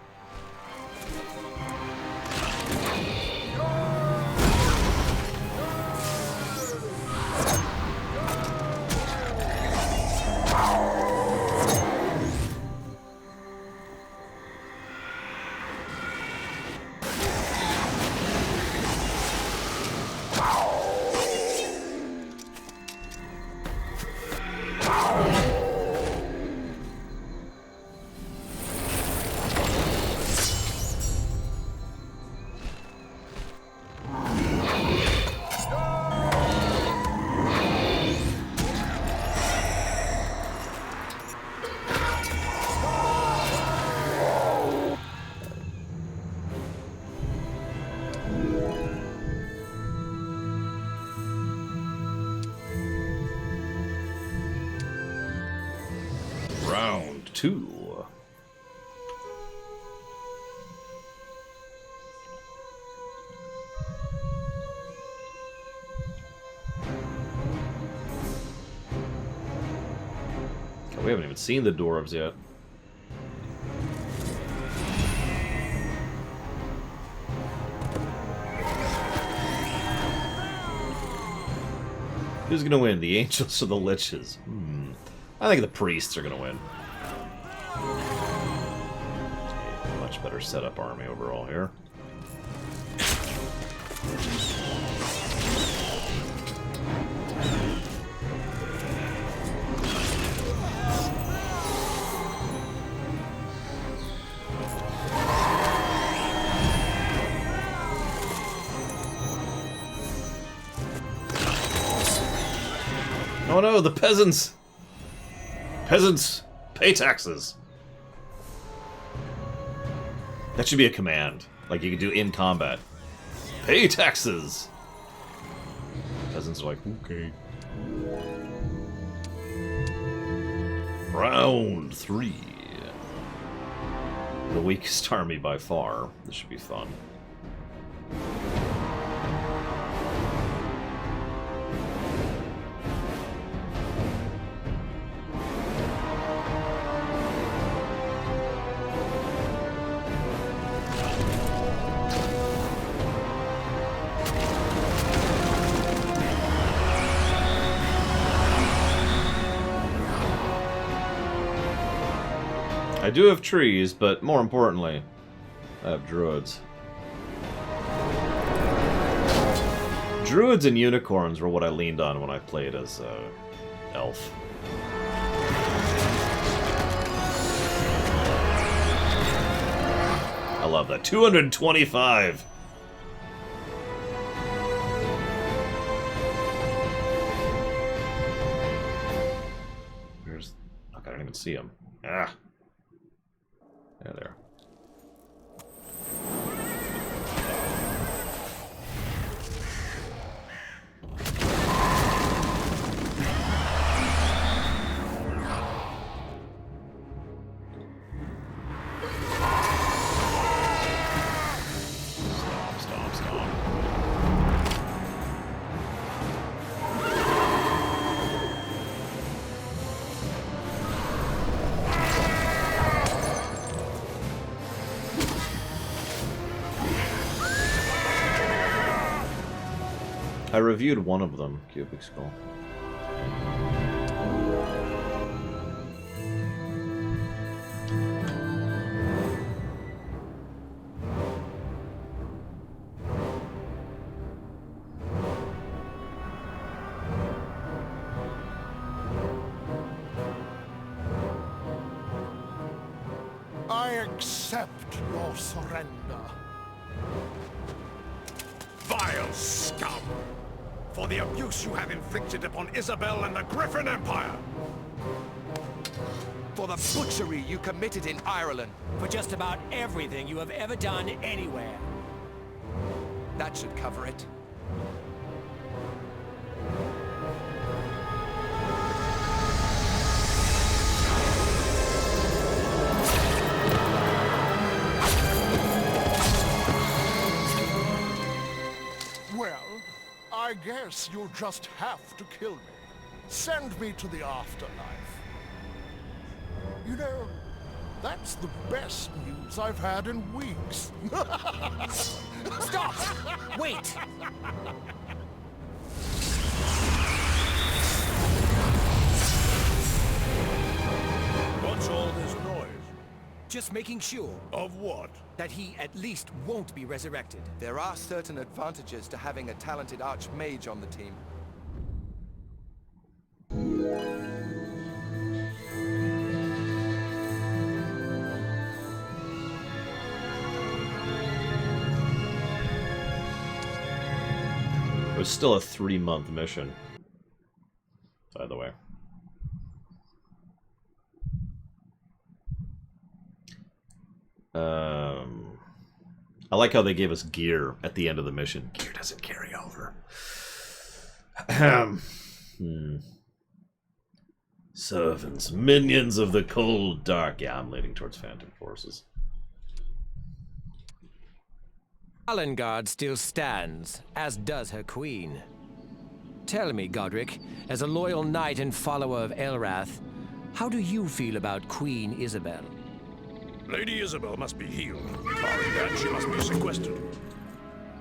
S1: Round 2. We haven't even seen the dwarves yet. Who's gonna win, the angels or the liches? I think the priests are gonna win. Much better setup army overall here. Oh no, the peasants! Peasants, pay taxes! That should be a command. Like you could do in combat. Pay taxes! Peasants are like, okay. Round 3. The weakest army by far. This should be fun. I do have trees, but more importantly, I have druids. Druids and unicorns were what I leaned on when I played as elf. I love that. 225! Where's... Okay, I don't even see him. Ah! Yeah, there. Stomp, stomp. I reviewed one of them, Cubic Skull.
S4: I accept your surrender. Vile scum! For the abuse you have inflicted upon Isabel and the Griffin Empire!
S5: For the butchery you committed in Ireland.
S3: For just about everything you have ever done anywhere.
S5: That should cover it.
S4: Well, I guess you'll just have to kill me. Send me to the afterlife. You know, that's the best news I've had in weeks.
S3: Stop! Wait!
S4: What's all this noise?
S3: Just making sure
S4: Of what?
S3: that he at least won't be resurrected.
S5: There are certain advantages to having a talented archmage on the team.
S1: It was still a 3-month mission, by the way. I like how they gave us gear at the end of the mission. Gear doesn't carry over. Servants, minions of the cold dark. Yeah, I'm leaning towards Phantom Forces.
S3: Talengard still stands, as does her queen. Tell me, Godric, as a loyal knight and follower of Elrath, how do you feel about Queen Isabel?
S4: Lady Isabel must be healed. Barring that, she must be sequestered.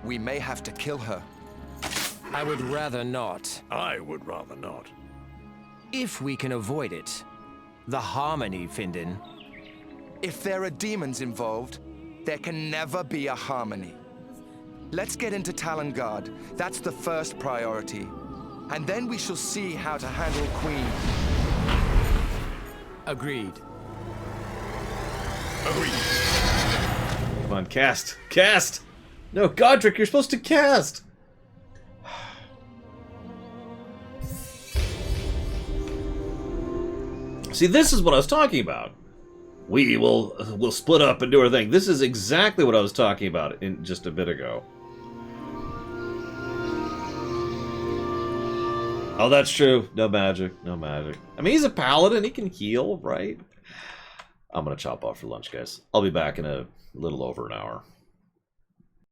S5: We may have to kill her.
S3: I would rather not.
S4: I would rather not.
S3: If we can avoid it. The harmony, Findon.
S5: If there are demons involved, there can never be a harmony. Let's get into Talengard. That's the first priority. And then we shall see how to handle Queen.
S3: Agreed.
S4: Agreed.
S1: Come on, cast! Cast! No, Godric, you're supposed to cast! See, this is what I was talking about. We'll split up and do our thing. This is exactly what I was talking about in just a bit ago. Oh, that's true. No magic. No magic. I mean, he's a paladin. He can heal, right? I'm gonna chop off for lunch, guys. I'll be back in a little over an hour.